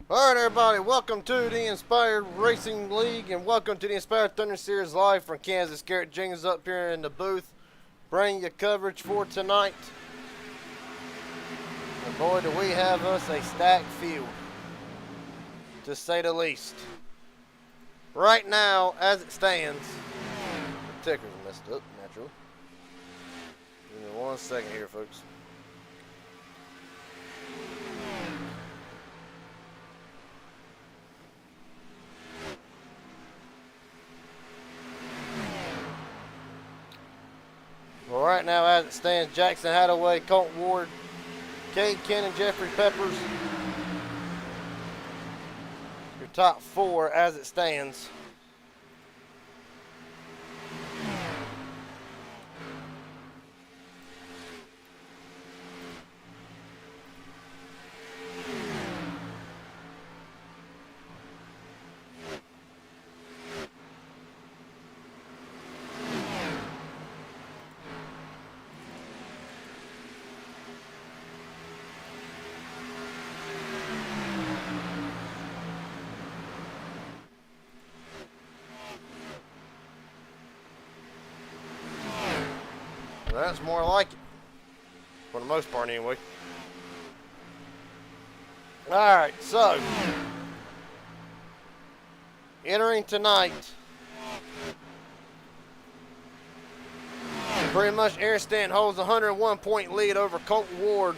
Alright everybody, welcome to the Inspired Racing League and welcome to the Inspired Thunder Series live from Kansas. Garrett Jenkins up here in the booth bringing you coverage for tonight. And boy, do we have us a stacked field, to say the least. Right now, as it stands, the ticker's messed up, naturally. Give me 1 second here, folks. Well, right now, as it stands, Jackson Hadaway, Colton Ward, Cade Ken, and Jeffrey Peppers. Your top four as it stands. That's more like it, for the most part anyway. Alright, so, entering tonight, pretty much Aaron Stanton holds a 101-point lead over Colton Ward.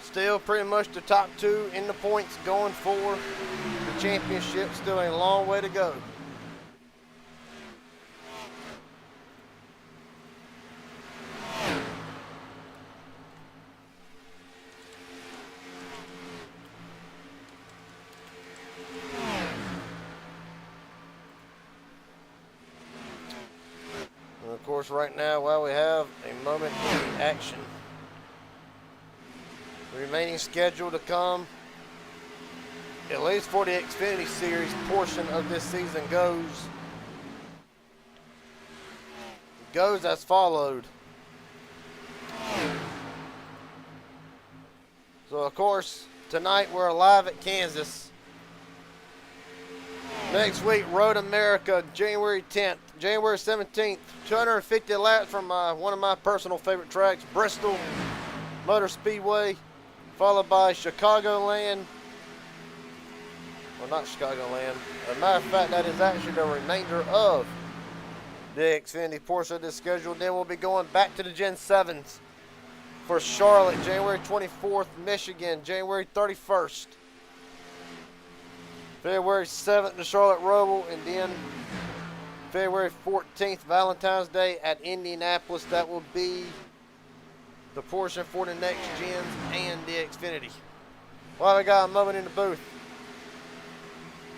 Still pretty much the top two in the points going for the championship. Still a long way to go. And of course, right now, while we have a moment in the action, the remaining schedule to come, at least for the Xfinity Series portion of this season, goes as followed. So, of course, tonight we're live at Kansas. Next week, Road America, January 10th. January 17th, 250 laps from one of my personal favorite tracks, Bristol Motor Speedway, followed by Chicagoland. Well, not Chicagoland. As a matter of fact, that is actually the remainder of the Xfinity portion of this schedule. Then we'll be going back to the Gen 7s for Charlotte, January 24th, Michigan, January 31st. February 7th, the Charlotte Roval, and then February 14th, Valentine's Day at Indianapolis. That will be the portion for the next gens and the Xfinity. Well, we got a moment in the booth.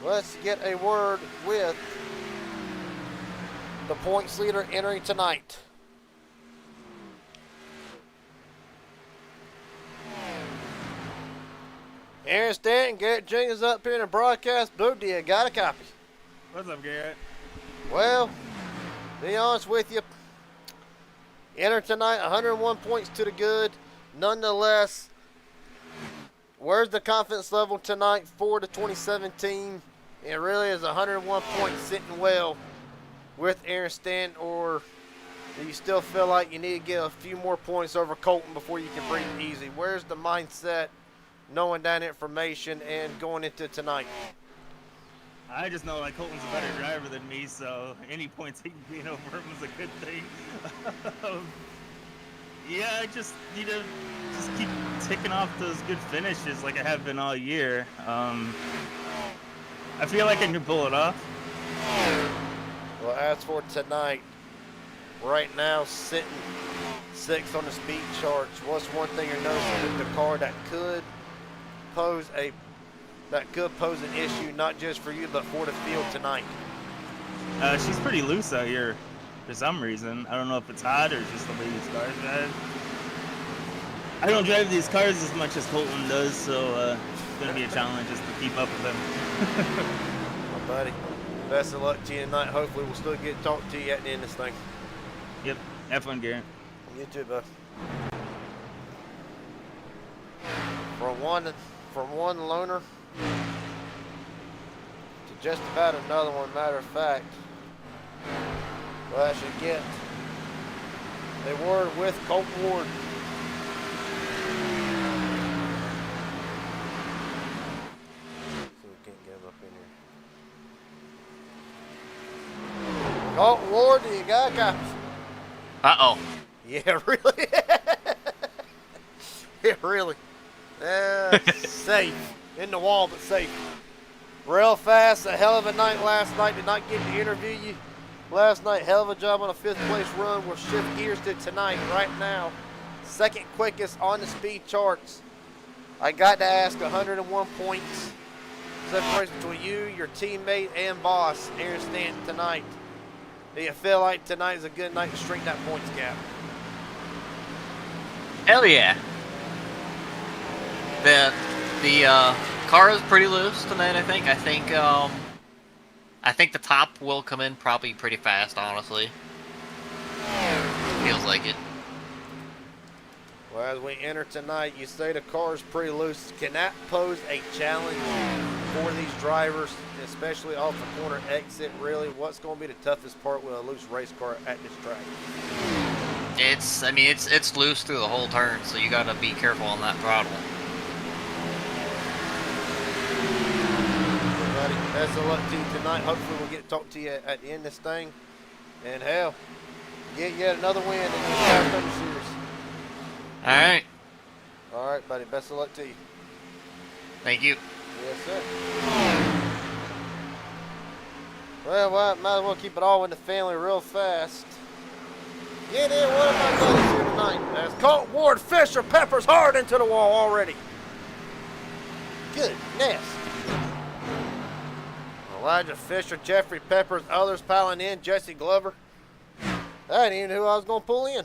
Let's get a word with the points leader entering tonight. Aaron Stanton, Garrett Jenkins up here in the broadcast booth. Do you got a copy? What's up, Garrett? Well, to be honest with you, enter tonight 101 points to the good. Nonetheless, where's the confidence level tonight for the 2017? It really is 101 points sitting well with Aaron Stanton, or do you still feel like you need to get a few more points over Colton before you can breathe easy? Where's the mindset, knowing that information and going into tonight? I just know like Colton's a better driver than me, so any points he can gain over him is a good thing. Yeah, I just need to just keep ticking off those good finishes like I have been all year. I feel like I can pull it off. Well, as for tonight, right now sitting 6th on the speed charts. What's one thing you're noticing with the car that could pose an issue, not just for you, but for the field tonight? She's pretty loose out here for some reason. I don't know if it's hot or just the way these cars drive. I don't drive these cars as much as Colton does, so it's going to be a challenge just to keep up with him. My buddy, best of luck to you tonight. Hopefully we'll still get to talk to you at the end of this thing. Yep, have fun, Garrett. You too, bud. From one loner just about another one, matter of fact. Well, I should get a word with Colt Ward. So we can't get him up in here. Colt Ward, do you got copies? Uh-oh. Yeah, really? Yeah, really. Safe. In the wall, but safe. Real fast. A hell of a night last night. Did not get to interview you last night. Hell of a job on a 5th place run. We'll shift gears to tonight right now. Second quickest on the speed charts. I got to ask 101 points. Separation between you, your teammate, and boss here in Stanton tonight. Do you feel like tonight is a good night to shrink that points gap? Hell yeah. The car is pretty loose tonight, I think. I think the top will come in probably pretty fast, honestly. Feels like it. Well, as we enter tonight, you say the car is pretty loose. Can that pose a challenge for these drivers, especially off the corner exit? Really, what's going to be the toughest part with a loose race car at this track? It's loose through the whole turn, so you gotta be careful on that throttle. Everybody, best of luck to you tonight. Hopefully we'll get to talk to you at the end of this thing. And hell, get yet another win in this Power Thunder Series. Alright. Alright, buddy, best of luck to you. Thank you. Yes, sir. Well, might as well keep it all in the family real fast. Get in one of my buddies here tonight. As Colt Ward Fisher peppers hard into the wall already. Goodness. Elijah Fisher, Jeffrey Peppers, others piling in. Jesse Glover. I didn't even know who I was going to pull in.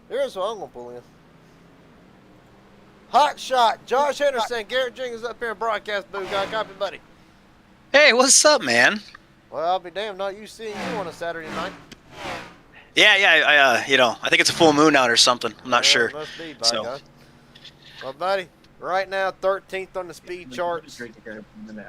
Here's who I'm going to pull in. Hot shot. Josh Henderson. Garrett Jenkins up here in broadcast booth. Got a copy, buddy. Hey, what's up, man? Well, I'll be damned not you seeing you on a Saturday night. Yeah, I think it's a full moon out or something. I'm not sure. It must be, by So- God. Well, buddy, right now, 13th on the speed charts.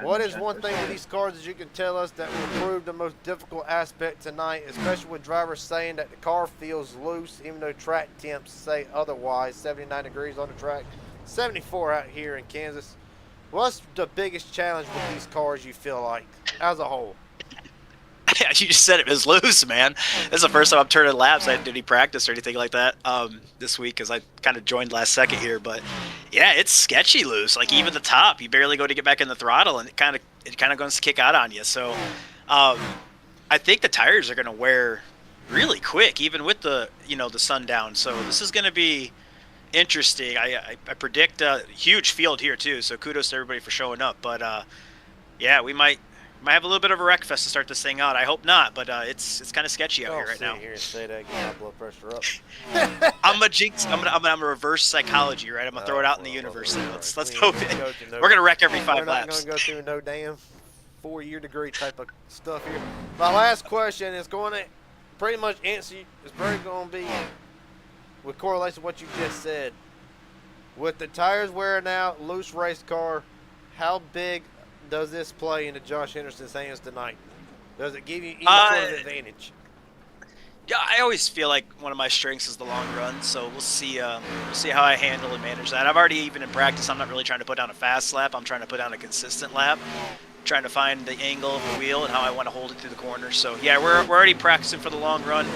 What is one thing with these cars that you can tell us that will prove the most difficult aspect tonight, especially with drivers saying that the car feels loose, even though track temps say otherwise? 79 degrees on the track, 74 out here in Kansas. What's the biggest challenge with these cars you feel like, as a whole? Yeah, you just said it was loose, man. This is the first time I'm turning laps. I didn't do any practice or anything like that this week because I kind of joined last second here. But yeah, it's sketchy loose. Like even the top, you barely go to get back in the throttle, and it kind of going to kick out on you. So I think the tires are going to wear really quick, even with the the sun down. So this is going to be interesting. I predict a huge field here too. So kudos to everybody for showing up. But yeah, we might have a little bit of a wreck fest to start this thing out. I hope not, but it's kind of sketchy out here right now. Here and say that, get my blood pressure up. I'm a jinx. I'm a reverse psychology, right? I'm gonna throw it out in the universe. Let's hope it. We're gonna wreck every 5 laps. We're not gonna go through no damn 4-year degree type of stuff here. My last question is going to pretty much answer. It's very going to be with correlation to what you just said. With the tires wearing out, loose race car, how big does this play into Josh Henderson's hands tonight? Does it give you any sort of advantage? Yeah, I always feel like one of my strengths is the long run, so we'll see how I handle and manage that. I've already, even in practice, I'm not really trying to put down a fast lap. I'm trying to put down a consistent lap, trying to find the angle of the wheel and how I want to hold it through the corner. So yeah, we're already practicing for the long run.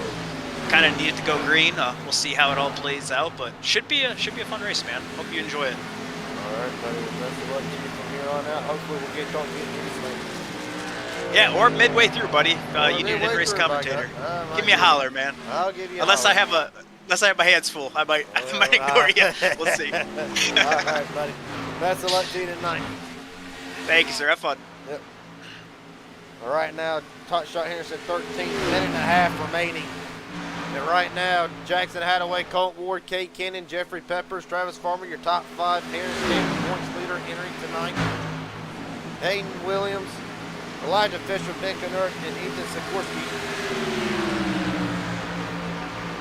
Kind of need it to go green. We'll see how it all plays out, but should be a fun race, man. Hope you enjoy it. All right, buddy. Best of luck to you from here on out. Hopefully we'll get talking to you this week. Yeah, or midway through, buddy. You need an in-race commentator. Give me a holler, man. I'll give you a Unless holler. I have my hands full, I might ignore you. We'll see. All right, buddy. Best of luck to you tonight. Thank you, sir. Have fun. Yep. All right, now, Top Shot Henderson, 13 minute and a half remaining. And right now, Jackson Hadaway, Colt Ward, Kate Kennan, Jeffrey Peppers, Travis Farmer, your top 5 Henderson points leader entering tonight. Hayden Williams, Elijah Fisher, Ben Knurk, and Ethan Sikorsky.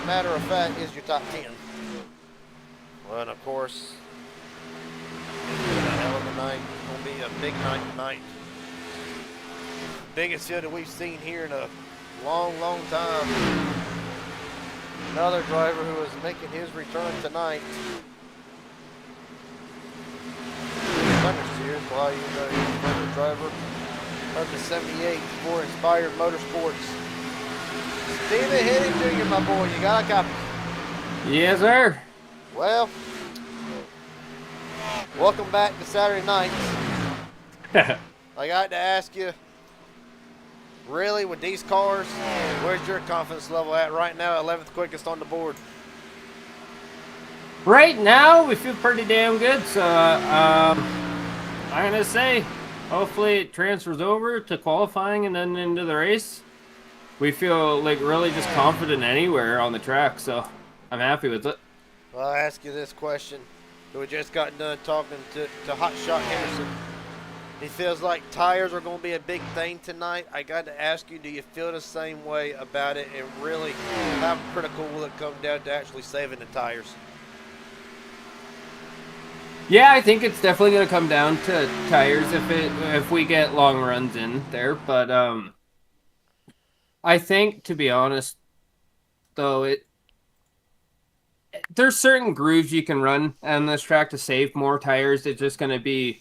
Matter of fact, is your top 10. Well, and of course, it's been a hell of a night. It's going to be a big night tonight. Biggest field that we've seen here in a long, long time. Another driver who is making his return tonight. Series, why you know he's another driver of the 78 for Inspired Motorsports. Stephen Henning Jr., my boy, you got a copy? Yes, sir. Well, welcome back to Saturday night. I got to ask you, really, with these cars, where's your confidence level at right now? 11th quickest on the board. Right now, we feel pretty damn good. So, I'm gonna say, hopefully, it transfers over to qualifying and then into the race. We feel like really just confident anywhere on the track. So, I'm happy with it. Well, I'll ask you this question. We just got done talking to Hotshot Henderson. He feels like tires are going to be a big thing tonight. I got to ask you, do you feel the same way about it? And really, how critical will it come down to actually saving the tires? Yeah, I think it's definitely gonna come down to tires if we get long runs in there. But I think, to be honest, though, there's certain grooves you can run on this track to save more tires. It's just gonna be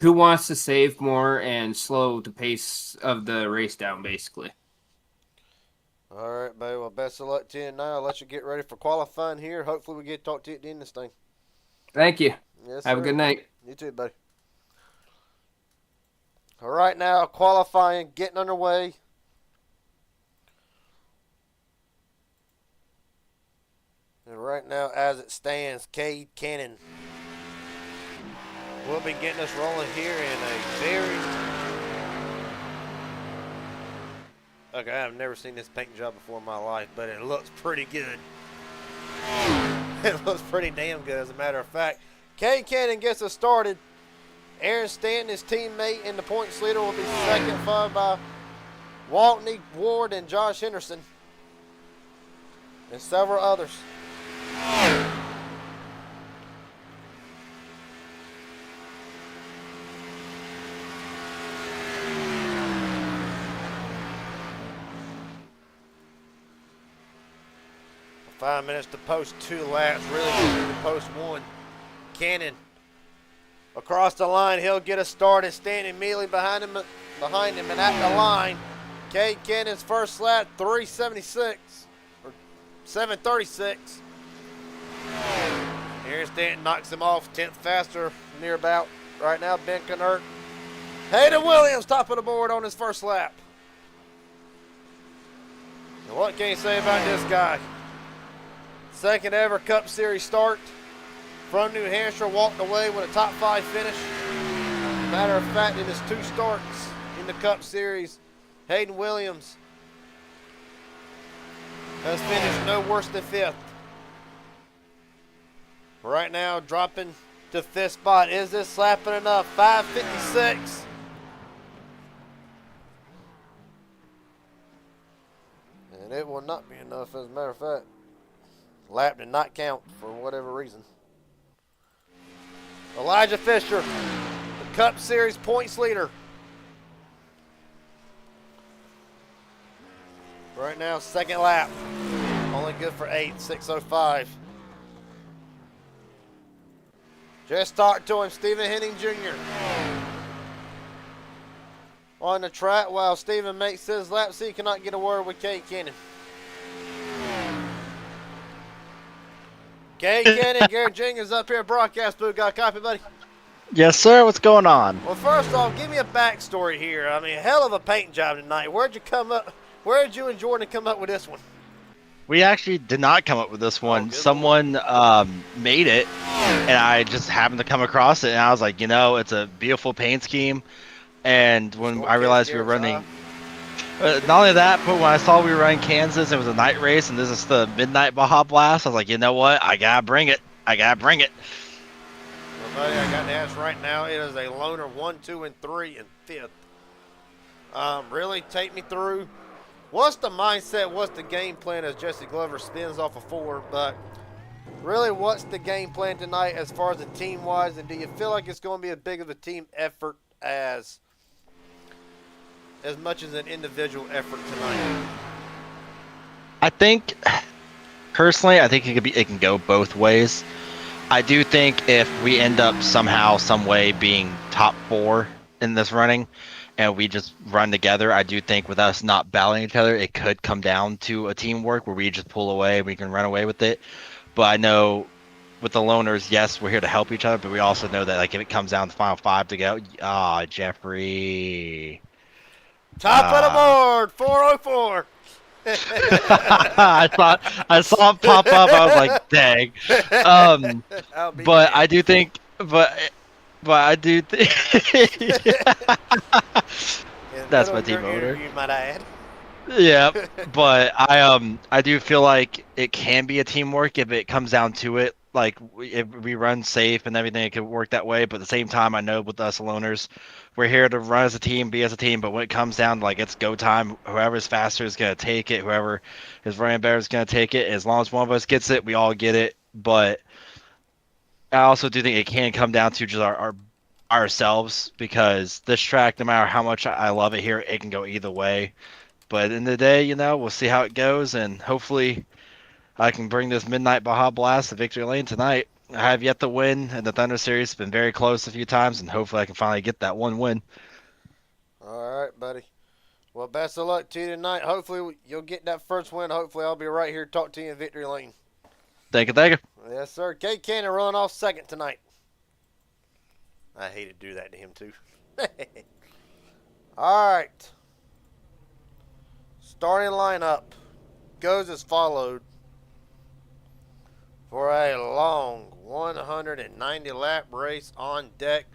who wants to save more and slow the pace of the race down, basically. All right, buddy. Well, best of luck to you now. I'll let you get ready for qualifying here. Hopefully, we get to talk to you at the end of this thing. Thank you. Yes, Have a sir. good night. You too, buddy. All right, now qualifying, getting underway. And right now, as it stands, Cade Cannon will be getting us rolling here in a very... Okay, I've never seen this paint job before in my life, but it looks pretty good. It looks pretty damn good, as a matter of fact. Cade Cannon gets us started. Aaron Stanton, his teammate in the points leader, will be second, followed by Waltney Ward and Josh Henderson, and several others. Five minutes to post 2 laps, really to post 1. Cannon across the line, he'll get us started, standing immediately behind him and at the line. Cade Cannon's first lap, 3:76 or 7:36. Aaron Stanton knocks him off, 10th faster, near about right now. Ben Knert. Hayden Williams, top of the board on his first lap. And what can you say about this guy? Second ever Cup Series start. From New Hampshire, walked away with a top 5 finish. Matter of fact, in his 2 starts in the Cup Series, Hayden Williams has finished no worse than 5th. Right now, dropping to 5th spot. Is this slapping enough? 5:56. And it will not be enough, as a matter of fact. Lap did not count for whatever reason. Elijah Fisher, the Cup Series points leader. Right now, second lap. Only good for 8, 6:05. Just talked to him, Stephen Henning Jr. On the track while Stephen makes his lap, so he cannot get a word with Cade Cannon. Cade Cannon, Garrett Jenkins up here at broadcast booth. Got a copy, buddy? Yes, sir. What's going on? Well, first off, give me a backstory here. I mean, hell of a paint job tonight. Where'd you come up? Where did you and Jordan come up with this one? We actually did not come up with this one. Someone made it, and I just happened to come across it, and I was like, you know, it's a beautiful paint scheme. And when I realized we were running, not only that, but when I saw we were running Kansas, it was a night race, and this is the midnight Baja Blast. I was like, you know what? I gotta bring it. I gotta bring it. Well, buddy, I got to ask right now. It is a loner 1, 2, and 3, and 5th. Really take me through. What's the mindset? What's the game plan as Jesse Glover spins off a 4? But really, what's the game plan tonight as far as the team-wise? And do you feel like it's going to be a big of a team effort as much as an individual effort tonight? I think personally, I think it can go both ways. I do think if we end up somehow, some way being top 4 in this running, and we just run together, I do think with us not battling each other, it could come down to a teamwork where we just pull away, we can run away with it. But I know with the loners, yes, we're here to help each other, but we also know that like if it comes down to the final 5 to go, Jeffrey. Top of the board, 404. I saw it pop up. I was like, dang. I'll be But damned. I do think, but I do think. In the That's middle my of your team owner. interview, might add. Yeah, but I do feel like it can be a teamwork if it comes down to it. Like if we run safe and everything, it could work that way. But at the same time, I know with us loners, we're here to run as a team, be as a team. But when it comes down to like it's go time, whoever's faster is gonna take it. Whoever is running better is gonna take it. As long as one of us gets it, we all get it. But I also do think it can come down to just ourselves because this track, no matter how much I love it here, it can go either way. But in the day, we'll see how it goes, and hopefully I can bring this Midnight Baja Blast to victory lane tonight. I have yet to win in the Thunder Series. It's been very close a few times, and hopefully I can finally get that one win. All right, buddy. Well, best of luck to you tonight. Hopefully you'll get that first win. Hopefully I'll be right here to talk to you in victory lane. Thank you, thank you. Yes, sir. K Cannon running off second tonight. I hate to do that to him, too. All right. Starting lineup goes as followed for a long 190 lap race on deck.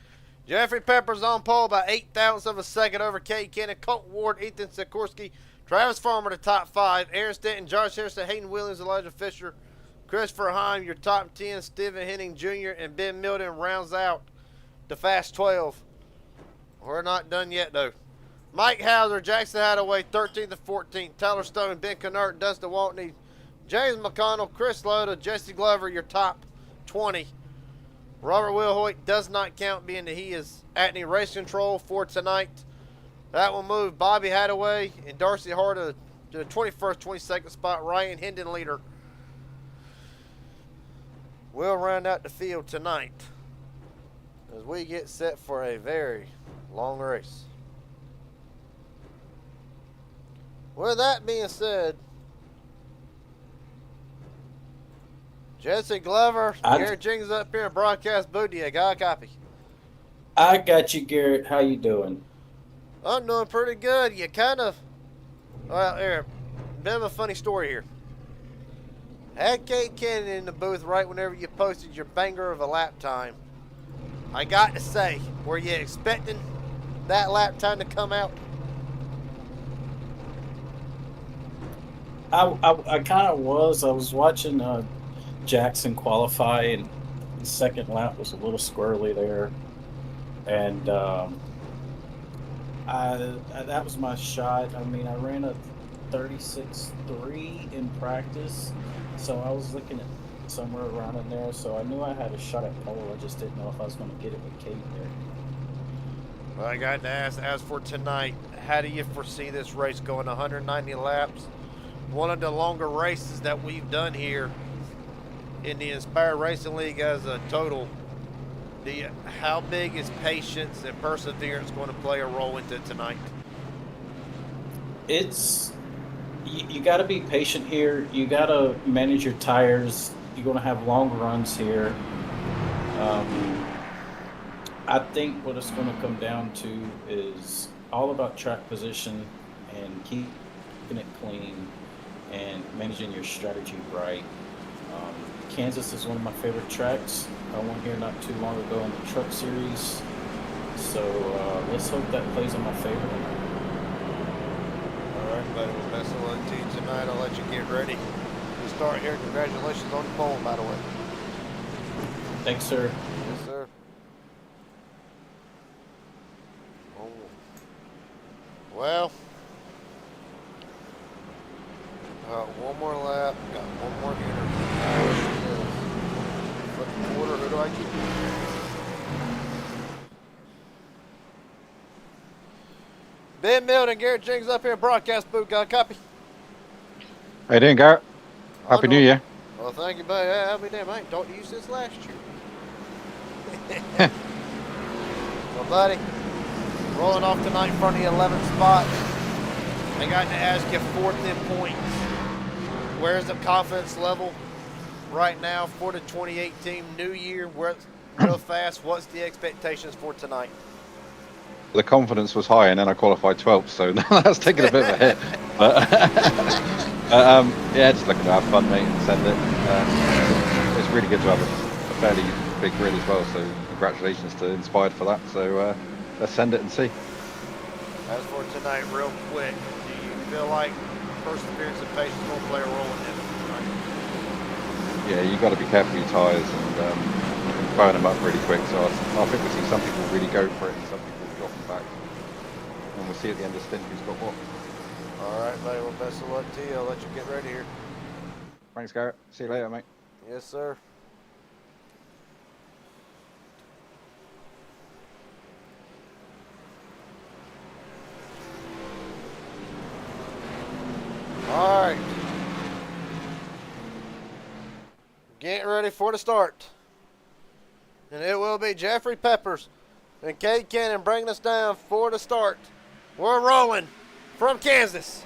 Jeffrey Pepper's on pole by 0.8 of a second over Cade Cannon, Colton Ward, Ethan Sikorsky, Travis Farmer to top 5, Aaron Stanton, Josh Harrison, Hayden Williams, Elijah Fisher, Christopher Heim, your top 10, Stephen Henning Jr. and Ben Milton rounds out the fast 12. We're not done yet, though. Mike Hauser, Jackson Hadaway, 13th to 14th. Tyler Stone, Ben Kennard, Dustin Waltney, James McConnell, Chris Loda, Jesse Glover, your top 20. Robert Wilhoit does not count, being that he is at the race control for tonight. That will move Bobby Hadaway and Darcy Hart to the 21st, 22nd spot. Ryan Hendon leader will round out the field tonight as we get set for a very long race. With that being said, Jesse Glover, Garrett Jenkins up here in broadcast booth. I got a copy. I got you, Garrett. How you doing? I'm doing pretty good. You kind of, well, here, bit of a funny story here. Had Kate Cannon in the booth right whenever you posted your banger of a lap time. I got to say, were you expecting that lap time to come out? I kind of was. I was watching Jackson qualify, and the second lap was a little squirrely there, and that was my shot. I mean, I ran a 36.3 in practice, so I was looking at somewhere around in there. So I knew I had a shot at pole. I just didn't know if I was going to get it with Kate there. Well, I got to ask, as for tonight, how do you foresee this race going 190 laps? One of the longer races that we've done here in the Inspired Racing League as a total. How big is patience and perseverance going to play a role into tonight? It's you got to be patient here. You got to manage your tires. You're going to have long runs here. I think what it's going to come down to is all about track position and keeping it clean and managing your strategy right. Kansas is one of my favorite tracks. I won here not too long ago in the Truck Series. So let's hope that plays in my favor. All right, buddy. Well, best of luck to you tonight. I'll let you get ready to start here. Congratulations on the pole, by the way. Thanks, sir. Yes, sir. Oh. Well, one more lap. Got one more interview. For the quarter, who do I keep? Ben Milton, Garrett Jenkins up here in broadcast booth. Got a copy? How you doing, Garrett? I'm Happy New doing- Year. Well, thank you, buddy. Yeah, I'll be damned. I ain't talked to you since last year. Well, buddy, rolling off tonight from the 11th spot. I got to ask you 4th in points. Where's the confidence level right now for the 2018 new year? Where, real fast, what's the expectations for tonight? The confidence was high, and then I qualified 12th, so that's taken a bit of a hit. But yeah, just looking to have fun, mate, and send it. It's really good to have a fairly big grid as well, so congratulations to Inspired for that. So let's send it and see. As for tonight, real quick, do you feel like perseverance and patience will play a role in this tonight? Yeah, you got to be careful with your tyres and burn them up really quick. So I think we'll see some people really go for it, and some people will drop them back. And we'll see at the end of the stint who's got what. All right, buddy. Well, best of luck to you. I'll let you get ready here. Thanks, Garrett. See you later, mate. Yes, sir. All right. Getting ready for the start. And it will be Jeffrey Peppers and Kate Cannon bringing us down for the start. We're rolling from Kansas.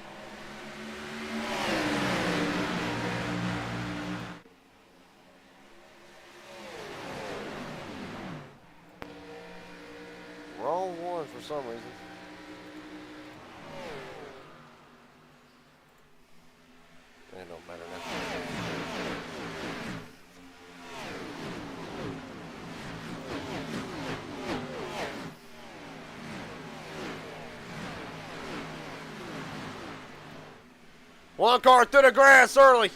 Wrong one for some reason. It don't matter now. One car through the grass early.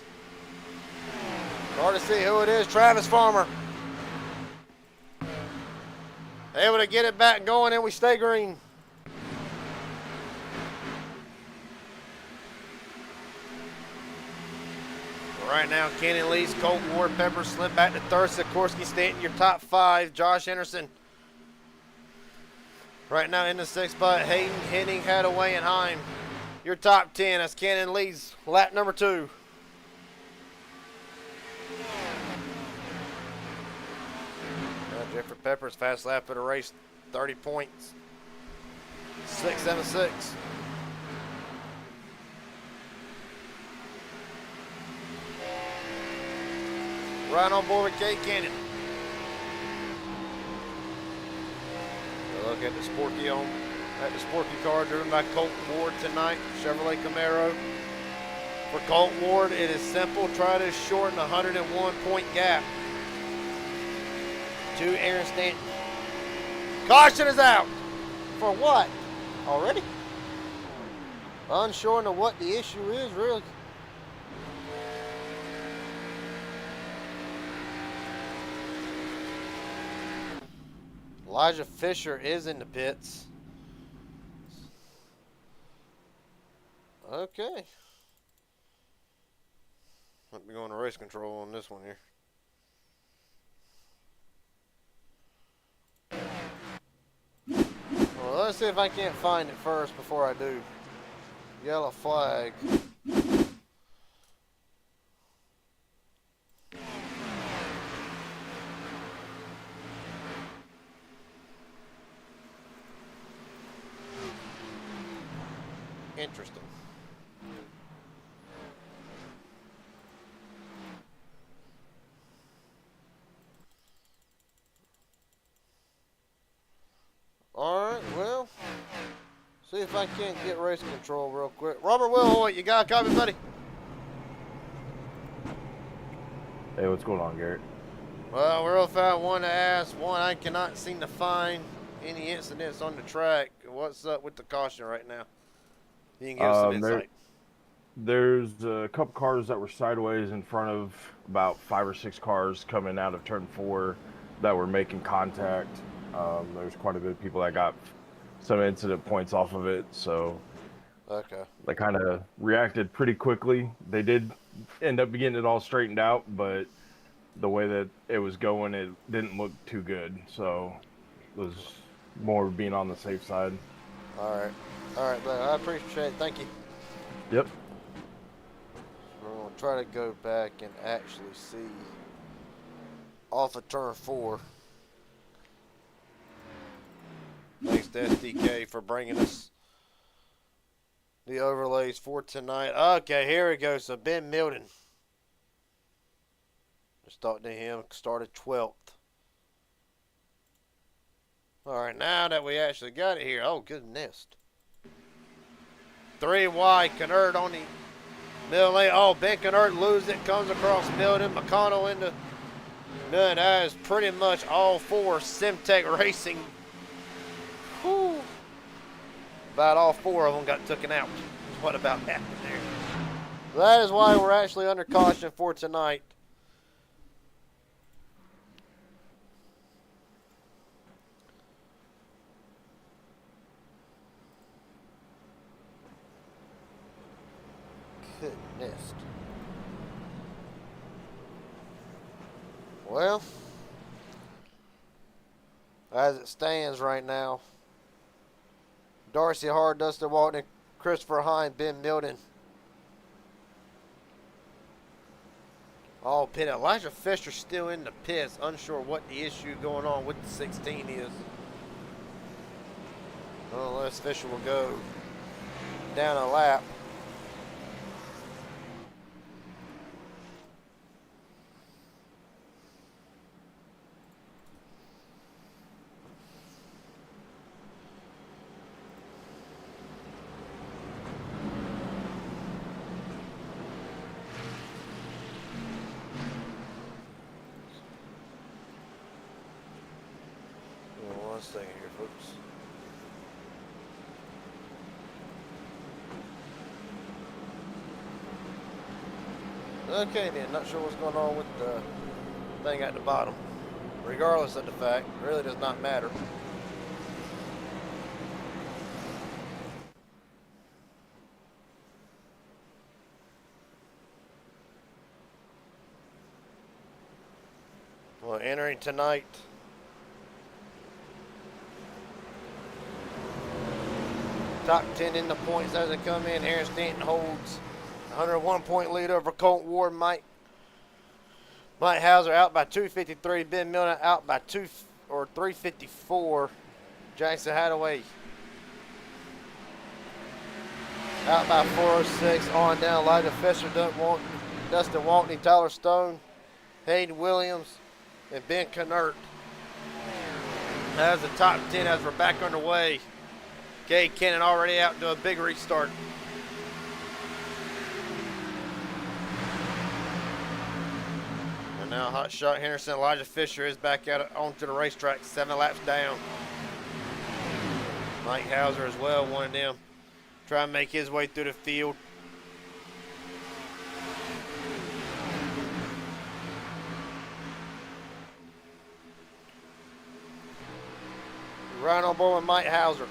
Hard to see who it is. Travis Farmer. Able to get it back going, and we stay green. Right now, Kenny Lee's, Colt Ward, Pepper slip back to third. Sikorsky Stanton, your top 5. Josh Henderson. Right now in the 6th spot, Hayden, Henning, Hadaway, and Heim. Your top 10. That's Kenny Lee's lap number 2. Jeffrey Pepper's fast lap of the race, 30 points. 676. Right on board with Kate Cannon. Look at the Sporky car driven by Colt Ward tonight, Chevrolet Camaro. For Colt Ward, it is simple. Try to shorten a 101-point gap to Aaron Stanton. Caution is out. For what? Already? Unsure of what the issue is, really. Elijah Fisher is in the pits. Okay. Let me go into race control on this one here. Well, let's see if I can't find it first before I do. Yellow flag. Interesting. All right, well, see if I can't get race control real quick. Robert Wilhoit, you got a copy, buddy? Hey, what's going on, Garrett? Well, real fast, one to ask. One, I cannot seem to find any incidents on the track. What's up with the caution right now? You can give us some insight. There's a couple cars that were sideways in front of about 5 or 6 cars coming out of turn 4 that were making contact. There's quite a bit of people that got some incident points off of it, so okay, they kind of reacted pretty quickly. They did end up getting it all straightened out, but the way that it was going, it didn't look too good, so it was more being on the safe side. All right, brother. I appreciate it. Thank you. Yep. We're gonna try to go back and actually see off of turn 4. Thanks to SDK for bringing us the overlays for tonight. Okay, here we go. So Ben Milton. Just talking to him. Started 12th. All right, now that we actually got it here. Oh, goodness. 3 wide. Canard on the middle lane. Oh, Ben Canard loses it. Comes across Milton. McConnell into Milton. That is pretty much all 4 Simtech Racing. Whew. About all 4 of them got taken out. What about happened there? That is why we're actually under caution for tonight. Goodness. Well, as it stands right now, Darcy Hard, Dustin Walton, Christopher Hine, Ben Milton. All pitted. Elijah Fisher still in the pits, unsure what the issue going on with the 16 is. Unless Fisher will go down a lap. One second here, folks. Okay then, not sure what's going on with the thing at the bottom. Regardless of the fact, it really does not matter. Well, entering tonight, top 10 in the points as they come in. Aaron Stanton holds 101 point lead over Colton Ward. Mike Hauser out by 253. Ben Milner out by 354. Jackson Hadaway out by 406. On down, Elijah Fisher, Dustin Waltney, Tyler Stone, Hayden Williams, and Ben Canert. That's the top 10 as we're back underway. Cade Cannon already out to a big restart. And now hot shot Henderson. Elijah Fisher is back out onto the racetrack, 7 laps down. Mike Hauser as well, one of them, trying to make his way through the field. Right on board with Mike Hauser.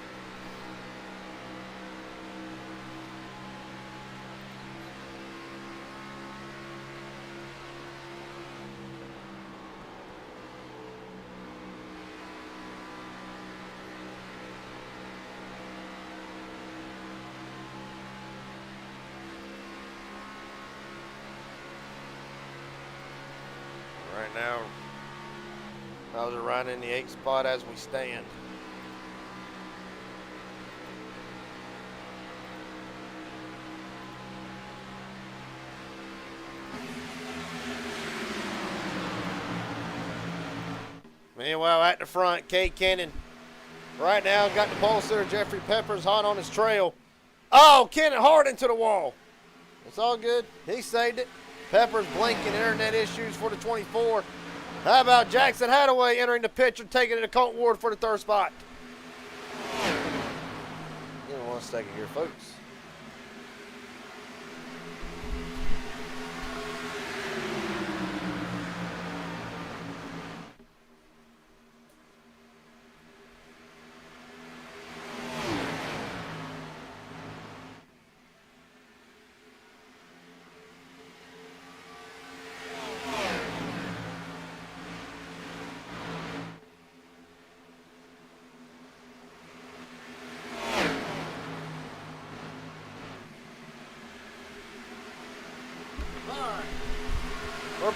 Right now, Hauser right in the 8th spot as we stand. Meanwhile, at the front, Cade Cannon right now got the pole sitter. Jeffrey Peppers hot on his trail. Oh, Cannon hard into the wall. It's all good. He saved it. Peppers blinking, internet issues for the 24. How about Jackson Hadaway entering the picture, taking it to Colton Ward for the 3rd spot? Give me one second here, folks.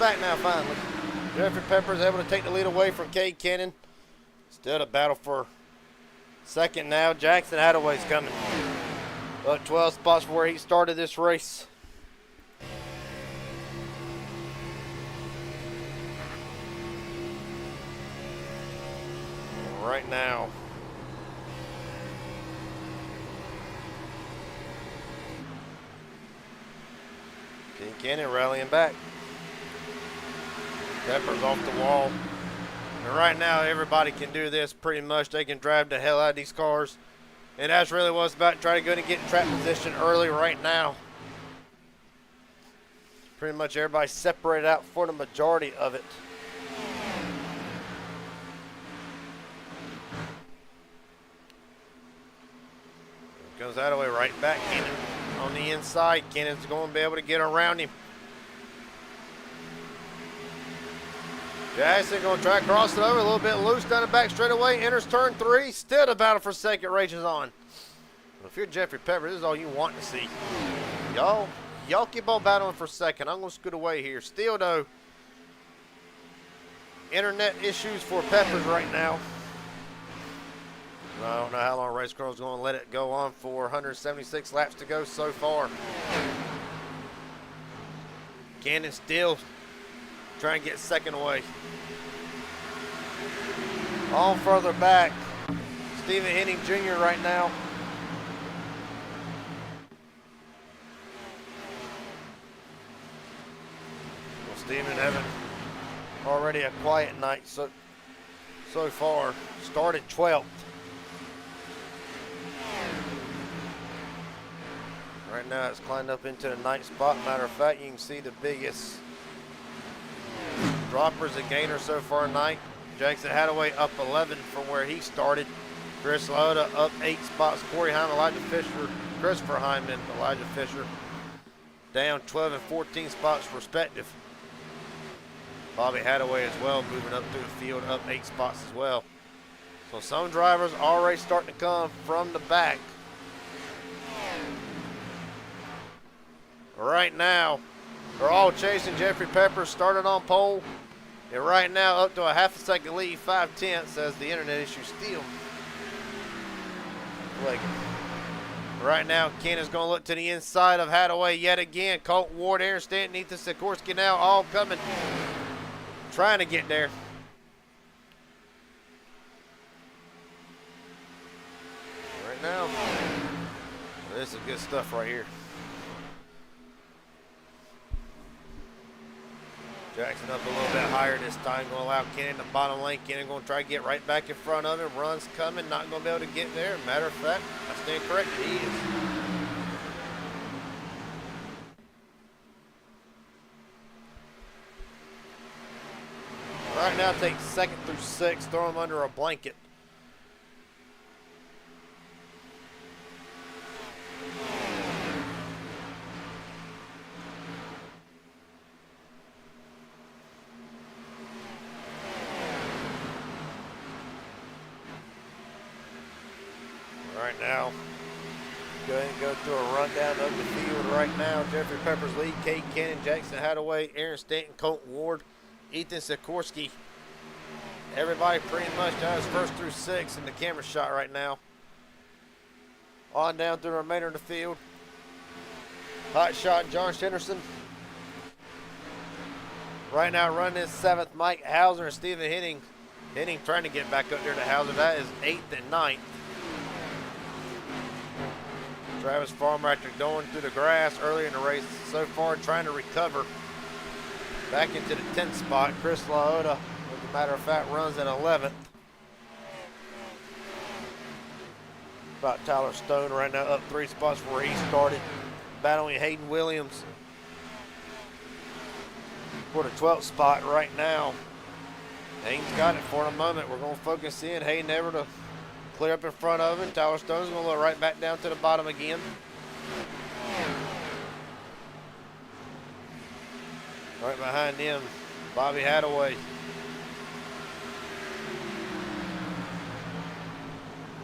back now, finally. Jeffrey Pepper is able to take the lead away from Cade Cannon. Still a battle for second now. Jackson Hadaway's coming. Up 12 spots from where he started this race. Right now. Cade Cannon rallying back. Pepper's off the wall. And right now, everybody can do this pretty much. They can drive the hell out of these cars. And that's really what it's about. Try to go and get in track position early right now. Pretty much everybody separated out for the majority of it. Here comes Hadaway right back. Cannon on the inside. Cannon's going to be able to get around him. Jackson going to try to cross it over. A little bit loose down the back straightaway. Enters turn 3. Still the battle for second rages on. Well, if you're Jeffrey Pepper, this is all you want to see. Y'all keep on battling for second. I'm going to scoot away here. Still, though, internet issues for Peppers right now. I don't know how long Race Girl's going to let it go on for. 176 laps to go so far. Cannon still trying to get second away. On further back, Stephen Henning Jr. right now. Well, Stephen having already a quiet night so far. Started 12th. Right now it's climbed up into the 9th spot. Matter of fact, you can see the biggest droppers and gainers so far tonight. Jackson Hadaway up 11 from where he started. Chris Lota up 8 spots. Corey Hyman, Elijah Fisher, Christopher Hyman, Elijah Fisher down 12 and 14 spots respective. Bobby Hadaway as well moving up through the field, up 8 spots as well. So some drivers already starting to come from the back. Right now, they're all chasing Jeffrey Pepper, started on pole. And right now, up to a half a second lead, 5/10 as the internet issue still flagging. Right now, Cannon's going to look to the inside of Hadaway yet again. Colton Ward, Aaron Stanton, Ethan Sikorsky now all coming, trying to get there. Right now, this is good stuff right here. Jackson up a little bit higher this time, going to allow Cannon the bottom lane. Cannon going to try to get right back in front of him. Runs coming, not going to be able to get there. Matter of fact, I stand corrected, he is. Right now, take 2nd through 6th, throw them under a blanket. Right now, go ahead and go through a rundown of the field right now. Jeffrey Pepper's lead, Cade Cannon, Jackson Hadaway, Aaron Stanton, Colton Ward, Ethan Sikorsky. Everybody pretty much does 1st through 6th in the camera shot right now. On down through the remainder of the field. Hot shot, John Henderson. Right now running in 7th, Mike Hauser and Stephen Henning. Henning trying to get back up there to Hauser. That is 8th and 9th. Travis Farmer, after going through the grass early in the race, so far trying to recover back into the 10th spot. Chris Laota, as a matter of fact, runs in 11th. About Tyler Stone right now up 3 spots where he started, battling Hayden Williams for the 12th spot right now. Hayden's got it for the moment. We're going to focus in. Hayden ever to clear up in front of him. Tyler Stone's going to look right back down to the bottom again. Right behind him, Bobby Hadaway.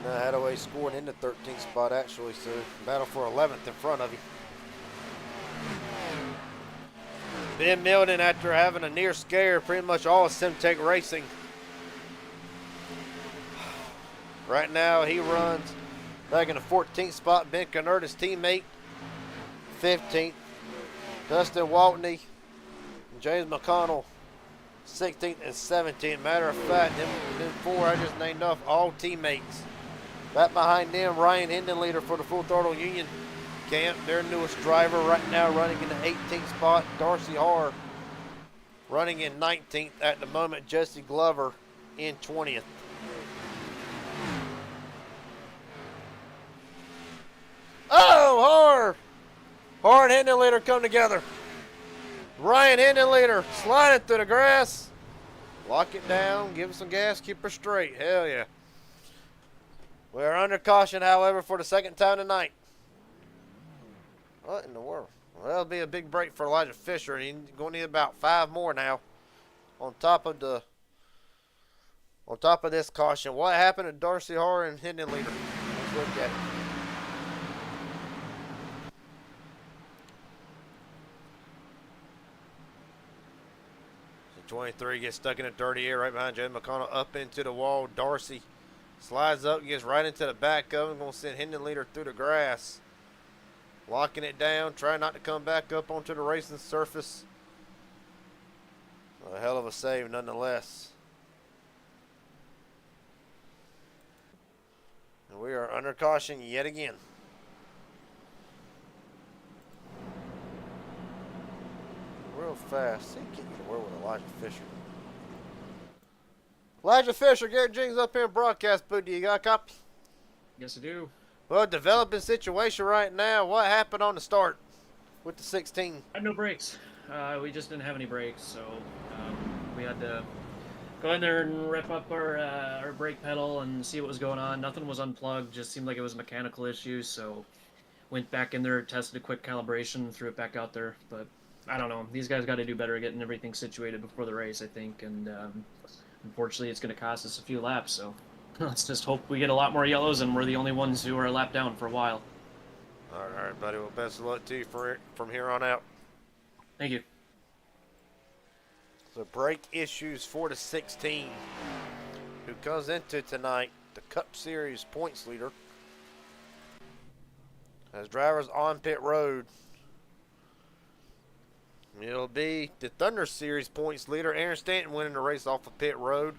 Now Hadaway scoring in the 13th spot actually, so battle for 11th in front of him. Ben Milden, after having a near scare, pretty much all of Simtech Racing. Right now, he runs back in the 14th spot. Ben Kennard, his teammate, 15th. Dustin Waltney and James McConnell, 16th and 17th. Matter of fact, them four I just named off, all teammates. Back behind them, Ryan Hendon, leader for the Full Throttle Union camp. Their newest driver right now running in the 18th spot. Darcy Harr running in 19th at the moment. Jesse Glover in 20th. Oh, Harr! Harr and Hendon leader come together. Ryan Hendon leader, slide it through the grass. Lock it down, give it some gas, keep her straight. Hell yeah. We are under caution, however, for the second time tonight. What in the world? Well, that'll be a big break for Elijah Fisher. He's going to need about 5 more now. On top of this caution, what happened to Darcy Harr and Hendon leader? Let's look at it. So 23 gets stuck in a dirty air right behind James McConnell, up into the wall. Darcy slides up, gets right into the back of him. Going to send Hendon leader through the grass. Locking it down, trying not to come back up onto the racing surface. A hell of a save nonetheless. And we are under caution yet again. Real fast. See, get you to work with Elijah Fisher. Elijah Fisher, Garrett Jings up here in broadcast booth. Do you got a copy? Yes, I do. Well, developing situation right now. What happened on the start with the 16? I had no brakes. We just didn't have any brakes, so we had to go in there and rip up our brake pedal and see what was going on. Nothing was unplugged. Just seemed like it was a mechanical issue, so went back in there, tested a quick calibration, threw it back out there. But I don't know. These guys got to do better at getting everything situated before the race, I think. And unfortunately, it's going to cost us a few laps, so let's just hope we get a lot more yellows and we're the only ones who are a lap down for a while. All right, buddy. Well, best of luck to you from here on out. Thank you. So brake issues for the 16, who comes into tonight the Cup Series points leader. As drivers on pit road, it'll be the Thunder Series points leader, Aaron Stanton, winning the race off of pit road.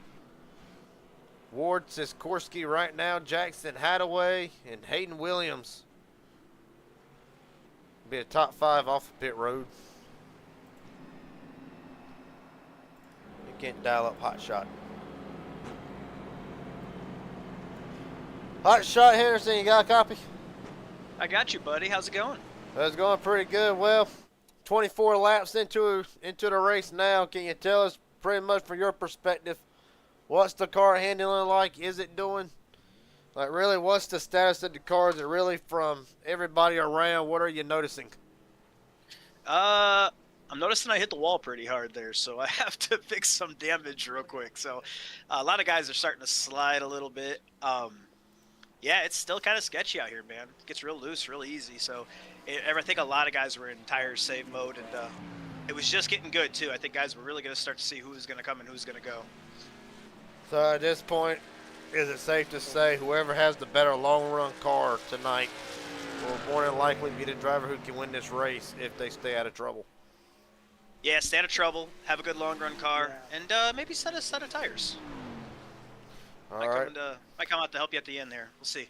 Ward Sikorsky right now, Jackson Hadaway, and Hayden Williams be a top 5 off of pit road. You can't dial up Hot Shot. Hot Shot Henderson, you got a copy? I got you, buddy. How's it going? That's going pretty good. Well, 24 laps into the race now. Can you tell us pretty much from your perspective, what's the car handling like? Is it doing? Like, really, what's the status of the car? Is it really from everybody around? What are you noticing? I'm noticing I hit the wall pretty hard there, so I have to fix some damage real quick. So a lot of guys are starting to slide a little bit. Yeah, it's still kind of sketchy out here, man. It gets real loose real easy. So I think a lot of guys were in tire save mode, and it was just getting good, too. I think guys were really going to start to see who's going to come and who's going to go. So at this point, is it safe to say whoever has the better long-run car tonight will more than likely be the driver who can win this race if they stay out of trouble? Yeah, stay out of trouble, have a good long-run car, and maybe set a set of tires. All right. Might come out to help you at the end there. We'll see.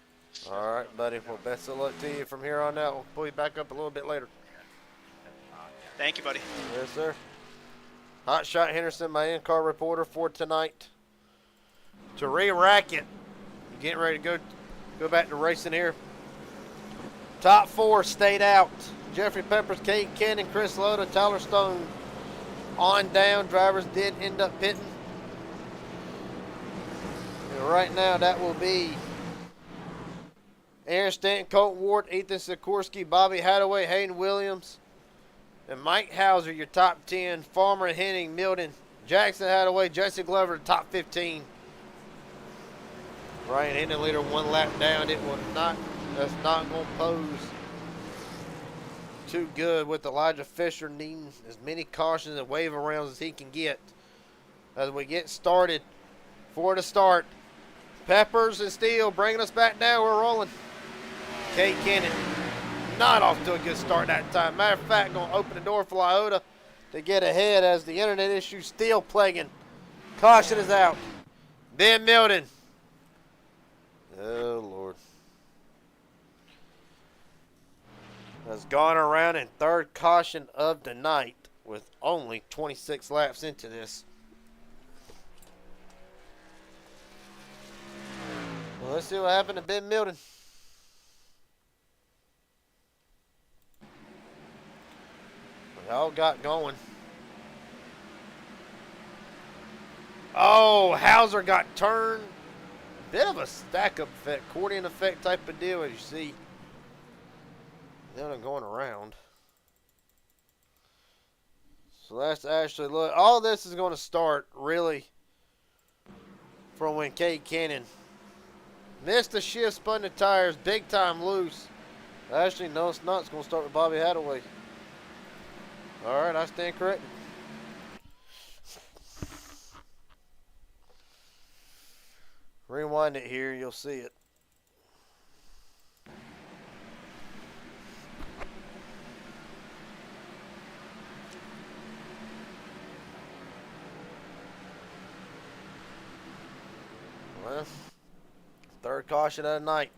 All right, buddy. Well, best of luck to you from here on out. We'll pull you back up a little bit later. Thank you, buddy. Yes, sir. Hot Shot Henderson, my in-car reporter for tonight. To re-rack it. Getting ready to go back to racing here. Top 4 stayed out. Jeffrey Peppers, Kate Cannon, Chris Loda, Tyler Stone on down. Drivers did end up pitting. And right now, that will be Aaron Stanton, Colton Ward, Ethan Sikorsky, Bobby Hadaway, Hayden Williams, and Mike Hauser, your top 10. Farmer, Henning, Milton, Jackson Hadaway, Jesse Glover, top 15. Ryan Hendon leader 1 lap down. It will not. That's not going to pose too good with Elijah Fisher needing as many cautions and wave arounds as he can get. As we get started for the start. Peppers and Steele bringing us back down. We're rolling. Kate Cannon not off to a good start that time. Matter of fact, going to open the door for Lyota to get ahead as the internet issue still plaguing. Caution is out. Ben Milton. Oh, Lord. Has gone around in third caution of the night with only 26 laps into this. Well, let's see what happened to Ben Milton. We all got going. Oh, Hauser got turned. Bit of a stack-up effect, accordion effect type of deal, as you see. Then I'm going around. So let's actually look. All this is going to start really from when Cade Cannon missed the shift, spun the tires, big time loose. Actually, no, it's not. It's going to start with Bobby Hadaway. All right, I stand corrected. Rewind it here, you'll see it. Well, third caution of the night.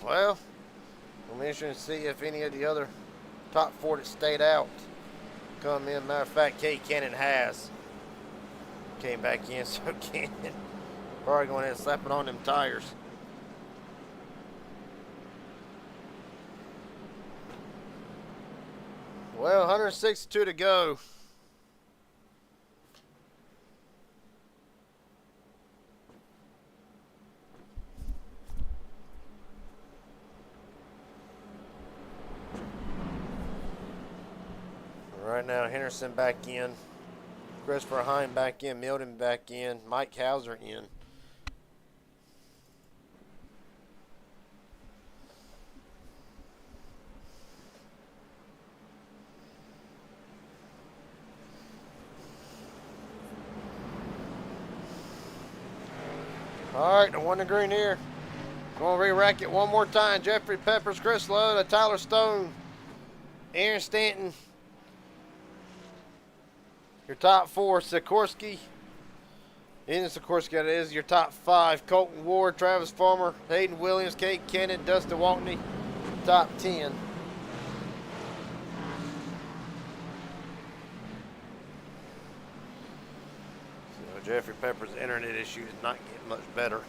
Well, I'm interested to see if any of the other top four that stayed out come in. Matter of fact, Kate Cannon has came back in, so Cannon probably going ahead and slapping on them tires. Well, 162 to go. Right now, Henderson back in, Christopher Hine back in, Milton back in, Mike Hauser in. All right, the one to green here. Going to re-rack it one more time. Jeffrey Peppers, Chris Lowe, Tyler Stone, Aaron Stanton. Your top four, Sikorsky. Ian Sikorsky, that is. Your top five, Colton Ward, Travis Farmer, Hayden Williams, Kate Cannon, Dustin Waltney. Top 10. So Jeffrey Pepper's internet issue is not getting much better.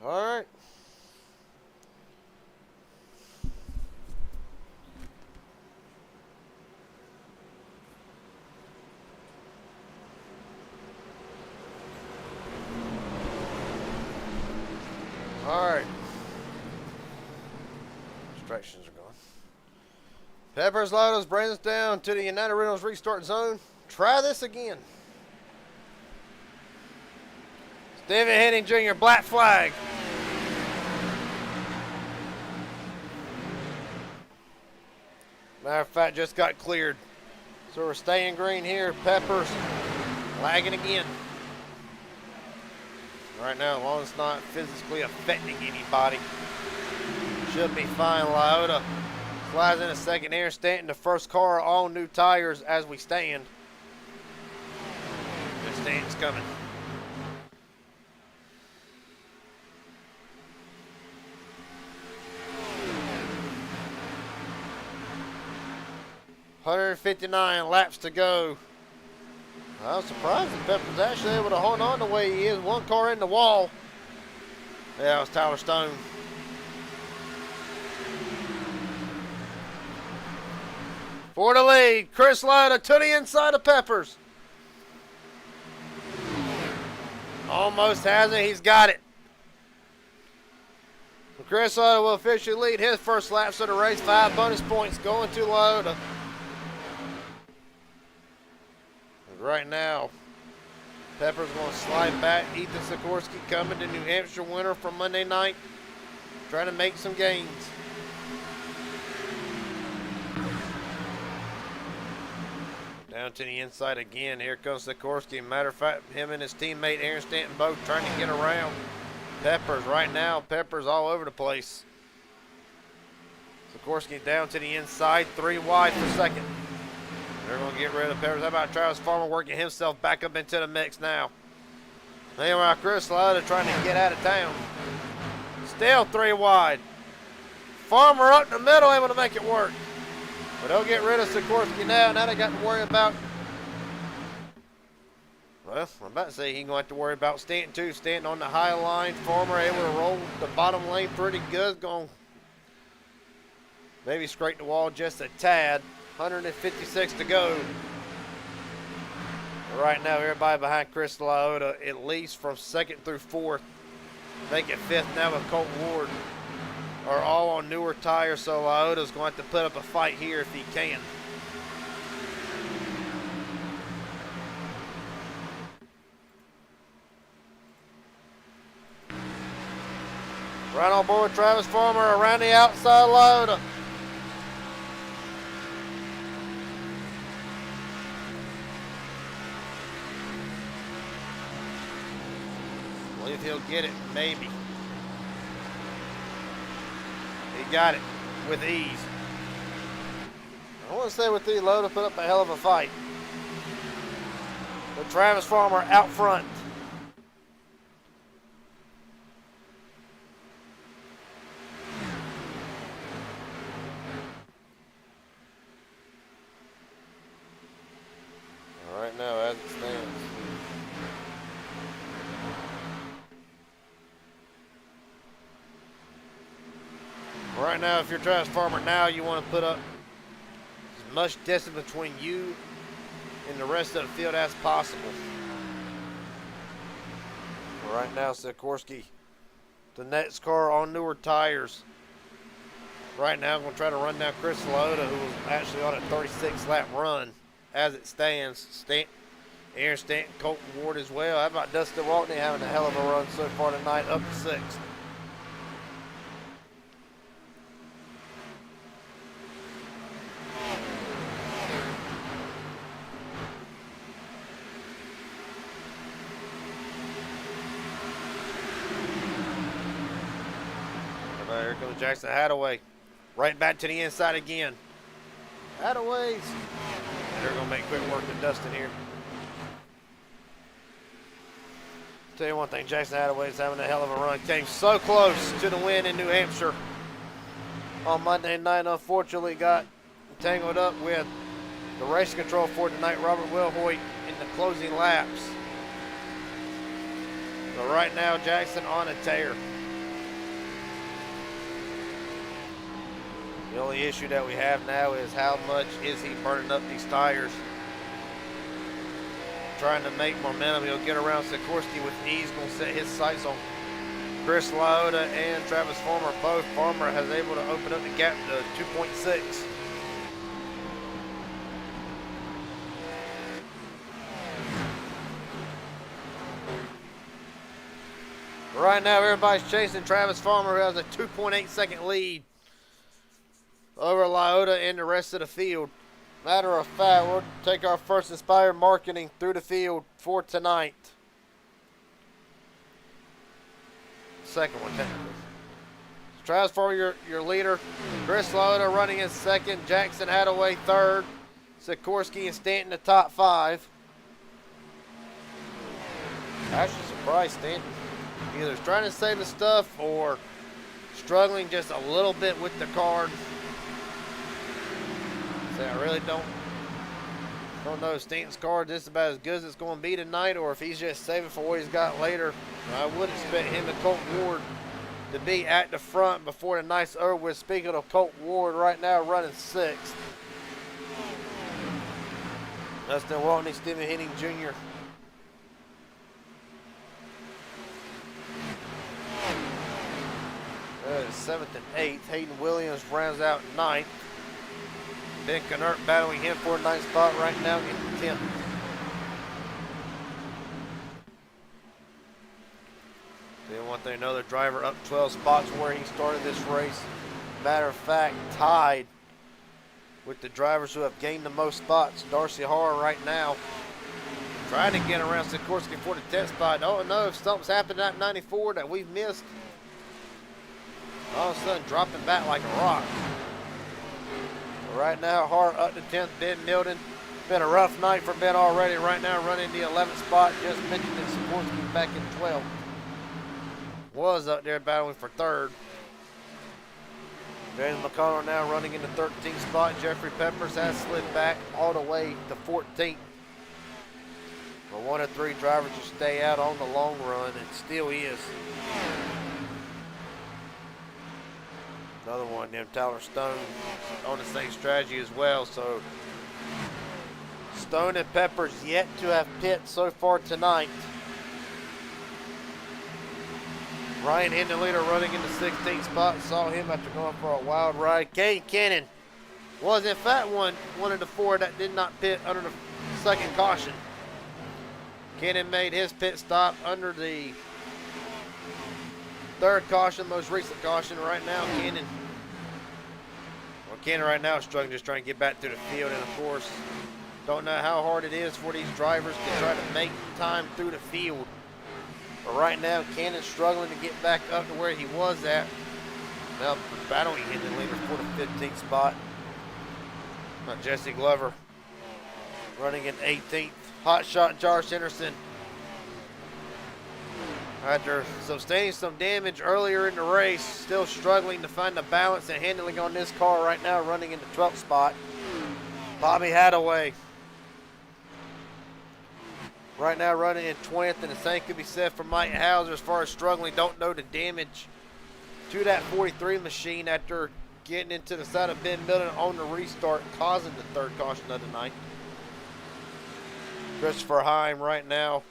All right. All right. Distractions are gone. Peppers Lotus brings us down to the United Rentals restart zone. Try this again. David Henning Jr., black flag. Matter of fact, just got cleared. So we're staying green here. Peppers lagging again. Right now, as long as it's not physically affecting anybody, should be fine. Lyota flies in a second. Aaron Stanton, the first car, all new tires as we stand. And Stanton's coming. 159 laps to go. I was surprised that Pepper's actually able to hold on the way he is. One car in the wall. Yeah, it was Tyler Stone. For the lead, Chris Lauda to the inside of Peppers. Almost has it, he's got it. Chris Lauda will officially lead his first laps of the race. 5 bonus points going to Lauda. Right now, Pepper's going to slide back. Ethan Sikorsky coming to New Hampshire winner from Monday night. Trying to make some gains. Down to the inside again. Here comes Sikorsky. Matter of fact, him and his teammate Aaron Stanton both trying to get around Peppers. Right now, Peppers all over the place. Sikorsky down to the inside. 3 wide for second. They're going to get rid of Peppers. How about Travis Farmer working himself back up into the mix now? Meanwhile, Chris Lauda trying to get out of town. Still 3 wide. Farmer up in the middle, able to make it work. But they'll get rid of Sikorsky now. Now they got to worry about, well, I'm about to say he's going to have to worry about Stanton too. Stanton on the high line. Farmer able to roll the bottom lane pretty good. Going maybe scrape the wall just a tad. 156 to go. Right now, everybody behind Chris Lauda, at least from 2nd through 4th, making 5th now with Colt Ward, are all on newer tires, so Lauda's going to have to put up a fight here if he can. Right on board, Travis Farmer around the outside Lauda. Believe he'll get it, maybe. He got it with ease. I want to say with ease, Lauda put up a hell of a fight. But Travis Farmer out front. All right now, as it stands. Right now, if you're Travis Farmer now, you want to put up as much distance between you and the rest of the field as possible. Right now, Sikorsky, the next car on newer tires. Right now, I'm going to try to run down Chris Lauda, who was actually on a 36-lap run as it stands. Aaron Stanton, Colton Ward as well. How about Dustin Waltney having a hell of a run so far tonight, up to 6th. Here comes Jackson Hadaway. Right back to the inside again. Hadaway's. They're going to make quick work of Dustin here. Tell you one thing, Jackson Hadaway's having a hell of a run. Came so close to the win in New Hampshire on Monday night. Unfortunately got tangled up with the race control for tonight, Robert Wilhoit, in the closing laps. But right now, Jackson on a tear. The only issue that we have now is how much is he burning up these tires. Trying to make momentum. He'll get around Sikorsky with ease. Going to set his sights on Chris Lauda and Travis Farmer. Both. Farmer has able to open up the gap to 2.6. Right now, everybody's chasing Travis Farmer, who has a 2.8 second lead over Lauda and the rest of the field. Matter of fact, we'll take our first Inspired Marketing through the field for tonight. Second one, technically. Travis Farmer, your leader. Chris Lauda running in second. Jackson Hadaway third. Sikorsky and Stanton the top 5. Actually surprised Stanton. Either trying to save the stuff or struggling just a little bit with the car. So I really don't know if Stanton's car just about as good as it's going to be tonight, or if he's just saving for what he's got later. I would expect him and Colt Ward to be at the front before the night's over with. Speaking of Colt Ward, right now running 6th. Dustin Waltney, Stephen Henning Jr. Seventh and 8th. Hayden Williams rounds out 9th. Ben Knert battling him for a 9th spot right now in 10th. Then one thing, another driver up 12 spots where he started this race. Matter of fact, tied with the drivers who have gained the most spots. Darcy Harr right now trying to get around Sikorsky for the 10th spot. Don't know if something's happened at 94 that we've missed. All of a sudden dropping back like a rock. But right now, Hart up to 10th, Ben Milton. Been a rough night for Ben already. Right now running the 11th spot. Just mentioned that Sikorsky back in 12th. Was up there battling for 3rd. James McConnell now running in the 13th spot. Jeffrey Peppers has slid back all the way to 14th. But one of 3 drivers to stay out on the long run, and still is. Another one, them Tyler Stone on the same strategy as well. So Stone and Peppers yet to have pit so far tonight. Ryan Hindley running in the 16th spot. Saw him after going for a wild ride. Kane Cannon was in fact one of the 4 that did not pit under the 2nd caution. Cannon made his pit stop under the 3rd caution, most recent caution. Right now, Cannon right now is struggling, just trying to get back to the field. And of course, don't know how hard it is for these drivers to try to make time through the field. But right now, Cannon's struggling to get back up to where he was at. Now battling in the leader for the 15th spot. Jesse Glover running in 18th. Hot shot Josh Henderson, after sustaining some damage earlier in the race, still struggling to find the balance and handling on this car right now, running in the 12th spot. Bobby Hadaway right now running in 20th, and the same could be said for Mike Hauser as far as struggling. Don't know the damage to that 43 machine after getting into the side of Ben Milton on the restart, causing the 3rd caution of the night. Christopher Heim right now.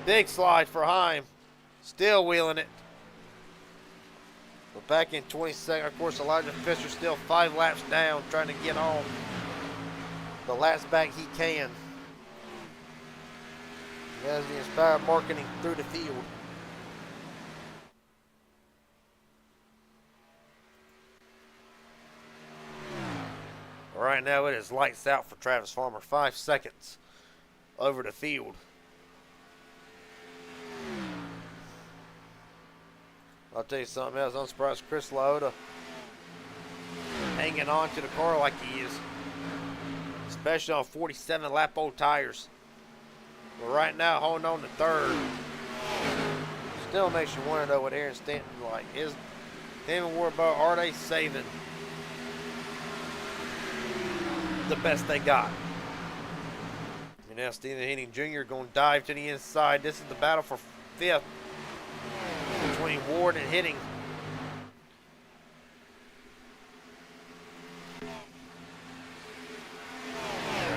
Big slide for Heim. Still wheeling it. But back in 22nd, of course, Elijah Fisher still 5 laps down, trying to get on the laps back he can. He has the Inspired Marketing through the field. Right now, it is lights out for Travis Farmer. 5 seconds over the field. I'll tell you something else. I'm surprised Chris Laota hanging on to the car like he is, especially on 47 lap old tires. But right now, holding on to 3rd. Still makes you wonder though what Aaron Stanton like. Is him and Warboat, are they saving the best they got? And now Stephen Henning Jr. going to dive to the inside. This is the battle for 5th between Ward and Henning.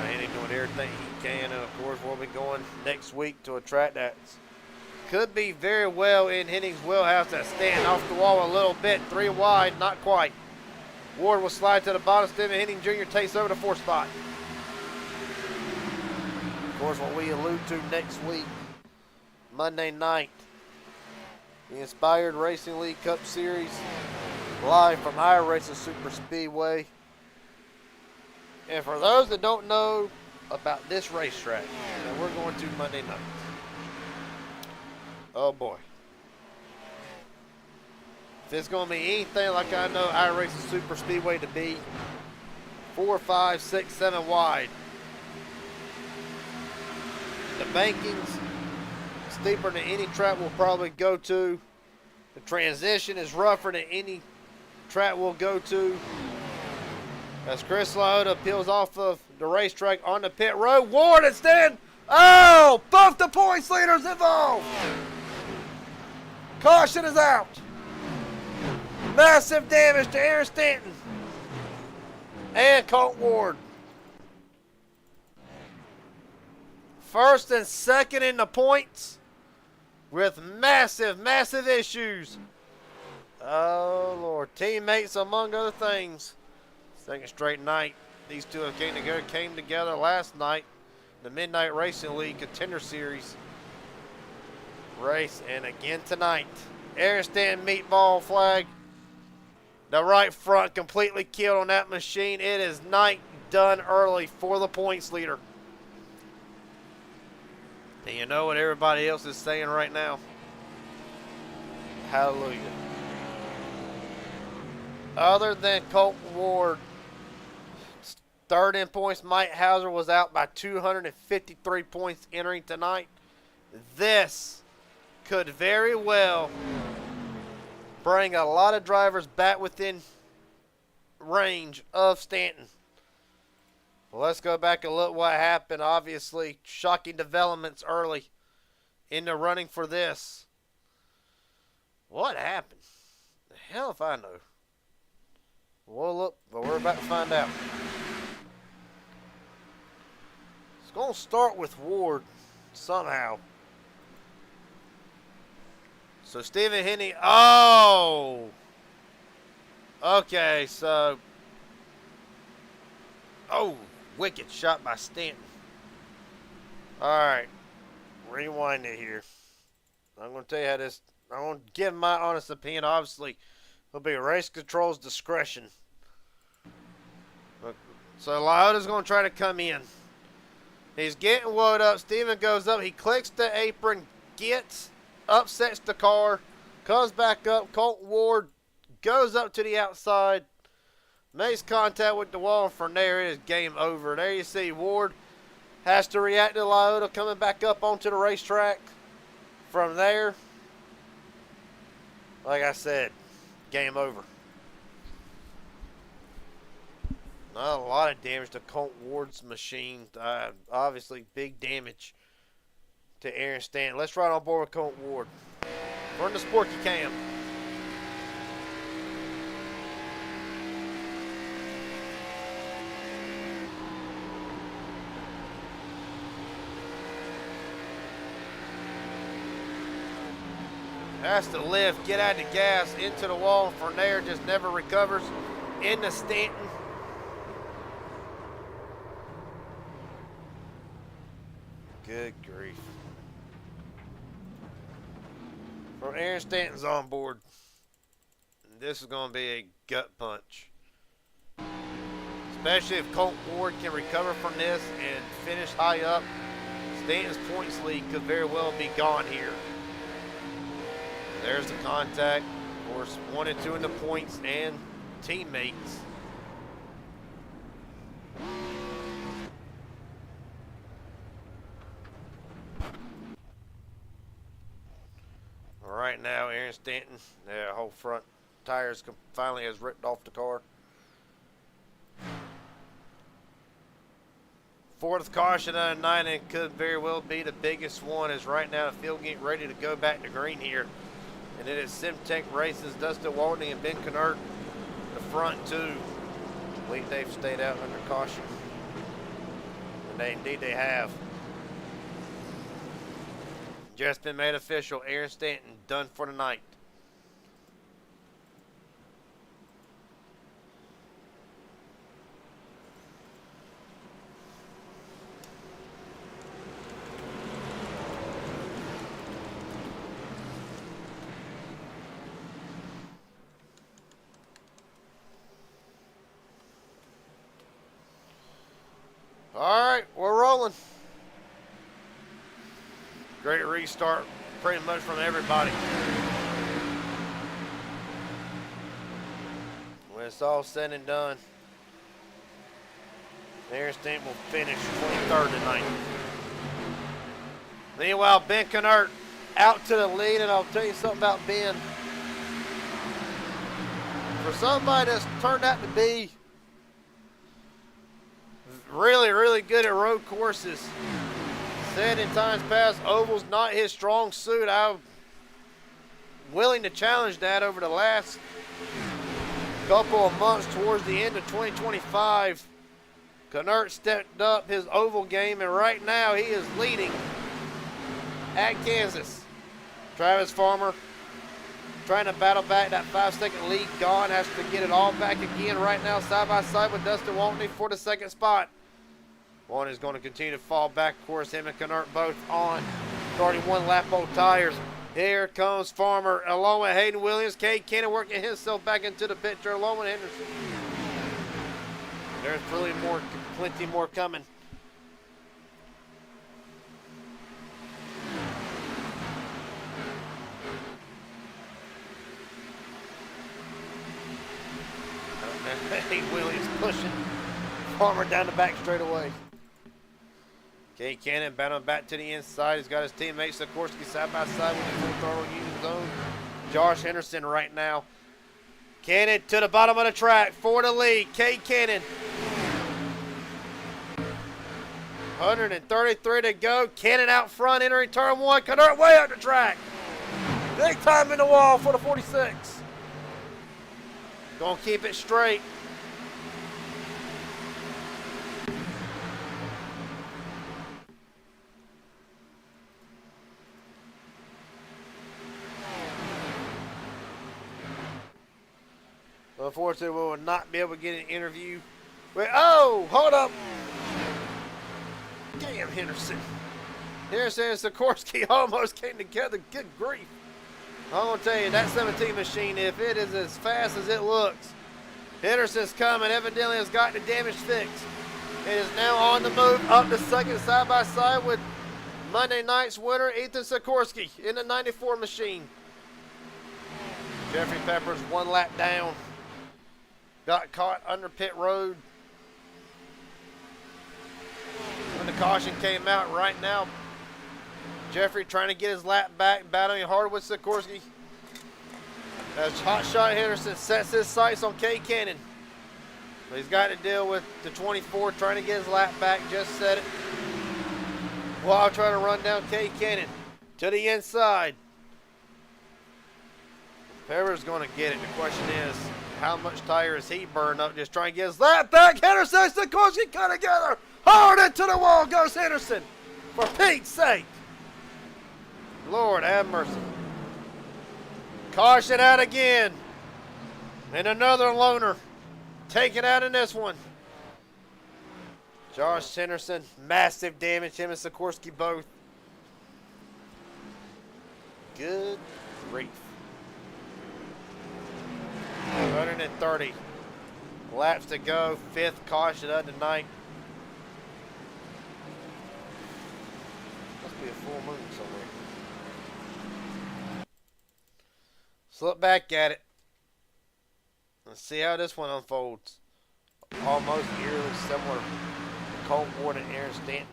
Henning doing everything he can, and of course we'll be going next week to a track that could be very well in Henning's wheelhouse. That's standing off the wall a little bit, 3 wide, not quite. Ward will slide to the bottom. Stephen Henning Jr. takes over the 4th spot. Of course, what we allude to next week, Monday night, the Inspired Racing League Cup Series, live from iRacing Super Speedway. And for those that don't know about this racetrack that we're going to Monday night, oh boy. If it's going to be anything like I know iRacing Super Speedway to be, 4, 5, 6, 7 wide. The bankings steeper than any track we'll probably go to. The transition is rougher than any track we'll go to. As Chris Lauda peels off of the racetrack on the pit road. Ward instead. Oh, both the points leaders involved. Caution is out. Massive damage to Aaron Stanton and Colt Ward. First and second in the points with massive, massive issues. Oh, Lord. Teammates, among other things. Second straight night. These two have came together last night. The Midnight Racing League Contender Series race. And again tonight. Aaron Stanton meatball flag. The right front completely killed on that machine. It is night done early for the points leader. And you know what everybody else is saying right now? Hallelujah. Other than Colt Ward, third in points, Mike Hauser was out by 253 points entering tonight. This could very well bring a lot of drivers back within range of Stanton. Well, let's go back and look what happened. Obviously, shocking developments early in the running for this. What happened? The hell if I know. Well, look, but we're about to find out. It's going to start with Ward somehow. So Stephen Henney, oh! Okay, so, oh, wicked shot by Stanton. All right, rewind it here. I'm going to tell you how this, I'm going to give my honest opinion. Obviously, it'll be race control's discretion. So Lauda's going to try to come in. He's getting woed up. Steven goes up. He clicks the apron, upsets the car, comes back up. Colt Ward goes up to the outside, makes contact with the wall, and from there it is game over. There you see Ward has to react to Lauda coming back up onto the racetrack. From there, like I said, game over. Not a lot of damage to Colt Ward's machine. Obviously, big damage to Aaron Stanton. Let's ride on board with Colt Ward. Run the sport you can. Has to lift, get out of the gas, into the wall, and from there just never recovers. Into Stanton. Good grief. From Aaron Stanton's on board. This is going to be a gut punch. Especially if Colt Ward can recover from this and finish high up. Stanton's points lead could very well be gone here. There's the contact. Of course, 1 and 2 in the points and teammates. Right now, Aaron Stanton, the whole front tires finally has ripped off the car. Fourth caution of the night, and could very well be the biggest one, is right now the field getting ready to go back to green here. And it is Simtech Races, Dustin Waltney and Ben Kennert, the front two. I believe they've stayed out under caution. And indeed they have. Just been made official. Aaron Stanton done for the night. All right, we're rolling. Great restart pretty much from everybody. When it's all said and done, Aaron Stanton will finish 23rd tonight. Meanwhile, Ben Kennert out to the lead, and I'll tell you something about Ben. For somebody that's turned out to be really, really good at road courses. Said in times past, oval's not his strong suit. I'm willing to challenge that over the last couple of months towards the end of 2025. Knert stepped up his oval game, and right now he is leading at Kansas. Travis Farmer trying to battle back. That 5-second lead gone. Has to get it all back again right now, side by side with Dustin Waltney for the second spot. One is going to continue to fall back. Of course, him and Knert both on 31 lap old tires. Here comes Farmer along with Hayden Williams. Cade Cannon working himself back into the picture along with Henderson. There's really plenty more coming. Hayden Williams pushing Farmer down the back straightaway. Cade Cannon battling back to the inside. He's got his teammate Sikorsky side by side with the full throttle unit zone. Josh Henderson right now. Cannon to the bottom of the track for the lead. Cade Cannon. 133 to go. Cannon out front entering turn one. Knert way up the track. Big time in the wall for the 46. Gonna keep it straight. Unfortunately, we will not be able to get an interview. Wait, oh, hold up. Damn, Henderson. Henderson and Sikorsky almost came together. Good grief. I'm going to tell you, that 17 machine, if it is as fast as it looks, Henderson's coming. Evidently has got the damage fixed. It is now on the move up the second side by side with Monday night's winner, Ethan Sikorsky, in the 94 machine. Jeffrey Peppers 1 lap down. Got caught under pit road. When the caution came out right now, Jeffrey trying to get his lap back, battling hard with Sikorsky. As Hot Shot Henderson sets his sights on Cade Cannon. But he's got to deal with the 24 trying to get his lap back, just said it. While trying to run down Cade Cannon to the inside. Whoever's going to get it, the question is, how much tire is he burned up just trying to get his lap back? Henderson and Sikorsky cut together. Hard into the wall goes Henderson. For Pete's sake. Lord have mercy. Caution out again. And another loner taken out in this one. Josh Henderson, massive damage. Him and Sikorsky both. Good grief. 130 laps to go. Fifth caution of the night. Must be a full moon somewhere. Let's look back at it. Let's see how this one unfolds. Almost eerily similar to Colt Ward and Aaron Stanton.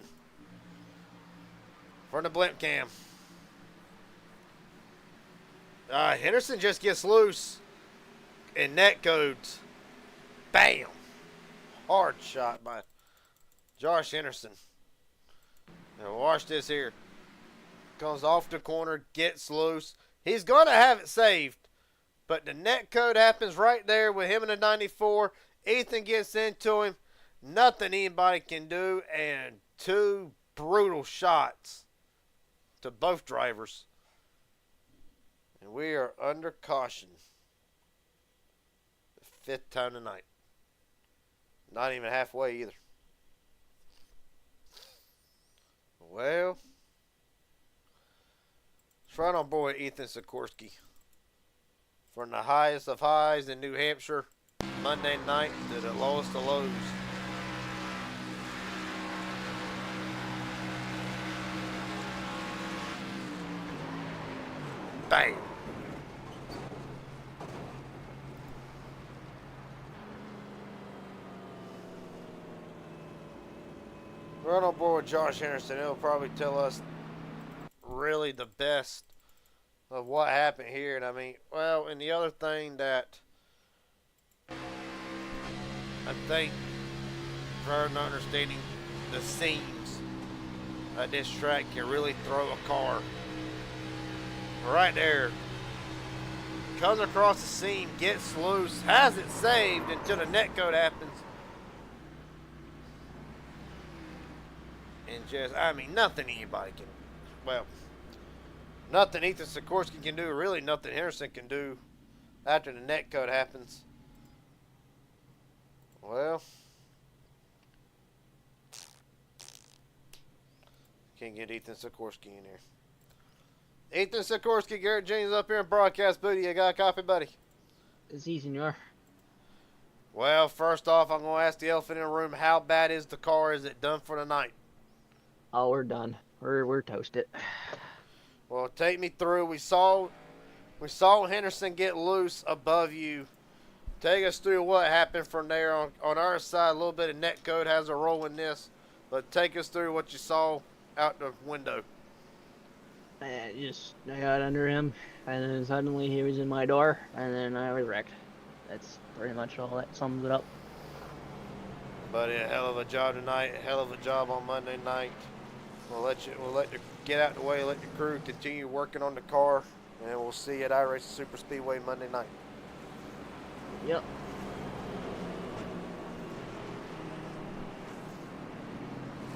From the blimp cam. Henderson just gets loose. And net codes. Bam. Hard shot by Josh Henderson. Now watch this here. Comes off the corner, gets loose. He's going to have it saved. But the net code happens right there with him in the 94. Ethan gets into him. Nothing anybody can do. And two brutal shots to both drivers. And we are under caution. Fifth time tonight. Not even halfway either. Well, it's right on board Ethan Sikorsky. From the highest of highs in New Hampshire, Monday night, to the lowest of lows. Bam. Right on board with Josh Henderson. It'll probably tell us really the best of what happened here. And I mean, well, and the other thing that I think drivers not understanding the seams that this track can really throw a car. Right there. Comes across the seam, gets loose, has it saved until the netcode happens. And just, I mean, nothing anybody can, well, nothing Ethan Sikorsky can do, really nothing Henderson can do after the netcode happens. Well, can't get Ethan Sikorsky in here. Ethan Sikorsky, Garrett James up here in broadcast booty. You got a copy, buddy? Sí, senor. Well, first off, I'm going to ask the elephant in the room, how bad is the car? Is it done for the night? Oh, we're done. We're toasted. Well, take me through. We saw Henderson get loose above you. Take us through what happened from there. On our side, a little bit of netcode has a role in this, but take us through what you saw out the window. I got under him, and then suddenly he was in my door, and then I was wrecked. That's pretty much all that sums it up. Buddy, a hell of a job tonight. A hell of a job on Monday night. We'll let you get out the way. Let the crew continue working on the car, and we'll see you at iRacing Super Speedway Monday night. Yep.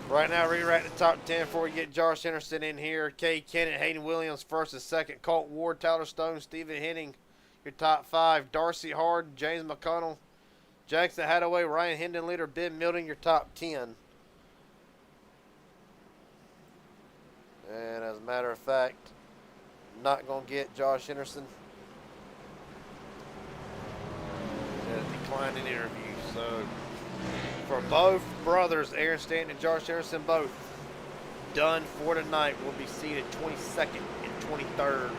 Right now, rewrite the top 10 before we get Josh Henderson in here. Kay Kennett, Hayden Williams, first and second. Colt Ward, Tyler Stone, Stephen Henning, your top 5. Darcy Hard, James McConnell, Jackson Hadaway, Ryan Hendon leader, Ben Milton, your top 10. And as a matter of fact, not going to get Josh Henderson. Declined an interview. So, for both brothers, Aaron Stanton and Josh Henderson, both done for tonight, will be seated 22nd and 23rd.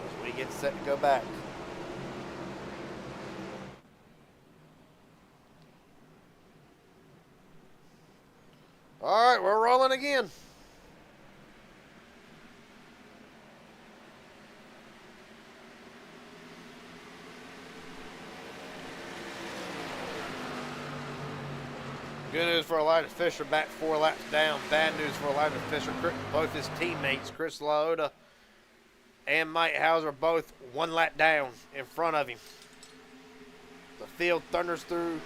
As we get set to go back. All right, we're rolling again. Good news for Elijah Fisher, back 4 laps down. Bad news for Elijah Fisher. Both his teammates, Chris Laoda and Mike Hauser, both 1 lap down in front of him. The field thunders through.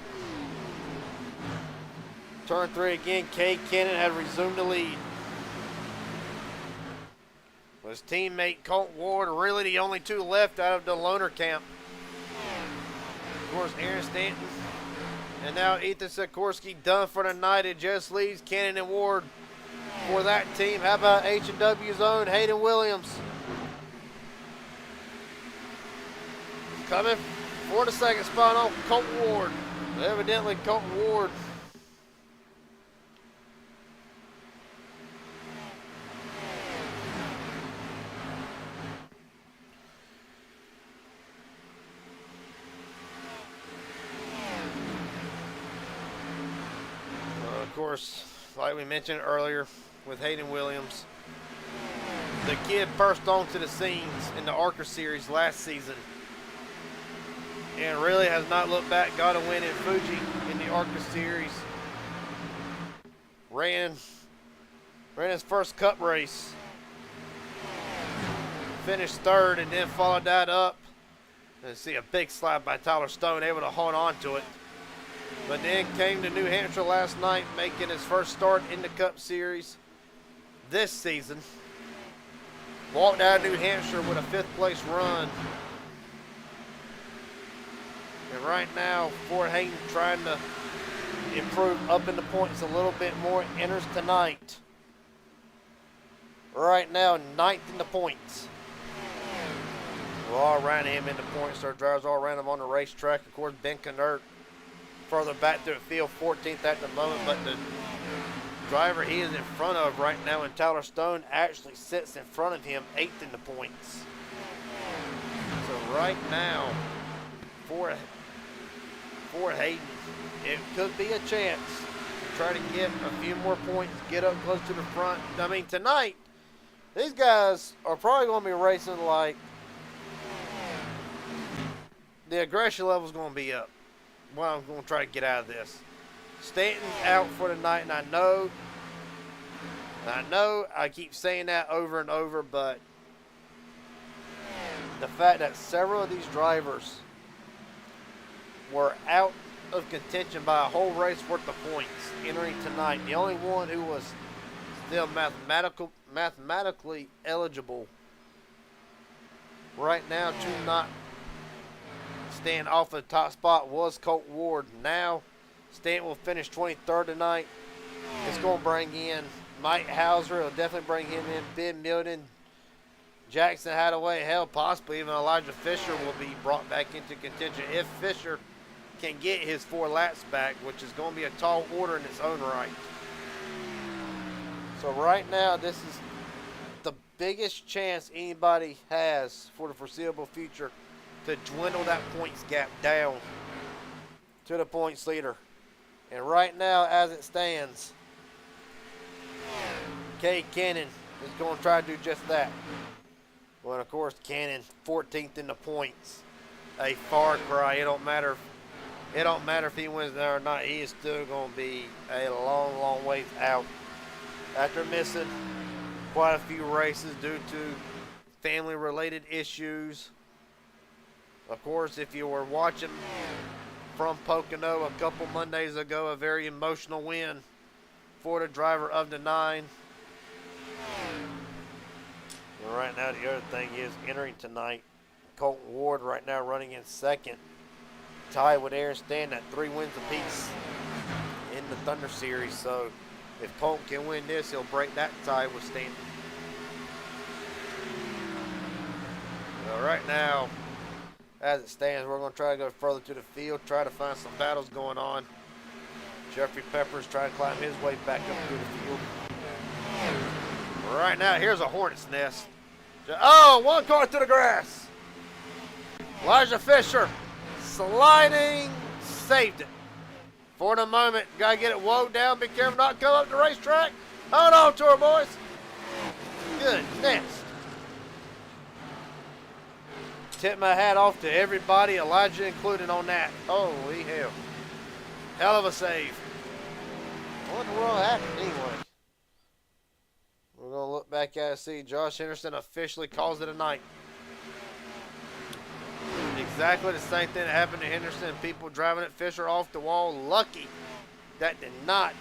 Turn 3 again. Cade Cannon has resumed the lead. With his teammate Colt Ward really the only 2 left out of the loaner camp. Of course, Aaron Stanton. And now Ethan Sikorsky done for the night. It just leaves Cannon and Ward for that team. How about H&W's own Hayden Williams? Coming for the second spot on Colt Ward. Evidently Colt Ward of course, like we mentioned earlier with Hayden Williams, the kid burst onto the scenes in the ARCA series last season and really has not looked back. Got a win in Fuji in the ARCA series. Ran his first cup race. Finished 3rd and then followed that up. And see a big slide by Tyler Stone, able to hold on to it. But then came to New Hampshire last night, making his first start in the Cup Series this season. Walked out of New Hampshire with a 5th place run. And right now, Fort Hayden trying to improve up in the points a little bit more. Enters tonight. Right now, 9th in the points. We all ran him in the points. Our drivers all ran him on the racetrack. Of course, Ben Knert further back through the field, 14th at the moment, but the driver he is in front of right now, and Tyler Stone actually sits in front of him, 8th in the points. So right now, for Hayden, it could be a chance to try to get a few more points, get up close to the front. I mean, tonight, these guys are probably going to be racing like the aggression level is going to be up. what I'm going to try to get out of this. Stanton's out for the night, and I know I keep saying that over and over, but the fact that several of these drivers were out of contention by a whole race worth of points entering tonight. The only one who was still mathematically eligible right now to not stand off of the top spot was Colt Ward. Now, Stanton will finish 23rd tonight. It's going to bring in Mike Hauser. It'll definitely bring him in. Ben Milton, Jackson Hadaway, hell, possibly even Elijah Fisher will be brought back into contention if Fisher can get his 4 laps back, which is going to be a tall order in its own right. So right now, this is the biggest chance anybody has for the foreseeable future to dwindle that points gap down to the points leader. And right now, as it stands, Cade Cannon is going to try to do just that. Well, of course, Cannon 14th in the points. A far cry. It don't matter if he wins there or not. He is still going to be a long, long ways out after missing quite a few races due to family-related issues. Of course, if you were watching from Pocono a couple Mondays ago, a very emotional win for the driver of the 9. And right now, the other thing is entering tonight, Colton Ward right now running in second, tied with Aaron Stanton at 3 wins apiece in the Thunder Series. So if Colton can win this, he'll break that tie with Stanton. So right now, as it stands, we're going to try to go further to the field, try to find some battles going on. Jeffrey Peppers trying to climb his way back up through the field. Right now, here's a hornet's nest. Oh, 1 car to the grass. Elijah Fisher sliding, saved it. For the moment, got to get it woed down. Be careful not to come up the racetrack. Hold on to her, boys. Good nest. Tip my hat off to everybody, Elijah included on that. Holy hell. Hell of a save. What in the world happened anyway? We're going to look back at it and see Josh Henderson officially calls it a night. Exactly the same thing that happened to Henderson. People driving at Fisher off the wall. Lucky that did not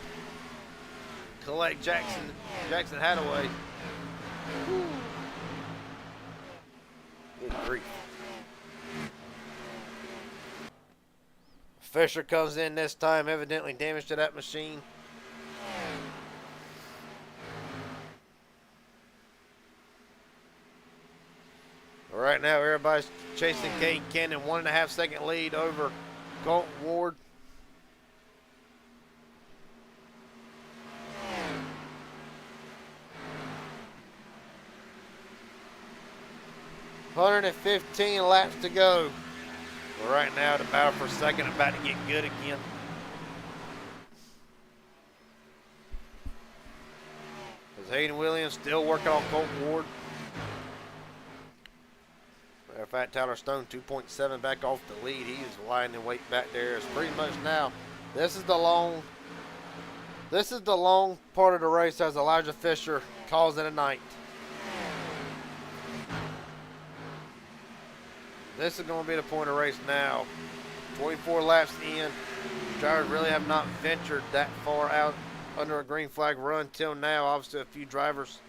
collect Jackson Hadaway. Whew. Good grief. Fisher comes in this time, evidently damage to that machine. Right now, everybody's chasing Cade Cannon, 1.5 second lead over Colton Ward. $115 laps to go. Well, right now, the battle for second about to get good again. As Hayden Williams still working on Colton Ward. Matter of fact, Tyler Stone 2.7 back off the lead. He is lying in wait back there. It's pretty much now. This is the long part of the race as Elijah Fisher calls it a night. This is going to be the point of the race now. 24 laps in. Drivers really have not ventured that far out under a green flag run till now. Obviously, a few drivers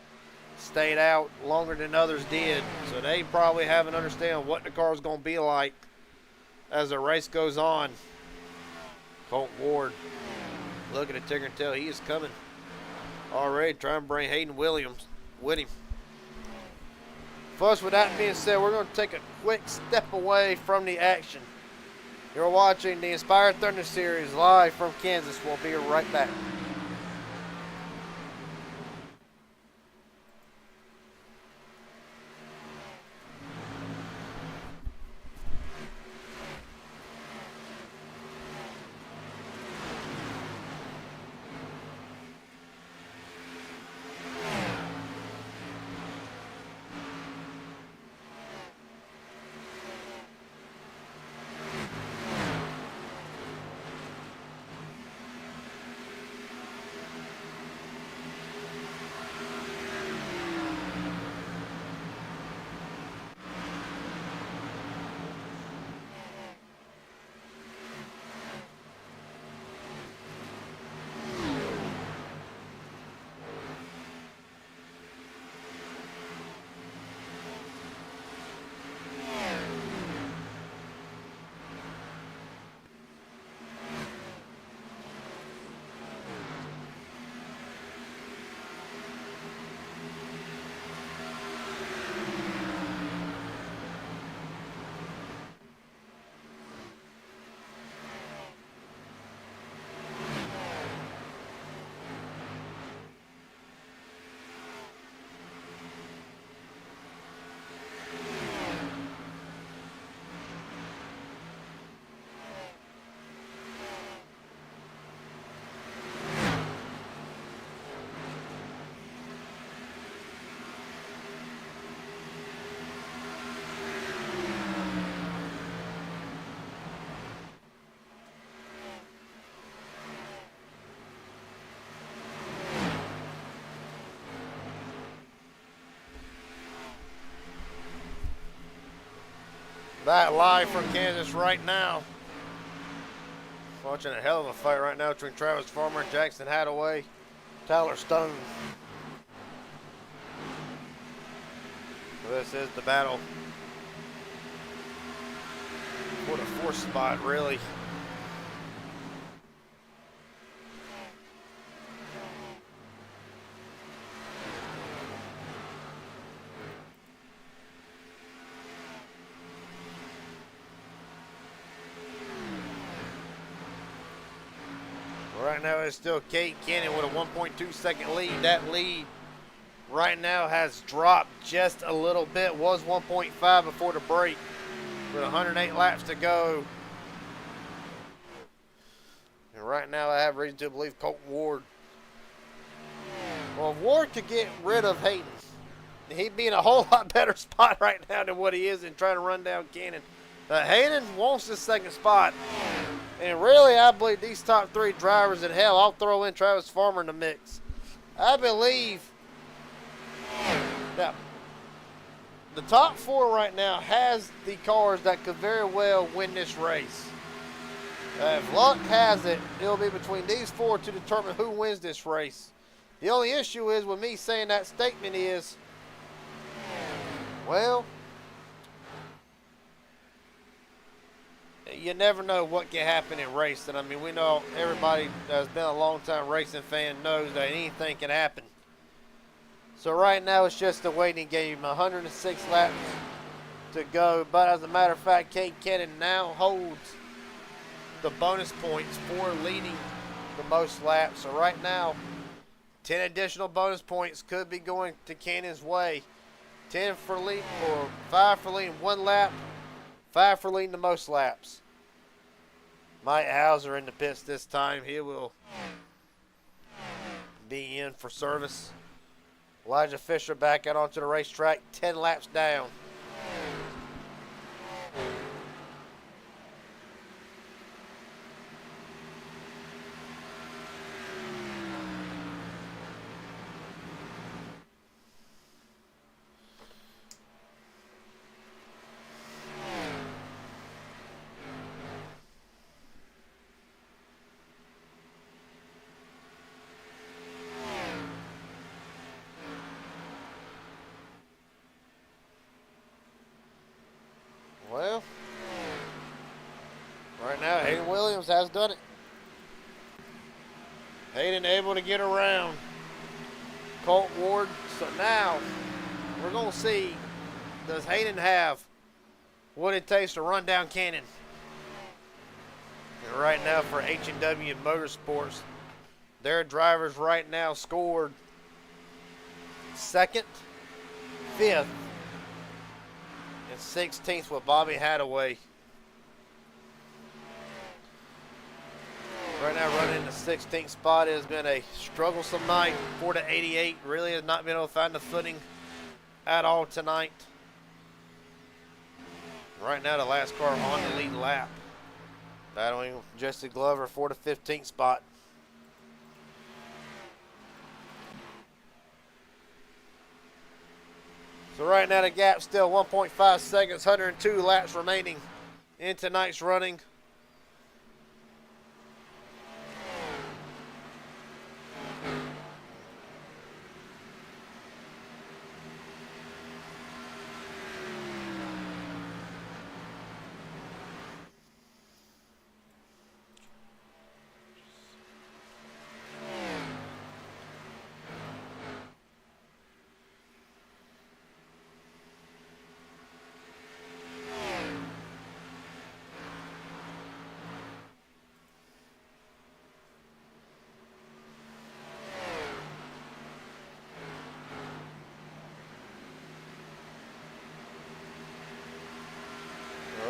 stayed out longer than others did, so they probably haven't understand what the car is going to be like as the race goes on. Colton Ward looking at Tigger and Tail. He is coming already, trying to bring Hayden Williams with him. Folks, with that being said, we're going to take a quick step away from the action. You're watching the Inspired Thunder Series live from Kansas. We'll be right back. Back live from Kansas right now. Watching a hell of a fight right now between Travis Farmer and Jackson Hadaway. Tyler Stone. So this is the battle for the 4th spot, really. Right now it's still Kate Cannon with a 1.2 second lead. That lead right now has dropped just a little bit. Was 1.5 before the break with 108 laps to go. And right now I have reason to believe Colton Ward. Well, if Ward could get rid of Hayden, he'd be in a whole lot better spot right now than what he is in trying to run down Cannon. Hayden wants this 2nd spot. And really, I believe these top 3 drivers in hell, I'll throw in Travis Farmer in the mix. I believe that the top 4 right now has the cars that could very well win this race. If luck has it, it'll be between these 4 to determine who wins this race. The only issue is with me saying that statement is, well, you never know what can happen in racing. I mean, we know everybody that's been a long-time racing fan knows that anything can happen. So right now it's just a waiting game. 106 laps to go. But as a matter of fact, Kate Cannon now holds the bonus points for leading the most laps. So right now, 10 additional bonus points could be going to Cannon's way. 10 for lead, or 5 for leading 1 lap. 5 for leading the most laps. Mike Hauser in the pits this time. He will be in for service. Elijah Fisher back out onto the racetrack, 10 laps down. Well, right now Hayden Williams has done it. Hayden able to get around Colt Ward. So now we're going to see, does Hayden have what it takes to run down Cannon? And right now for H&W Motorsports, their drivers right now scored 2nd, 5th, and 16th with Bobby Hadaway. Right now running the 16th spot. It has been a strugglesome night. 4 to 88 really has not been able to find the footing at all tonight. Right now the last car on the lead lap. Battling Jesse Glover for the 15th spot. So right now the gap still 1.5 seconds, 102 laps remaining in tonight's running.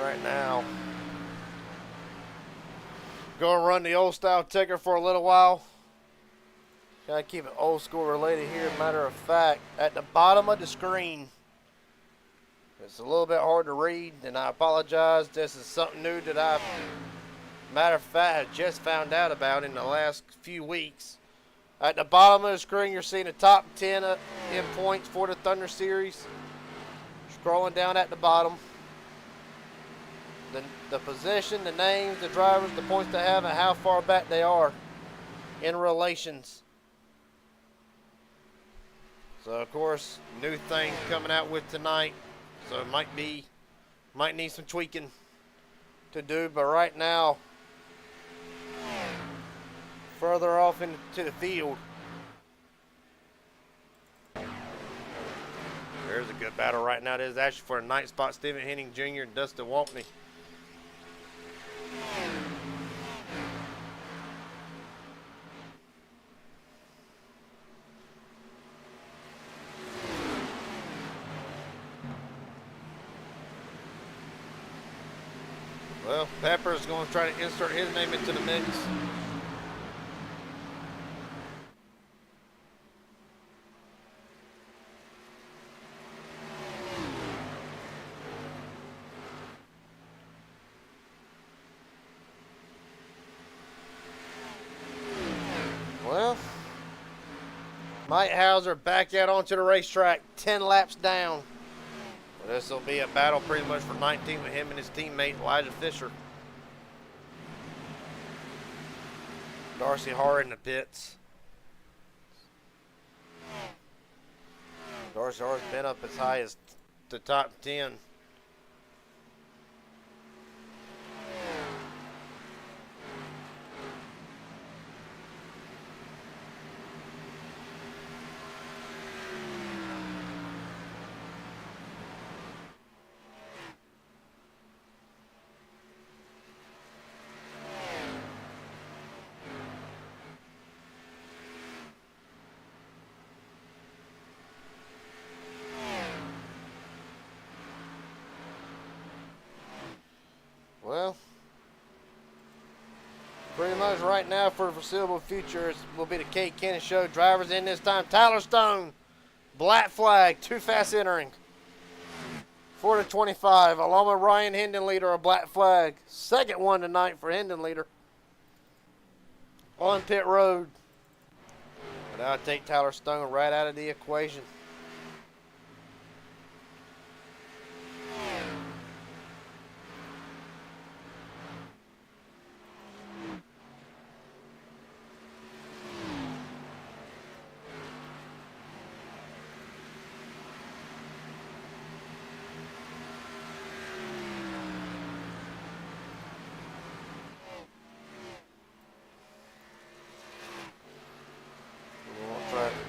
Right now, gonna run the old style ticker for a little while. Gotta keep it old school related here. Matter of fact, at the bottom of the screen, it's a little bit hard to read, and I apologize. This is something new that I, matter of fact, just found out about in the last few weeks. At the bottom of the screen, you're seeing the top 10 in points for the Thunder Series. Scrolling down at the bottom. the position, the names, the drivers, the points they have, and how far back they are in relations. So of course, new thing coming out with tonight. So it might need some tweaking to do, but right now, further off into the field, there's a good battle right now. It is actually for a 9th spot, Stephen Henning Jr. and Dustin Waltney. Well, Pepper's going to try to insert his name into the mix. Well, Mike Hauser back out onto the racetrack, 10 laps down. This will be a battle pretty much for 19 with him and his teammate Elijah Fisher. Darcy Harr in the pits. Darcy Harr's been up as high as the top 10. Well, pretty much right now for the foreseeable future, it will be the Kate Kenny Show. Drivers in this time, Tyler Stone, black flag, too fast entering. 4 to 25, along with Ryan Hindenleader, a black flag. Second one tonight for Hindenleader on pit road. But I'll take Tyler Stone right out of the equation.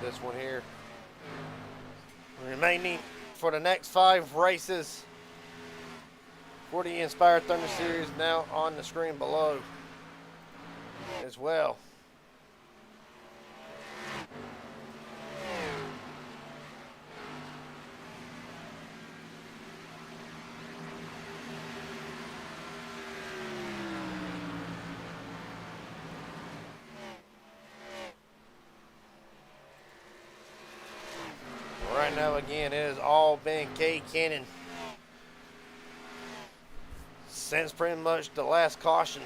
This one here. Remaining for the next 5 races for the Inspired Thunder Series, now on the screen below as well. Right now, again, it has all been Cade Cannon since pretty much the last caution.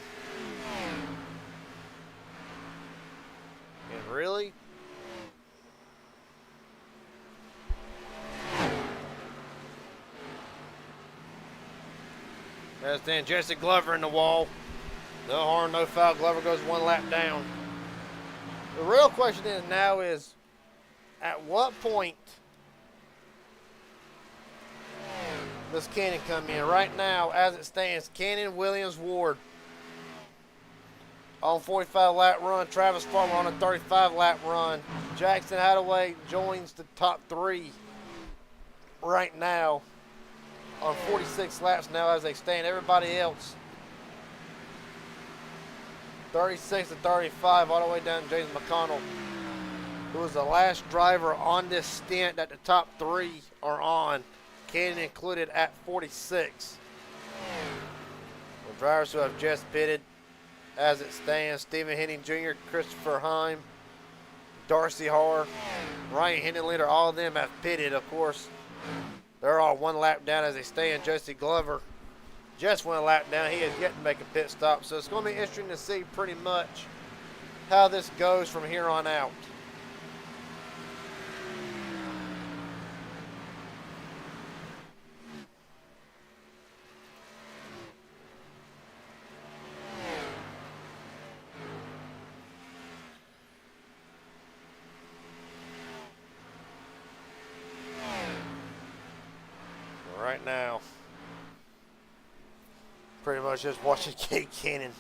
And really, that's then Jesse Glover in the wall. No harm, no foul. Glover goes 1 lap down. The real question is now is, at what point does Cannon come in? Right now, as it stands, Cannon, Williams, Ward on 45 lap run. Travis Farmer on a 35 lap run. Jackson Hadaway joins the top 3 right now on 46 laps now as they stand. Everybody else 36 to 35 all the way down to James McConnell, who was the last driver on this stint that the top 3 are on. Cannon included at 46. The drivers who have just pitted as it stands: Stephen Henning Jr., Christopher Heim, Darcy Harr, Ryan Hindenleader, all of them have pitted, of course. They're all 1 lap down as they stand. Jesse Glover just 1 lap down. He has yet to make a pit stop. So it's going to be interesting to see pretty much how this goes from here on out. right now. Pretty much just watching Kate Cannon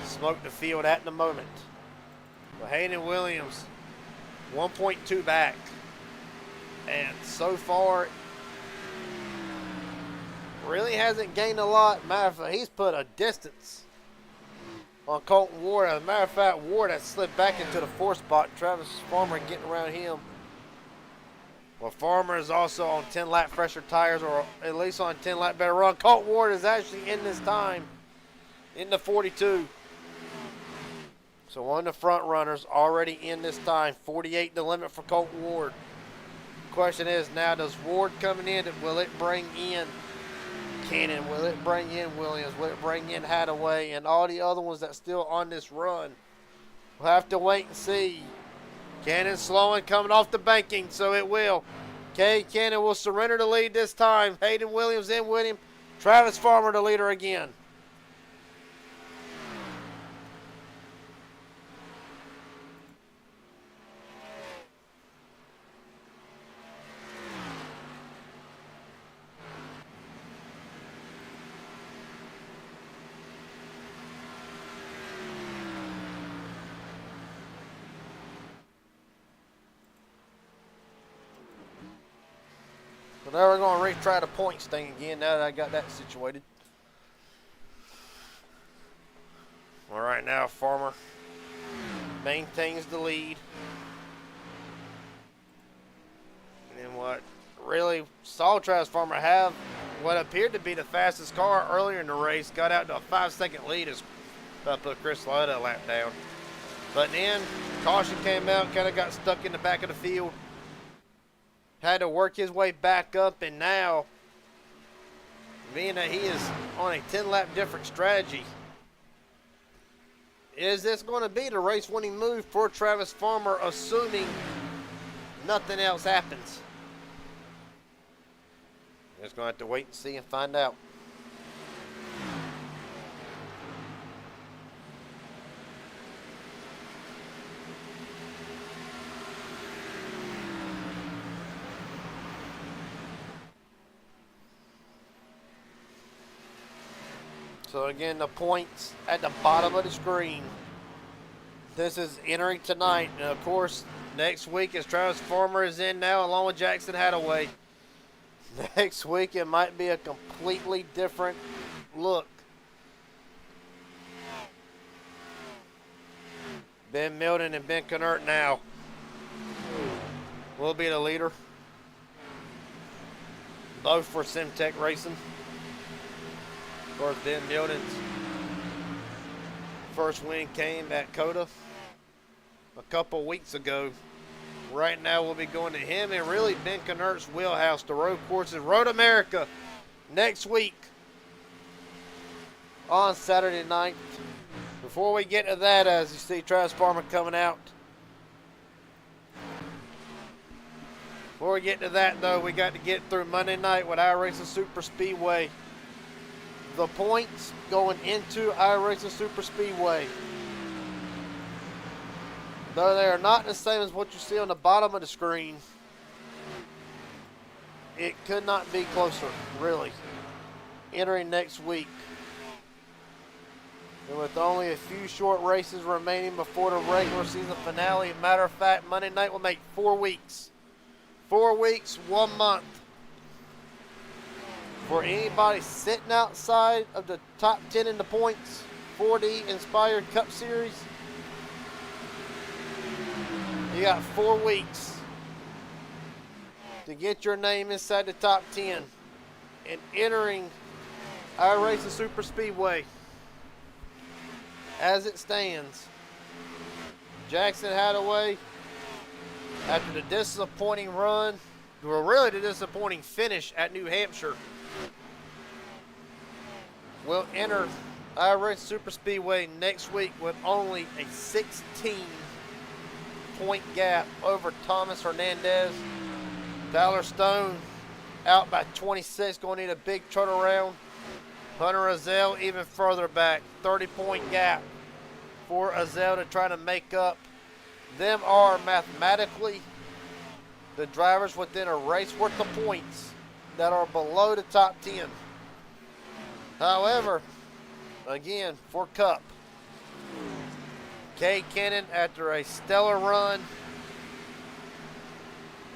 smoke the field at the moment. But Hayden Williams, 1.2 back. And so far, really hasn't gained a lot. Matter of fact, he's put a distance on Colton Ward. As a matter of fact, Ward has slipped back into the 4th spot. Travis Farmer getting around him. Well, Farmer is also on 10-lap fresher tires, or at least on 10-lap better run. Colton Ward is actually in this time, in the 42. So one of the front runners already in this time. 48 the limit for Colton Ward. Question is now, does Ward coming in, will it bring in Cannon? Will it bring in Williams? Will it bring in Hadaway and all the other ones that's still on this run? We'll have to wait and see. Cannon slowing, coming off the banking, so it will. Kay Cannon will surrender the lead this time. Hayden Williams in with him. Travis Farmer the leader again. So now we're going to retry the points thing again now that I got that situated. All right, now Farmer maintains the lead. And then what really saw Travis Farmer have what appeared to be the fastest car earlier in the race, got out to a 5-second lead as I put Chris Lada a lap down. But then caution came out, kind of got stuck in the back of the field. Had to work his way back up, and now, being that he is on a 10-lap different strategy, is this going to be the race-winning move for Travis Farmer, assuming nothing else happens? Just going to have to wait and see and find out. So again, the points at the bottom of the screen. This is entering tonight. And of course, next week, as Travis Farmer is in now, along with Jackson Hadaway, next week it might be a completely different look. Ben Milden and Ben Knert now will be the leader. Both for Simtech Racing. Of course, Ben Milden's first win came at COTA a couple weeks ago. Right now, we'll be going to him and really Ben Knert's wheelhouse, the road courses, Road America, next week on Saturday night. Before we get to that, as you see Travis Farmer coming out. Before we get to that, though, we got to get through Monday night with iRacing Super Speedway. The points going into iRacing Super Speedway, though they are not the same as what you see on the bottom of the screen, it could not be closer, really, entering next week. And with only a few short races remaining before the regular season finale, matter of fact, Monday night will make 4 weeks. 4 weeks, 1 month. For anybody sitting outside of the top 10 in the points, 4D Inspired Cup Series, you got 4 weeks to get your name inside the top 10 and entering iRacing Super Speedway. As it stands, Jackson Hadaway, after the disappointing run, well, really the disappointing finish at New Hampshire, will enter iRacing Super Speedway next week with only a 16-point gap over Thomas Hernandez. Tyler Stone out by 26, going to need a big turnaround. Hunter Azell even further back, 30-point gap for Azell to try to make up. Them are mathematically the drivers within a race worth of points that are below the top 10. However, again, for Cup, Kay Cannon, after a stellar run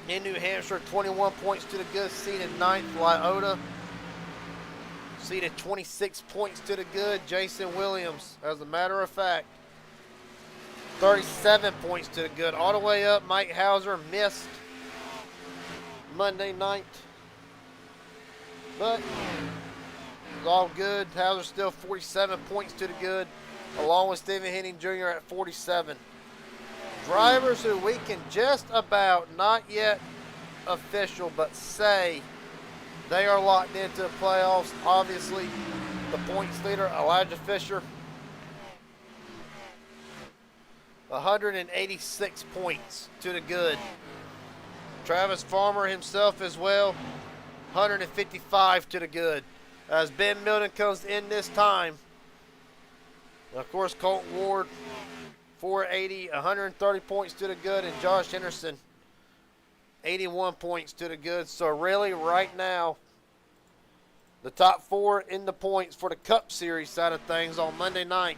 in New Hampshire, 21 points to the good, seated 9th. Lyota, seated 26 points to the good. Jason Williams, as a matter of fact, 37 points to the good. All the way up, Mike Hauser missed Monday night, but it's all good. Hauser still 47 points to the good, along with Stephen Henning Jr. at 47. Drivers who we can just about, not yet official, but say they are locked into the playoffs. Obviously, the points leader, Elijah Fisher, 186 points to the good. Travis Farmer himself as well, 155 to the good. As Ben Milton comes in this time, and of course, Colton Ward, 480, 130 points to the good, and Josh Henderson, 81 points to the good. So really, right now, the top 4 in the points for the Cup Series side of things on Monday night.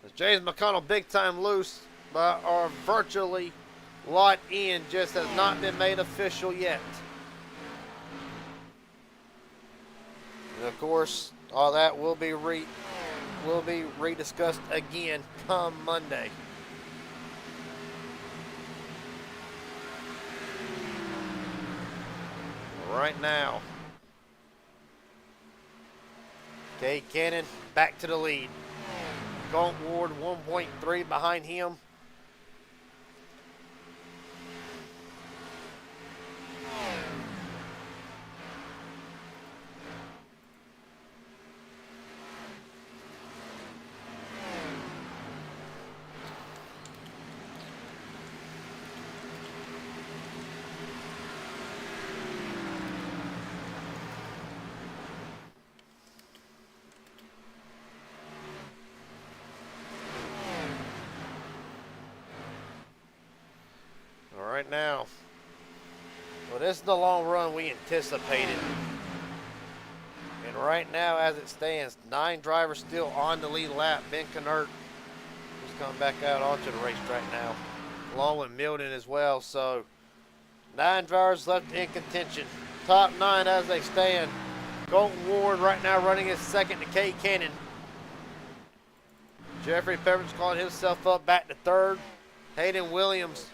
As James McConnell, big time loose, but are virtually locked in, just has not been made official yet. And of course, all that will be rediscussed again come Monday. Right now, Kay Cannon back to the lead. Colton Ward 1.3 behind him. Right now, well, this is the long run we anticipated, and right now as it stands, 9 drivers still on the lead lap. Ben Knert is coming back out onto the racetrack now, along with Milton as well. So 9 drivers left in contention. Top 9 as they stand. Colton Ward right now running his second to Kay Cannon. Jeffrey Pepperidge calling himself up back to 3rd. Hayden Williams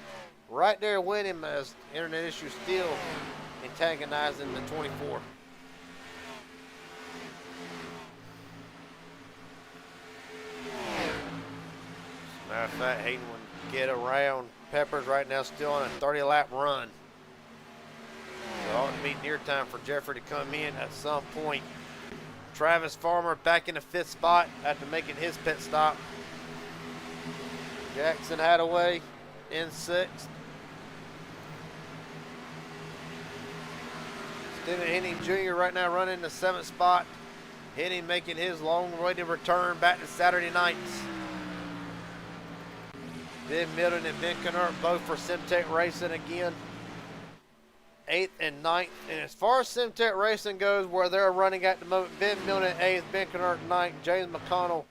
right there with him, as internet issues still antagonizing the 24. As a matter of fact, Hayden would get around Peppers right now, still on a 30-lap run. So it ought to be near time for Jeffrey to come in at some point. Travis Farmer back in the 5th spot after making his pit stop. Jackson Hadaway in 6th. Stephen Henning Jr. right now running the 7th spot. Henning making his long-awaited return back to Saturday nights. Ben Milton and Ben Knert both for Simtech Racing again. 8th and 9th. And as far as Simtech Racing goes, where they're running at the moment, Ben Milton 8th, Ben Knert 9th, James McConnell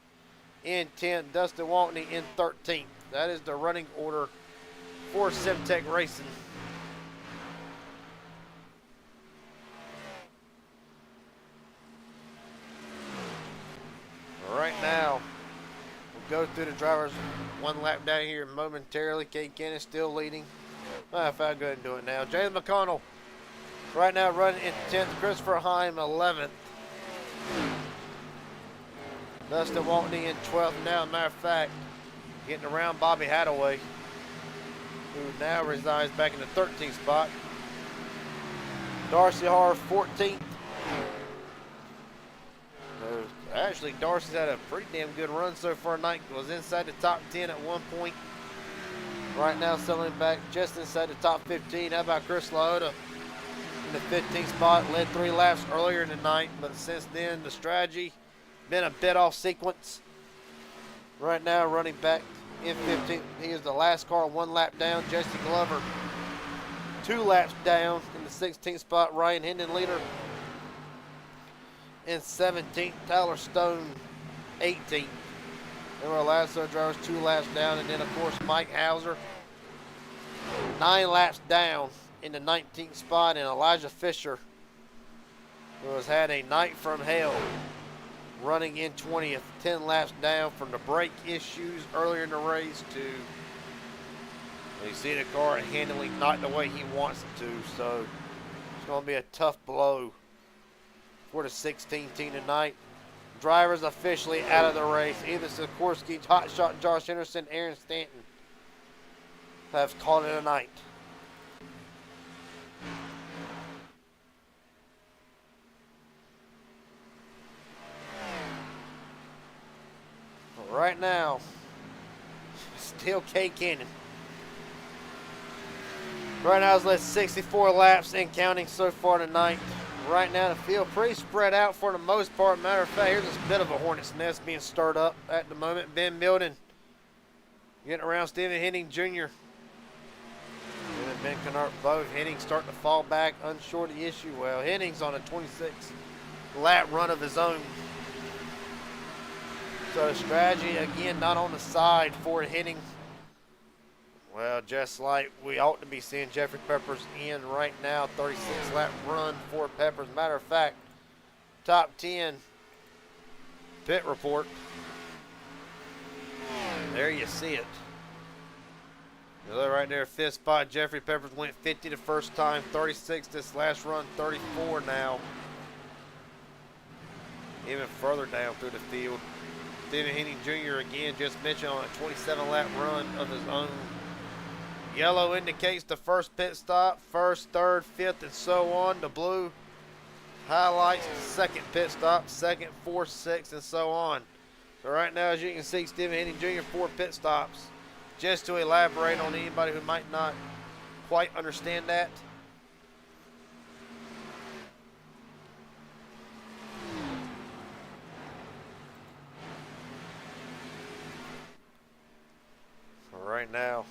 in 10th, Dustin Waltney in 13th. That is the running order for Simtech Racing. Right now, we'll go through the drivers one lap down here momentarily. Kay Cannon still leading. If I go ahead and do it now. James McConnell right now running in 10th. Christopher Heim 11th. Dustin Waltney in 12th now. Matter of fact, getting around Bobby Hadaway, who now resides back in the 13th spot. Darcy Harr 14th. Actually, Darcy's had a pretty damn good run so far tonight. Was inside the top 10 at one point. Right now, selling back just inside the top 15. How about Chris Lyota in the 15th spot? Led 3 laps earlier in the night, but since then, the strategy been a bit off sequence. Right now, running back in 15th. He is the last car 1 lap down. Jesse Glover 2 laps down in the 16th spot, Ryan Hendon leader. In 17th, Tyler Stone, 18th. There were Lasso drivers 2 laps down, and then of course Mike Hauser, 9 laps down in the 19th spot, and Elijah Fisher, who has had a night from hell, running in 20th, 10 laps down from the brake issues earlier in the race to, you see the car handling not the way he wants it to, so it's going to be a tough blow for the 16 team tonight. Drivers officially out of the race. Either Sikorsky, Hotshot Josh Henderson, Aaron Stanton have called it a night. Right now, still K Cannon. Right now it's led 64 laps and counting so far tonight. Right now the field pretty spread out for the most part. Matter of fact, here's this bit of a hornet's nest being stirred up at the moment. Ben Milden getting around Stephen Henning Jr. And Ben Kennard both. Henning starting to fall back, unsure of the issue. Well, Henning's on a 26 lap run of his own. So the strategy, again, not on the side for Henning. Well, just like we ought to be seeing Jeffrey Peppers in right now, 36 lap run for Peppers. Matter of fact, top 10 pit report. There you see it. Right there, 5th spot. Jeffrey Peppers went 50 the first time, 36 this last run, 34 now. Even further down through the field. Stephen Henning Jr. again just mentioned on a 27 lap run of his own. Yellow indicates the first pit stop, 1st, 3rd, 5th, and so on. The blue highlights the 2nd pit stop, 2nd, 4th, 6th, and so on. So right now, as you can see, Stephen Henning Jr. 4 pit stops. Just to elaborate on anybody who might not quite understand that. So right now,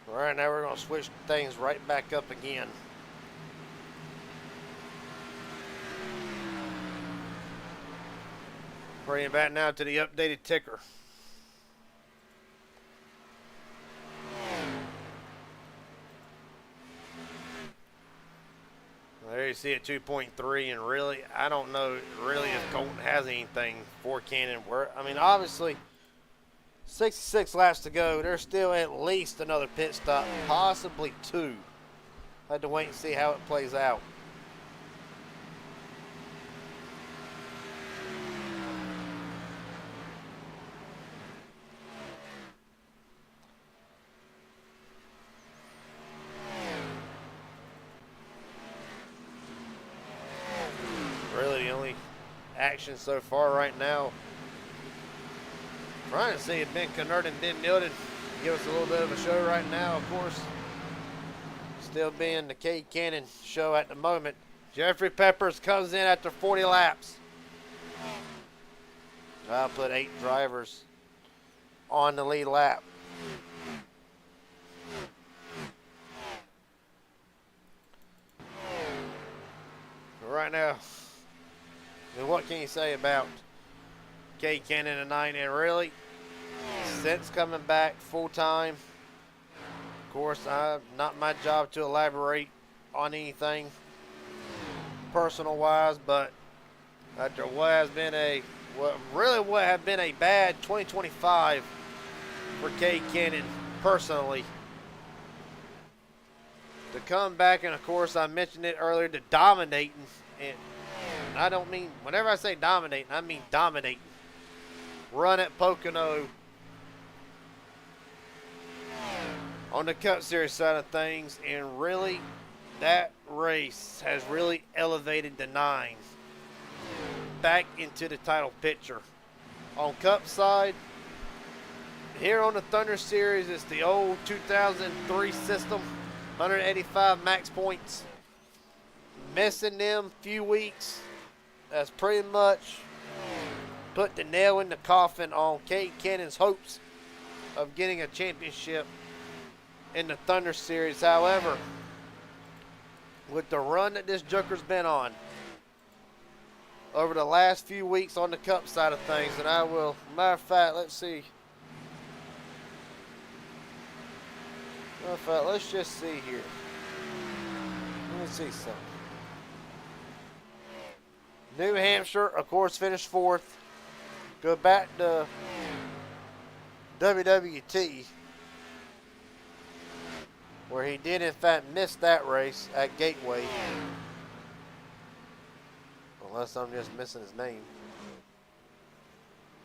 Right now we're going to switch things right back up again. Bringing back now to the updated ticker. There you see it, 2.3, and really, I don't know really if Colton has anything for Cannon. I mean, obviously, 66 laps to go. There's still at least another pit stop, possibly 2. I had to wait and see how it plays out. Really, the only action so far right now, trying to see if Ben Kennard and Ben Milden give us a little bit of a show right now, of course. Still being the K Cannon show at the moment. Jeffrey Peppers comes in after 40 laps. I'll put 8 drivers on the lead lap. Right now, I mean, what can you say about K Cannon tonight? And really, since coming back full time, of course, not my job to elaborate on anything personal wise, but after what has been what have been a bad 2025 for K Cannon personally, to come back, and of course I mentioned it earlier, to dominating, and I don't mean, whenever I say dominating, I mean dominating. Run at Pocono, on the Cup Series side of things, and really that race has really elevated the nines back into the title picture. On Cup side, here on the Thunder Series, it's the old 2003 system, 185 max points. Missing them few weeks, that's pretty much put the nail in the coffin on Cade Cannon's hopes of getting a championship in the Thunder Series. However, with the run that this Joker's been on over the last few weeks on the Cup side of things, and I will, matter of fact, let's see. Matter of fact, let's just see here. Let me see something. New Hampshire, of course, finished 4th. Go back to WWT, where he did in fact miss that race at Gateway. Unless I'm just missing his name.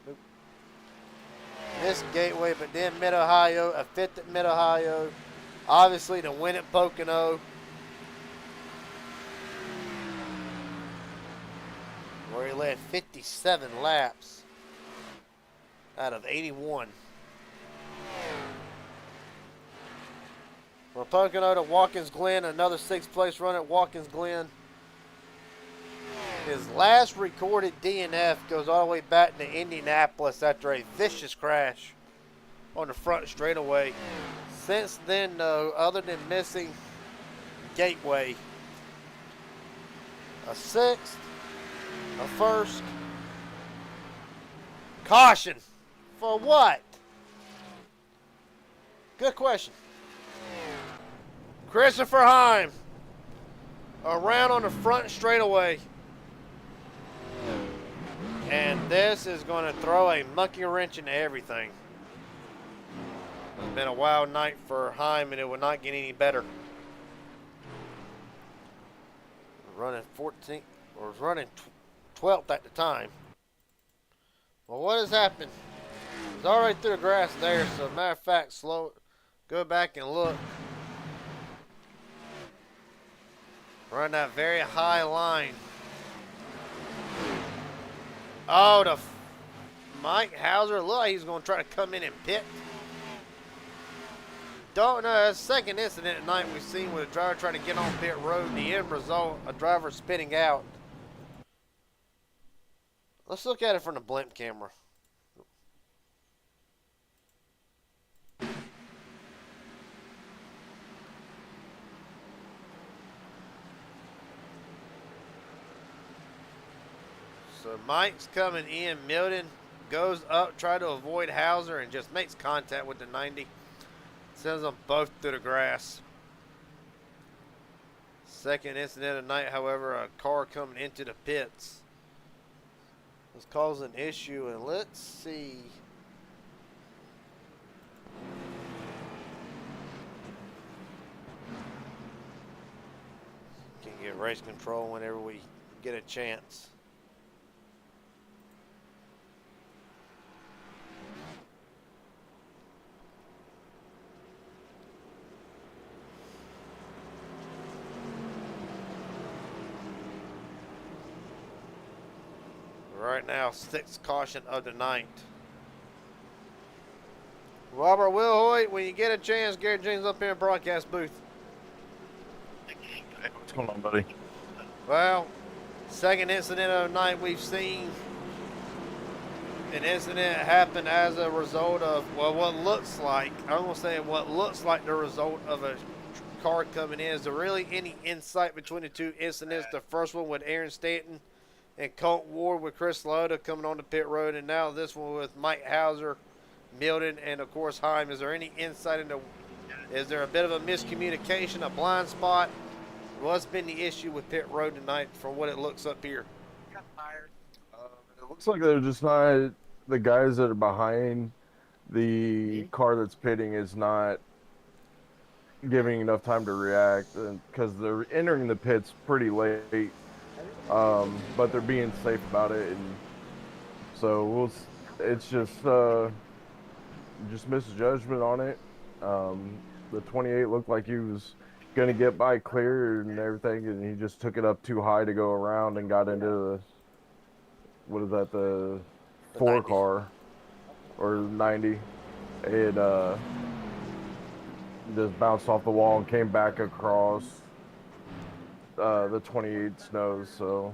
Nope. Missed Gateway, but then Mid-Ohio, a 5th at Mid-Ohio. Obviously the win at Pocono, where he led 57 laps out of 81. From Pocono to Watkins Glen, another 6th place run at Watkins Glen. His last recorded DNF goes all the way back to Indianapolis after a vicious crash on the front straightaway. Since then, though, other than missing Gateway, a 6th, a 1st, caution for what? Good question. Christopher Heim around on the front straightaway, and this is going to throw a monkey wrench into everything. It's been a wild night for Heim, and it will not get any better. Running 14th, or was running 12th at the time. Well, what has happened? It's already through the grass there, so matter of fact, go back and look. Run that very high line. Oh, Mike Hauser looked like he was going to try to come in and pit. Don't know. That's the second incident tonight we've seen with a driver trying to get on pit road. The end result, a driver spitting out. Let's look at it from the blimp camera. So Mike's coming in. Milton goes up, try to avoid Hauser, and just makes contact with the 90. Sends them both through the grass. Second incident of the night, however, a car coming into the pits was causing an issue, and let's see. Can get race control whenever we get a chance. Right now, 6th caution of the night. Robert Wilhoit, when you get a chance, Gary James up here in broadcast booth. What's going on, buddy? Well, second incident of the night we've seen. An incident happened as a result of, well, what looks like, I'm going to say what looks like the result of a car coming in. Is there really any insight between the two incidents? The first one with Aaron Stanton and Colt Ward with Chris Loda coming on the pit road, and now this one with Mike Hauser, Milton, and of course Heim. Is there any insight into, is there a bit of a miscommunication, a blind spot? What's been the issue with pit road tonight from what it looks up here? It looks like they're just not, the guys that are behind the car that's pitting is not giving enough time to react, because they're entering the pits pretty late. But they're being safe about it, and so it's just misjudgment on it. The 28 looked like he was gonna get by clear and everything, and he just took it up too high to go around and got into the, what is that, the 4 90. car or 90. It just bounced off the wall and came back across the 28's nose. So,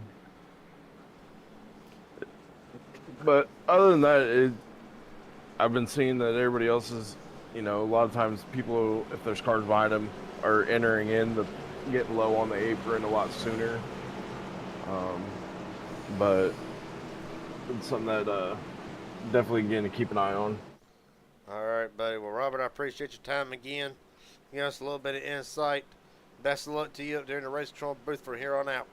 but other than that, I've been seeing that everybody else is, a lot of times people, if there's cars behind them, are entering in the getting low on the apron a lot sooner. But it's something that definitely going to keep an eye on. All right, buddy. Well, Robert, I appreciate your time again. Give us a little bit of insight. Best of luck to you up there in the race control booth from here on out.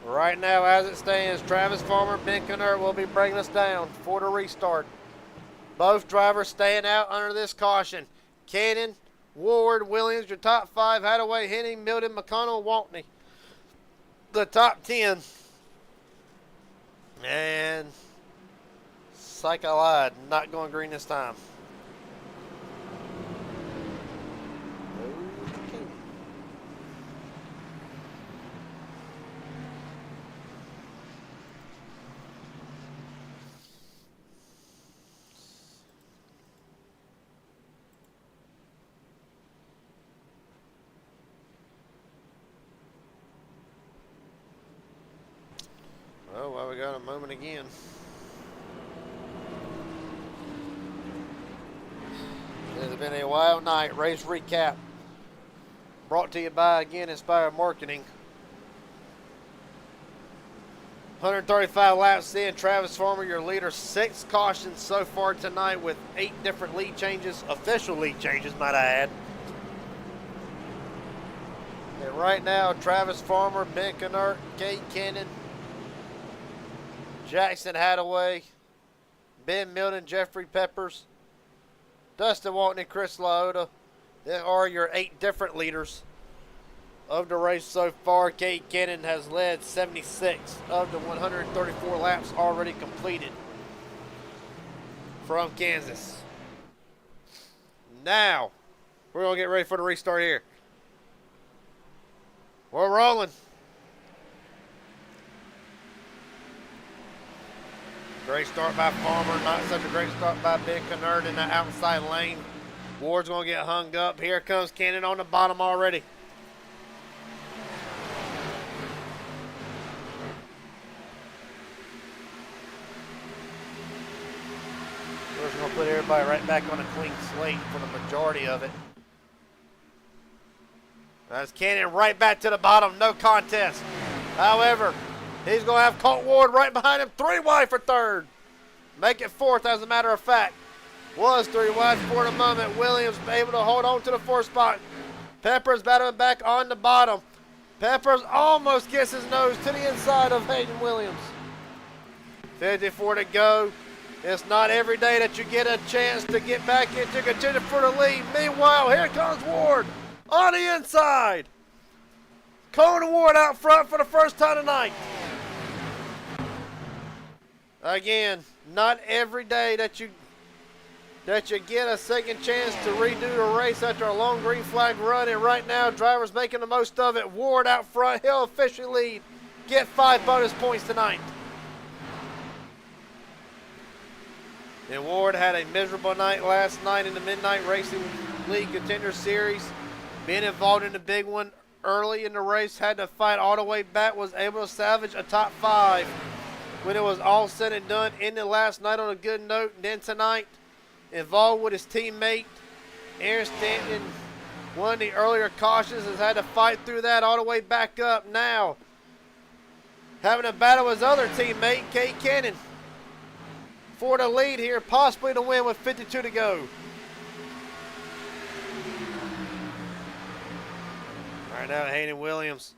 Right now, as it stands, Travis Farmer, Ben Kennert will be bringing us down for the restart. Both drivers staying out under this caution. Cannon, Ward, Williams, your top 5. Hadaway, Henning, Milton, McConnell, Waltney. The top 10. And Psych, I lied. Not going green this time. Okay. Well, we got a moment again. It has been a wild night. Race recap brought to you by, again, Inspired Marketing. 135 laps in. Travis Farmer, your leader. 6 cautions so far tonight with 8 different lead changes. Official lead changes, might I add. And right now, Travis Farmer, Ben Kennert, Kate Cannon, Jackson Hadaway, Ben Milton, Jeffrey Peppers, Dustin Walton, and Chris Laota. There are your 8 different leaders of the race so far. Kate Cannon has led 76 of the 134 laps already completed from Kansas. Now, we're going to get ready for the restart here. We're rolling. Great start by Farmer, not such a great start by Ben Kennert in the outside lane. Ward's going to get hung up. Here comes Cannon on the bottom already. We're just going to put everybody right back on a clean slate for the majority of it. That's Cannon right back to the bottom, no contest. However, he's going to have Colt Ward right behind him, 3 wide for 3rd. Make it 4th, as a matter of fact. Was 3 wide for the moment. Williams able to hold on to the 4th spot. Peppers battling back on the bottom. Peppers almost gets his nose to the inside of Hayden Williams. 54 to go. It's not every day that you get a chance to get back into contender for the lead. Meanwhile, here comes Ward on the inside. Conan Ward out front for the first time tonight. Again, not every day that you get a second chance to redo a race after a long green flag run, and right now drivers making the most of it. Ward out front, he'll officially lead. Get 5 bonus points tonight. And Ward had a miserable night last night in the Midnight Racing League Contender Series. Being involved in the big one early in the race, had to fight all the way back, was able to salvage a top 5 when it was all said and done. Ended last night on a good note, and then tonight, involved with his teammate Aaron Stanton. One of the earlier cautions has had to fight through that all the way back up. Now, having a battle with his other teammate, Kate Cannon, for the lead here, possibly to win with 52 to go. Right now, Hayden Williams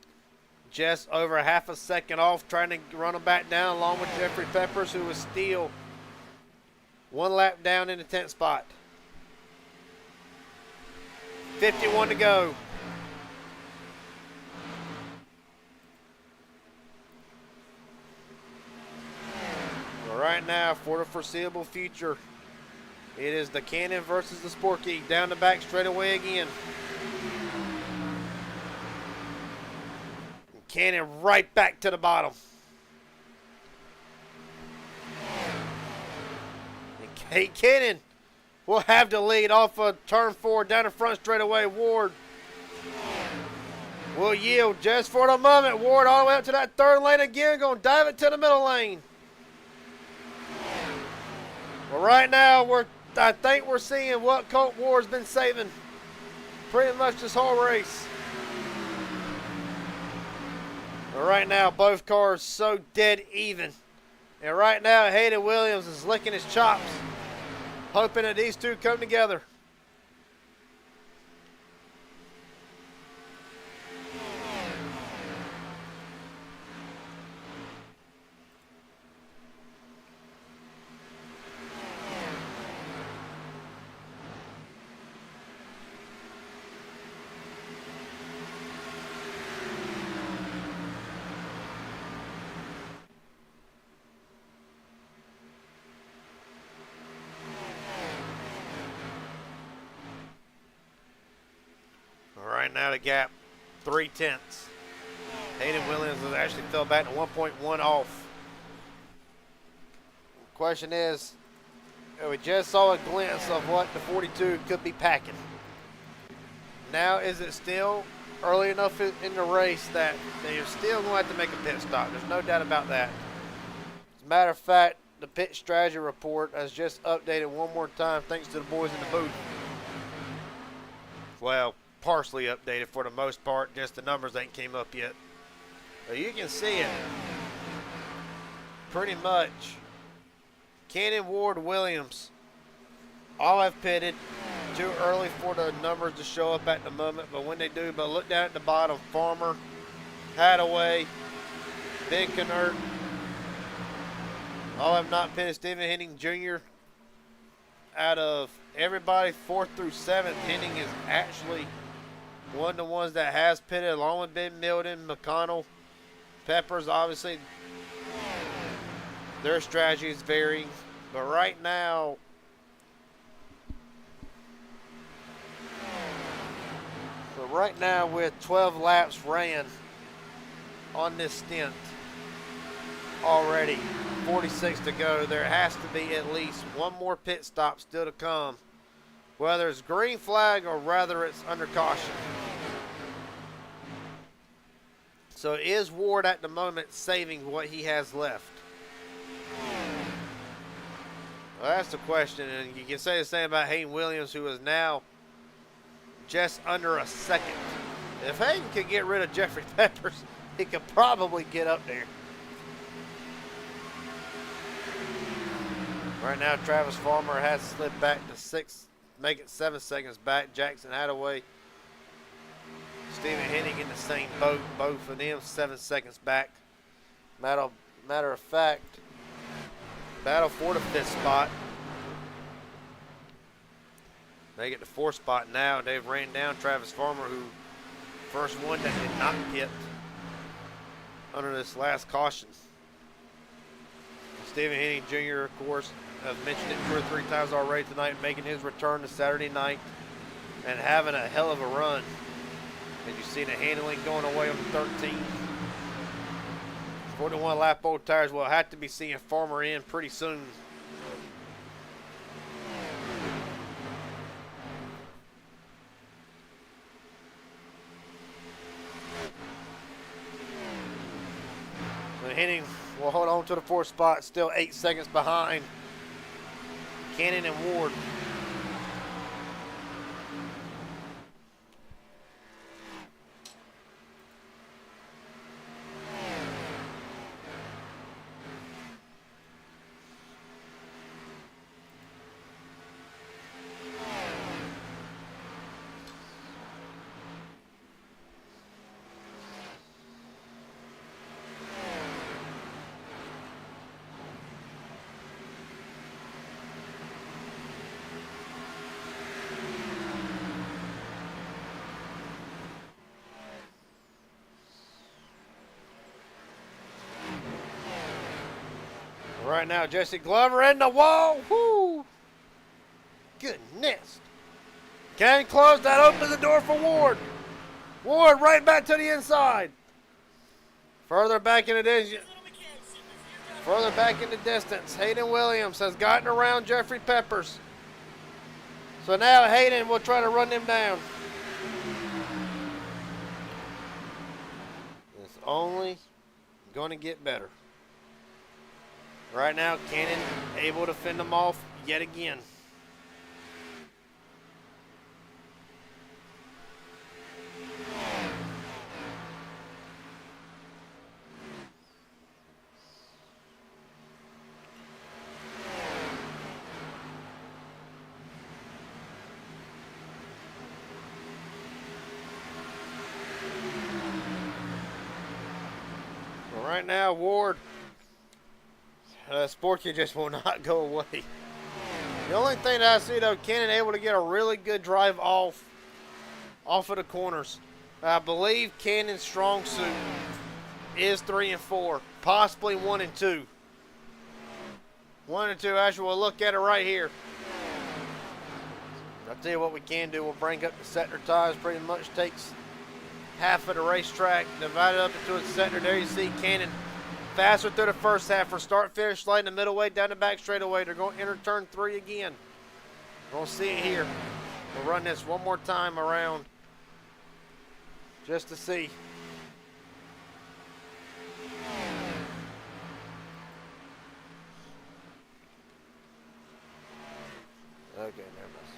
just over a half a second off, trying to run him back down along with Jeffrey Peppers, who was still 1 lap down in the 10th spot. 51 to go. Well, right now, for the foreseeable future, It is the Cannon versus the Sporky. Down the back straightaway again. Cannon right back to the bottom. And Cannon will have the lead off of turn 4 down the front straightaway. Ward will yield just for the moment. Ward all the way up to that third lane again. Going to dive it to the middle lane. Well, right now, I think we're seeing what Colt Ward's been saving pretty much this whole race. But right now, both cars so dead even. And right now, Hayden Williams is licking his chops, hoping that these two come together. Right now the gap 3/10. Hayden Williams has actually fell back to 1.1 off. Question is, we just saw a glimpse of what the 42 could be packing. Now is it still early enough in the race that they're still going to have to make a pit stop? There's no doubt about that. As a matter of fact, the pit strategy report has just updated one more time thanks to the boys in the booth. Well, partially updated for the most part, just the numbers ain't came up yet. But you can see it pretty much. Cannon, Ward, Williams all have pitted. Too early for the numbers to show up at the moment, but when they do, but look down at the bottom, Farmer, Hadaway, Big Canert, all have not pitted. Stephen Henning Jr. out of everybody 4th through 7th, Henning is actually one of the ones that has pitted, along with Ben Milden, McConnell, Peppers. Obviously, their strategy is varying, but right now, with 12 laps ran on this stint already, 46 to go, there has to be at least one more pit stop still to come, whether it's green flag or rather it's under caution. So is Ward at the moment saving what he has left? Well, that's the question, and you can say the same about Hayden Williams, who is now just under a second. If Hayden could get rid of Jeffrey Peppers, he could probably get up there. Right now, Travis Farmer has slid back to 6th, make it 7 seconds back. Jackson Hadaway, Stephen Hennig in the same boat, both of them 7 seconds back. Matter of fact, battle for the 5th spot. They get the 4th spot now. They've ran down Travis Farmer, who first one that did not pit under this last caution. Stephen Hennig Jr., of course, I've mentioned it 2 or 3 times already tonight, making his return to Saturday night and having a hell of a run. And you see the handling going away on the 13. 41 lap old tires. We'll have to be seeing Farmer in pretty soon. Henning will hold on to the 4th spot, still 8 seconds behind Cannon and Ward. Right now, Jesse Glover in the wall. Woo! goodness. Can close. That opens the door for Ward. Ward right back to the inside. Further back in the distance. Further back in the distance. Hayden Williams has gotten around Jeffrey Peppers. So now Hayden will try to run them down. It's only going to get better. Right now, Cannon able to fend them off yet again. Right now, Ward, Sporky just will not go away. The only thing that I see, though, Cannon able to get a really good drive off of the corners. I believe Cannon's strong suit is 3 and 4, possibly 1 and 2. 1 and 2, actually, we'll look at it right here. I'll tell you what we can do. We'll bring up the sector tires. Pretty much takes half of the racetrack, divided up into a sector. There you see Cannon faster through the first half for start-finish line, the middle way down the back straightaway. They're going to enter turn 3 again. We're going to see it here. We'll run this one more time around just to see. Okay, never mind.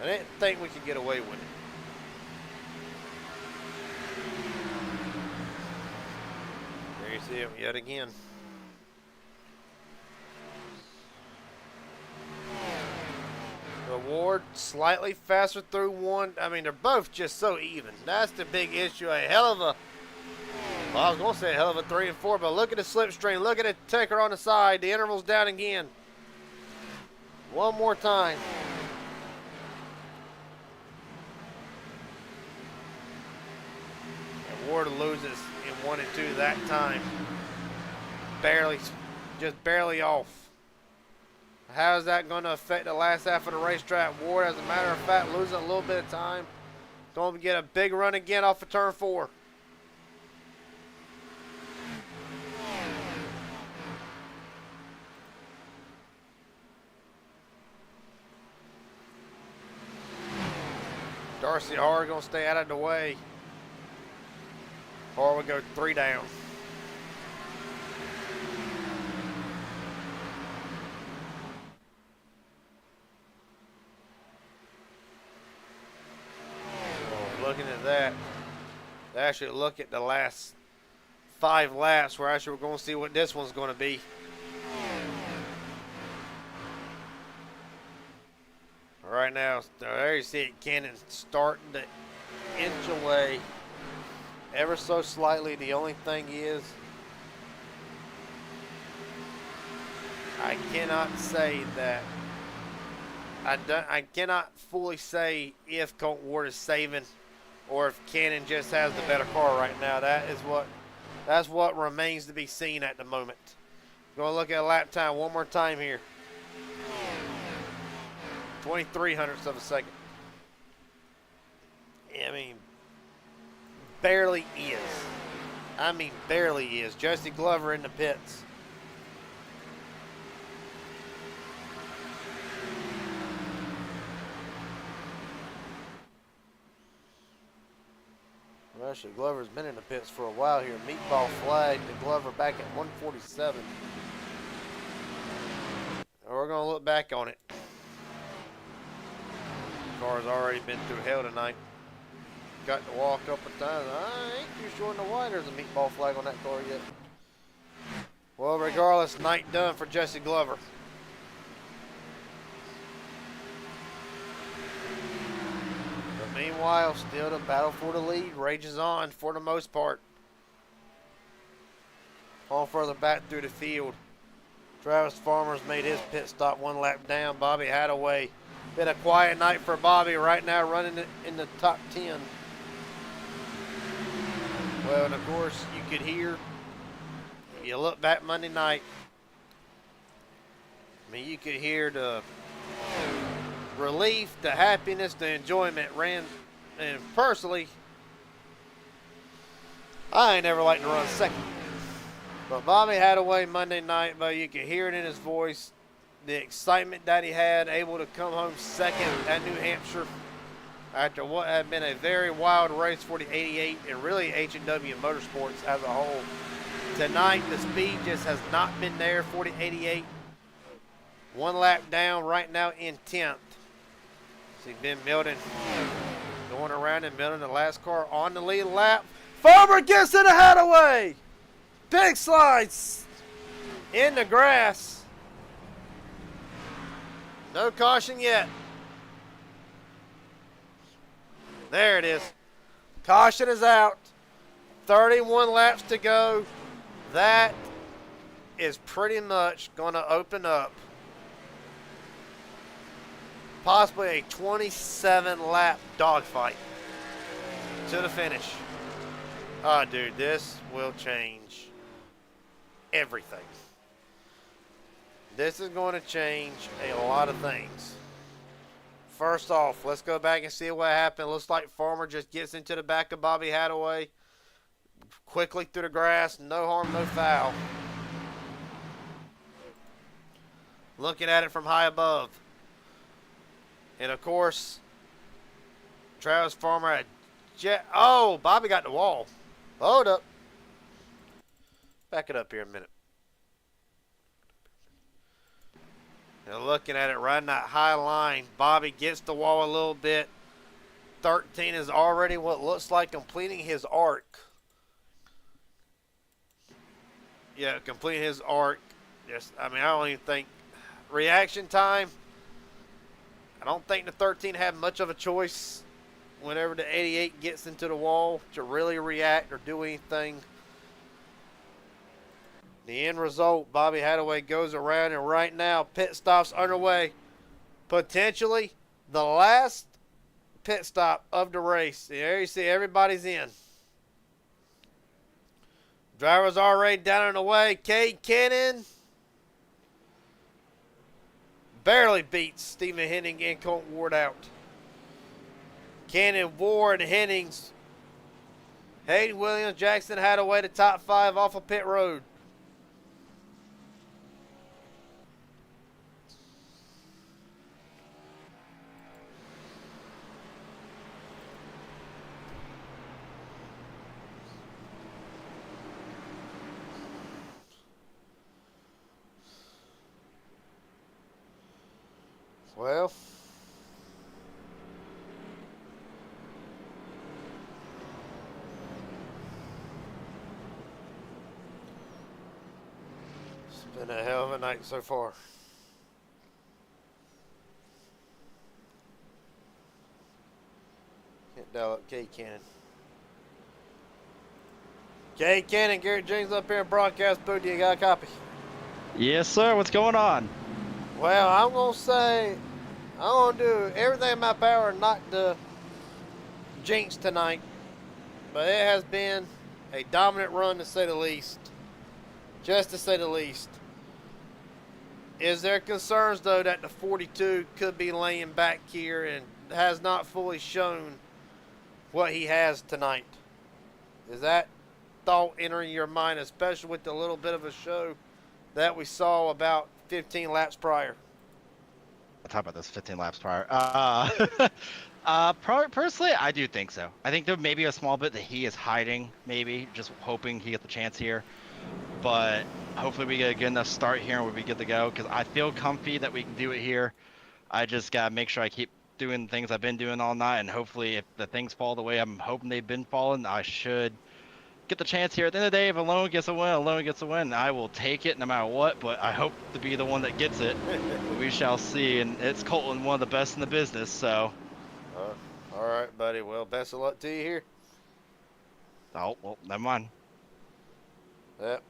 I didn't think we could get away with it. There you see it yet again. The Ward slightly faster through one. I mean, they're both just so even. That's the big issue. A hell of a, well, I was going to say a hell of a 3 and 4, but look at the slipstream. Look at the ticker on the side. The interval's down again. One more time. Ward loses in 1 and 2 that time. Barely, just barely off. How is that going to affect the last half of the racetrack? Ward, as a matter of fact, losing a little bit of time. Going to get a big run again off of turn 4. Darcy Hard going to stay out of the way. Or we go 3 down. Oh, looking at that, actually look at the last 5 laps where actually we're going to see what this one's going to be. Right now, there you see it, Cannon starting to inch away. Ever so slightly. The only thing is, I cannot say that. I cannot fully say if Colton Ward is saving or if Cannon just has the better car right now. That's what remains to be seen at the moment. Going to look at a lap time one more time here. 23 hundredths of a second. I mean, barely is. I mean, barely is. Jesse Glover in the pits. Well, actually, Glover's been in the pits for a while here. Meatball flag to Glover back at 147. We're going to look back on it. The car's already been through hell tonight. Got to walk up a time. I ain't too sure in the why there's a meatball flag on that car yet. Well, regardless, night done for Jesse Glover. But meanwhile, still the battle for the lead rages on for the most part. On further back through the field. Travis Farmer's made his pit stop 1 lap down. Bobby Hadaway. Been a quiet night for Bobby right now, running in the top 10. Well, and of course, you could hear, if you look back Monday night, mean, you could hear the relief, the happiness, the enjoyment ran. And personally, I ain't never liked to run second. But Bobby Hadaway Monday night, but you could hear it in his voice, the excitement that he had, able to come home second at New Hampshire after what had been a very wild race for the 88 and really H&W Motorsports as a whole. Tonight, the speed just has not been there for the 88. One lap down right now in 10th. See Ben Milton going around and Milton, the last car on the lead lap. Farmer gets to the Hadaway. Big slides in the grass. No caution yet. There it is. Caution is out. 31 laps to go. That is pretty much going to open up possibly a 27-lap dogfight to the finish. Oh, dude, this will change everything. This is going to change a lot of things. First off, let's go back and see what happened. Looks like Farmer just gets into the back of Bobby Hadaway. Quickly through the grass. No harm, no foul. Looking at it from high above. And, of course, Travis Farmer had oh, Bobby got the wall. Hold up. Back it up here a minute. Now looking at it, riding that high line, Bobby gets the wall a little bit. 13 is already what looks like completing his arc. Yeah, completing his arc. Just, I mean, I don't even think reaction time. I don't think the 13 had much of a choice whenever the 88 gets into the wall to really react or do anything. The end result, Bobby Hadaway goes around, and right now pit stops underway. Potentially the last pit stop of the race. There you see everybody's in. Drivers already down and away. Cade Cannon barely beats Stephen Henning and Colt Ward out. Cannon, Ward, Hennings, Hayden Williams, Jackson Hadaway to top 5 off of pit road. Well, it's been a hell of a night so far. Can't dial up Cade Cannon. Cade Cannon, Garrett James up here in broadcast booth. Do you got a copy? Yes, sir. What's going on? Well, I'm going to say I'm going to do everything in my power not to jinx tonight. But it has been a dominant run to say the least. Just to say the least. Is there concerns, though, that the 42 could be laying back here and has not fully shown what he has tonight? Is that thought entering your mind, especially with the little bit of a show that we saw about 15 laps prior? I'll talk about this 15 laps prior. Personally, I do think so. I think there may be a small bit that he is hiding, maybe, just hoping he gets the chance here. But hopefully we get a good enough start here and we'll be good to go, because I feel comfy that we can do it here. I just got to make sure I keep doing the things I've been doing all night, and hopefully if the things fall the way I'm hoping they've been falling, I should get the chance here. At the end of the day, if Alone gets a win, Alone gets a win. I will take it no matter what, but I hope to be the one that gets it. But we shall see, and it's Colton, one of the best in the business, so. All right, buddy. Well, best of luck to you here. Oh, well, never mind. Yep.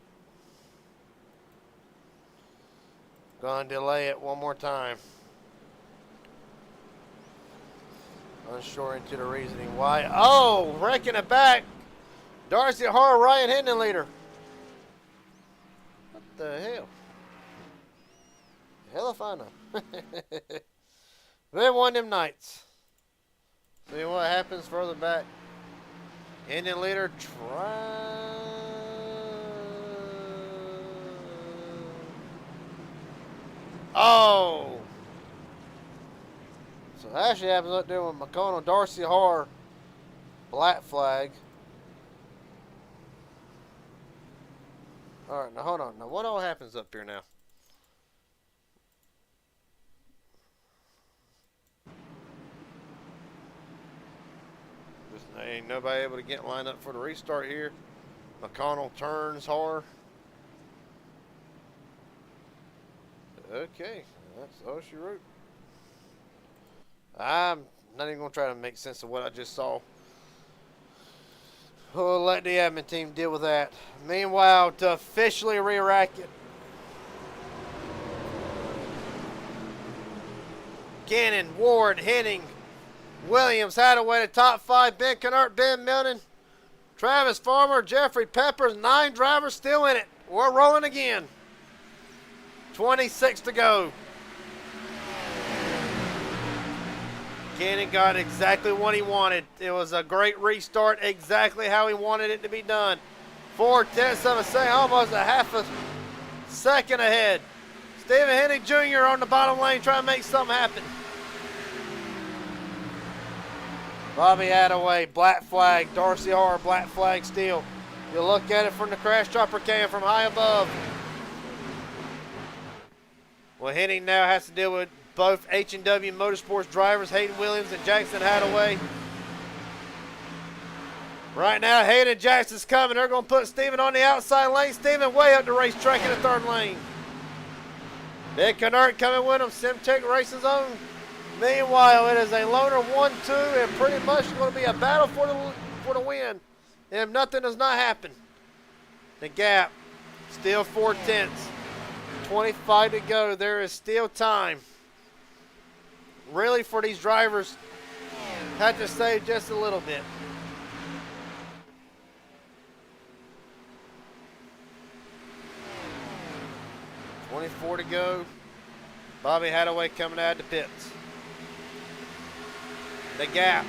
Gonna delay it one more time. Unsure into the reasoning why. Oh, wrecking it back. Darcy Hart, Ryan Hendon leader. What the hell? Hell if I know. Been one of them nights. See what happens further back. Indian leader try. Oh! So that actually happens up there with McConnell, Darcy Har, black flag. All right, now hold on. Now what all happens up here now? Just ain't nobody able to get lined up for the restart here. McConnell turns hard. Okay, that's all she wrote. I'm not even going to try to make sense of what I just saw. We'll let the admin team deal with that. Meanwhile, to officially re-rack it, Gannon, Ward, Henning, Williams, Hadaway, the top 5, Ben Kennard, Ben Milton, Travis Farmer, Jeffrey Peppers, 9 drivers still in it. We're rolling again. 26 to go. Gannon got exactly what he wanted. It was a great restart, exactly how he wanted it to be done. 4/10 of a second, almost a half a second ahead. Stephen Hennig Jr. on the bottom lane trying to make something happen. Bobby Attaway, black flag. Darcy Har, black flag still. You look at it from the crash chopper cam from high above. Well, Hennig now has to deal with both H&W Motorsports drivers, Hayden Williams and Jackson Hadaway. Right now, Hayden Jackson's coming. They're going to put Steven on the outside lane. Steven way up the racetrack in the 3rd lane. Ben Kennard coming with him. Simtech Racing's own. Meanwhile, it is a loner 1-2 and pretty much going to be a battle for the win. If nothing does not happen. The gap, still 4/10. 25 to go. There is still time. Really, for these drivers, had to save just a little bit. $24 to go. Bobby Hadaway coming out of the pits. The gap.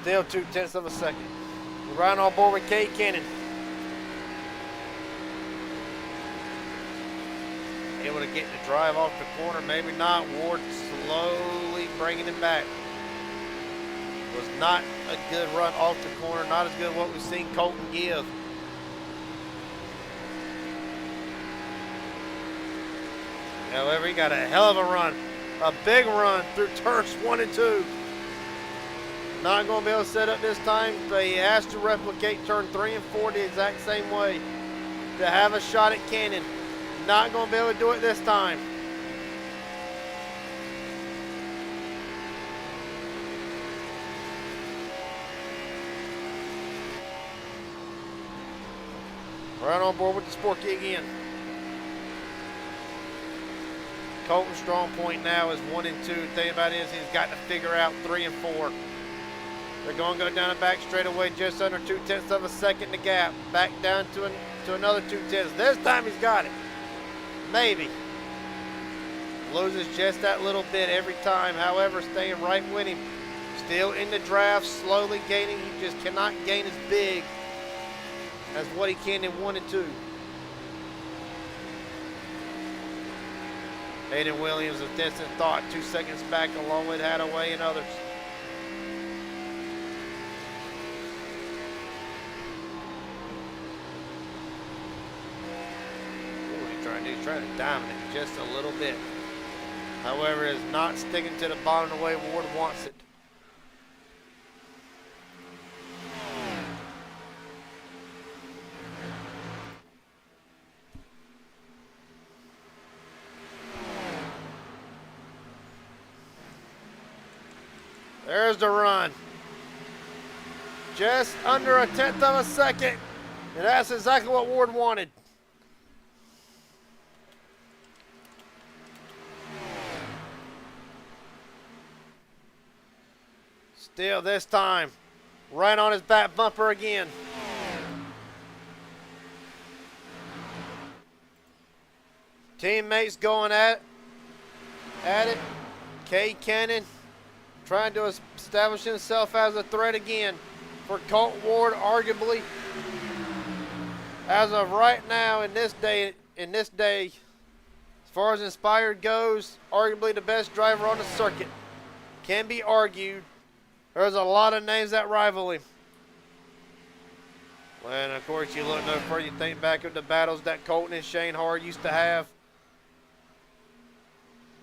Still 2/10 of a second. We're right on board with Kate Cannon. Able to get the drive off the corner, maybe not. Ward slowly bringing him back. Was not a good run off the corner, not as good as what we've seen Colton give. However, he got a hell of a run, a big run through turns 1 and 2. Not going to be able to set up this time, but he has to replicate turn 3 and 4 the exact same way to have a shot at Cannon. Not going to be able to do it this time. Right on board with the sport key again. Colton's strong point now is 1 and 2. The thing about it is he's got to figure out 3 and 4. They're going to go down the back straightaway just under 2/10 of a second to gap. Back down to another 2/10. This time he's got it. Maybe. Loses just that little bit every time. However, staying right with him. Still in the draft, slowly gaining. He just cannot gain as big as what he can in 1 and 2. Hayden Williams of distant thought, 2 seconds back along with Hadaway and others. He's trying to dominate just a little bit. However, is not sticking to the bottom the way Ward wants it. There's the run. Just under 1/10 of a second. And that's exactly what Ward wanted. Still this time, right on his back bumper again. Teammates going at it. K. Cannon trying to establish himself as a threat again for Colt Ward, arguably, as of right now in this day, as far as Inspired goes, arguably the best driver on the circuit. Can be argued. There's a lot of names that rival him. And of course, you look no further, you think back of the battles that Colton and Shane Hard used to have.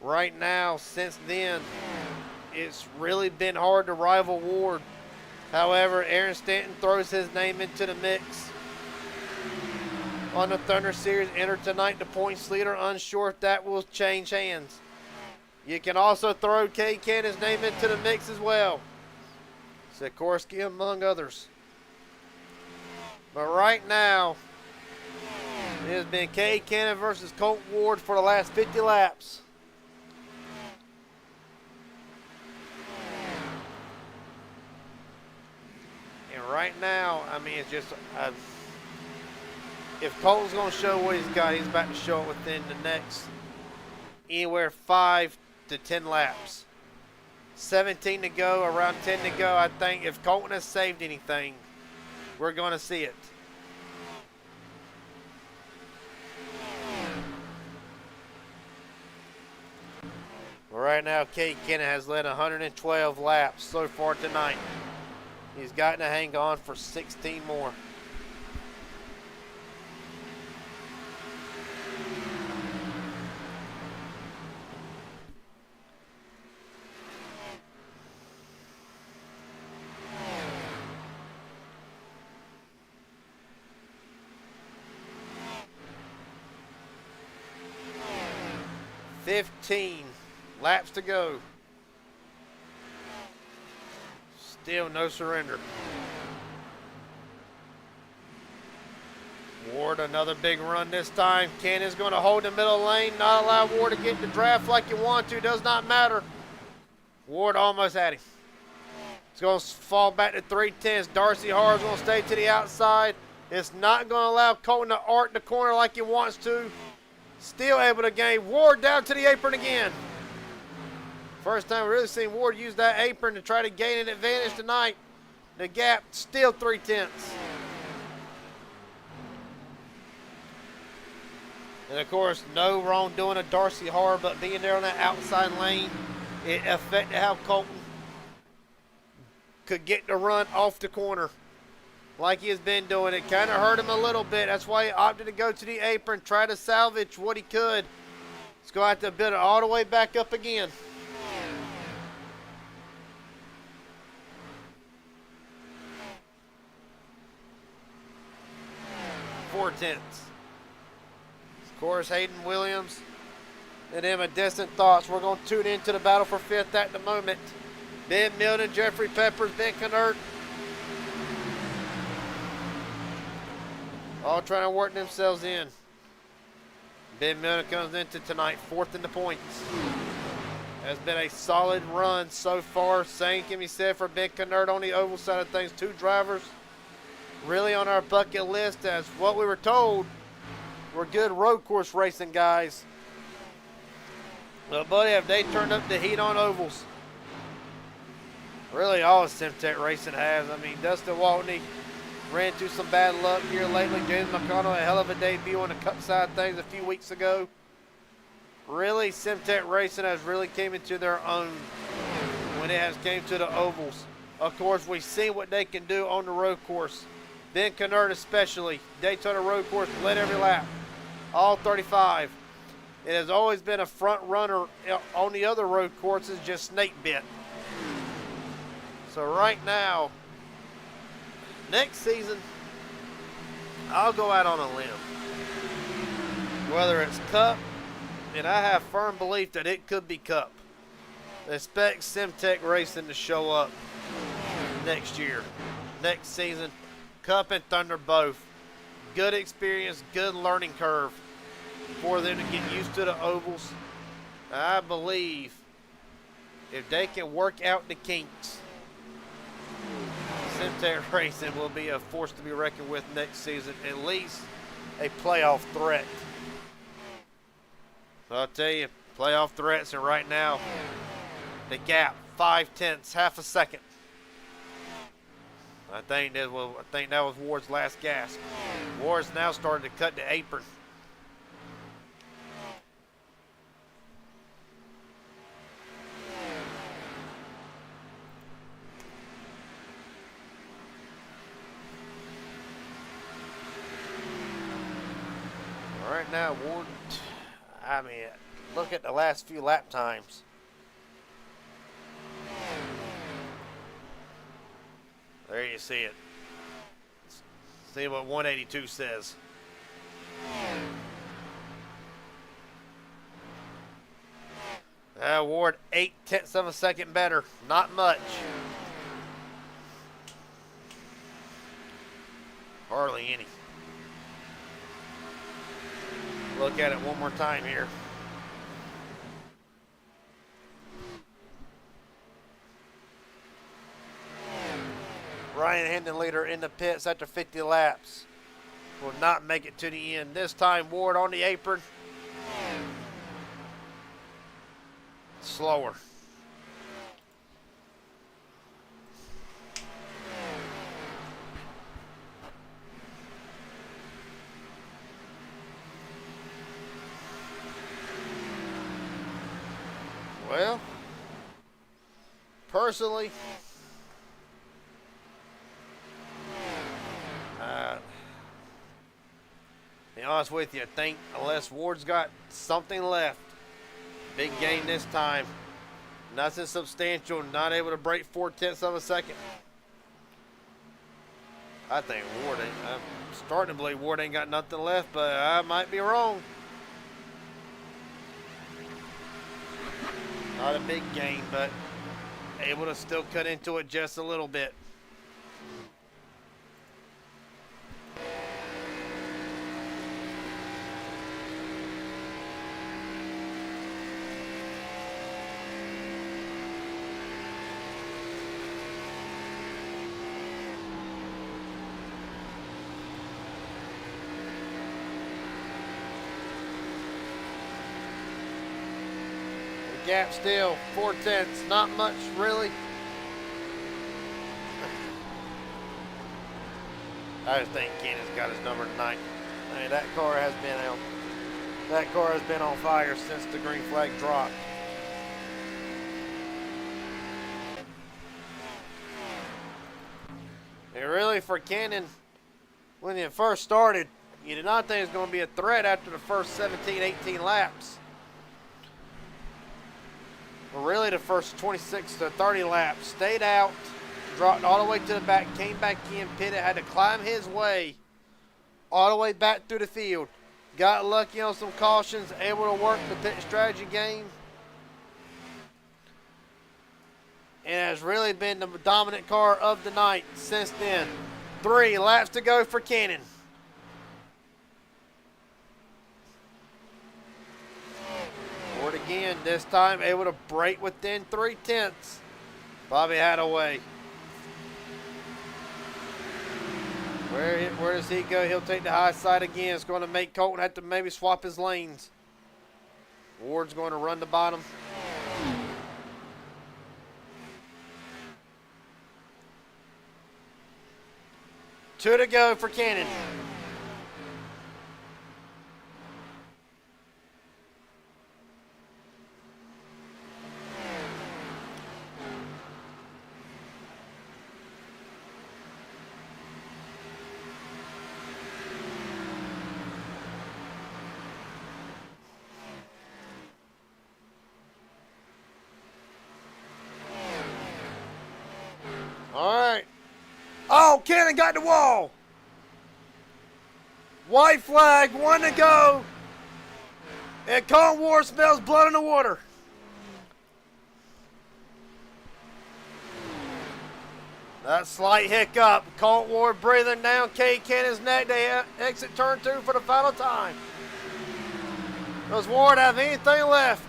Right now, since then, it's really been hard to rival Ward. However, Aaron Stanton throws his name into the mix. On the Thunder Series, entered tonight the points leader, unsure if that will change hands. You can also throw K. Cannon's name into the mix as well. Sikorsky among others. But right now, it has been K. Cannon versus Colt Ward for the last 50 laps. And right now, I mean, it's just, if Colton's going to show what he's got, he's about to show it within the next anywhere 5 to 10 laps. 17 to go, around 10 to go. I think if Colton has saved anything, we're going to see it. Right now, Kate Kennan has led 112 laps so far tonight. He's gotten to hang on for 16 more. $15 laps to go. Still no surrender. Ward, another big run this time. Cannon's going to hold the middle lane, not allow Ward to get the draft like you want to. Does not matter. Ward almost had him. It's going to fall back to 3/10. Darcy Harr's going to stay to the outside. It's not going to allow Colton to arc the corner like he wants to. Still able to gain. Ward down to the apron again. First time we've really seen Ward use that apron to try to gain an advantage tonight. The gap still 3/10. And of course, no wrongdoing of Darcy Har, but being there on that outside lane, it affected how Colton could get the run off the corner like he has been doing. It kind of hurt him a little bit. That's why he opted to go to the apron, try to salvage what he could. He's going to have to build it all the way back up again. Four-tenths. Of course, Hayden Williams and Emma Distant Thoughts. We're going to tune into the battle for fifth at the moment. Ben Milton, Jeffrey Peppers, Ben Knert. All trying to work themselves in. Ben Milton comes into tonight, fourth in the points. Has been a solid run so far. Same can be said for Ben Knert on the oval side of things. Two drivers really on our bucket list, as what we were told were good road course racing guys. Well, buddy, have they turned up the heat on ovals? Really all Simtech Racing has. I mean, Dustin Waltney ran into some bad luck here lately. James McConnell, a hell of a debut on the cup side of things a few weeks ago. Really, Simtech Racing has really came into their own when it has came to the ovals. Of course, we've seen what they can do on the road course. Ben Knert especially, Daytona road course, led every lap, all 35. It has always been a front runner on the other road courses, just snake bit. So right now, next season, I'll go out on a limb. Whether it's Cup, and I have firm belief that it could be Cup. Expect Simtech Racing to show up next year, next season. Cup and Thunder both. Good experience, good learning curve for them to get used to the ovals. I believe if they can work out the kinks, Simtech Racing will be a force to be reckoned with next season, at least a playoff threat. I'll tell you, playoff threats, and right now, the gap, 0.5, half a second. I think that was Ward's last gasp. Ward's now starting to cut the apron. All right now, Ward. I mean, look at the last few lap times. There you see it. See what 182 says. Ward 0.8 of a second better. Not much. Hardly any. Look at it one more time here. Ryan Hendon leader in the pits after 50 laps. Will not make it to the end. This time Ward on the apron. Slower. Well, personally, to be honest with you, I think unless Ward's got something left, big gain this time, nothing substantial, not able to break 0.4 of a second. I think Ward ain't, I'm starting to believe Ward ain't got nothing left, but I might be wrong. Not a big gain, but able to still cut into it just a little bit. Gap still 0.4, not much really. I just think Kennan's got his number tonight. I mean, that car has been out. That car has been on fire since the green flag dropped. And really, for Cannon, when it first started, you did not think it was going to be a threat after the first 17, 18 laps. Well, really, the first 26 to 30 laps, stayed out, dropped all the way to the back, came back in, pitted, had to climb his way all the way back through the field. Got lucky on some cautions, able to work the pit strategy game. And has really been the dominant car of the night since then. 3 laps to go for Cannon. Ward again, this time able to break within 0.3. Bobby Hadaway. Where does he go? He'll take the high side again. It's going to make Colton have to maybe swap his lanes. Ward's going to run the bottom. Two to go for Cannon. All right. Oh, Cannon got the wall. White flag, 1 to go. And Colton Ward smells blood in the water. That slight hiccup. Colton Ward breathing down Cade Cannon's neck. They exit turn 2 for the final time. Does Ward have anything left?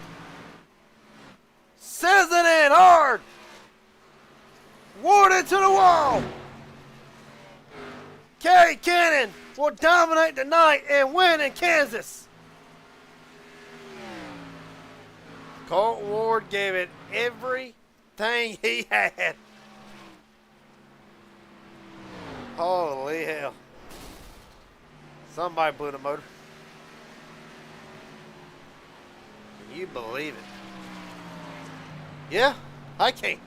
Sends it in hard. Ward into the wall. Cade Cannon will dominate tonight and win in Kansas. Colt Ward gave it everything he had. Holy hell. Somebody blew the motor. Can you believe it? Yeah, I can.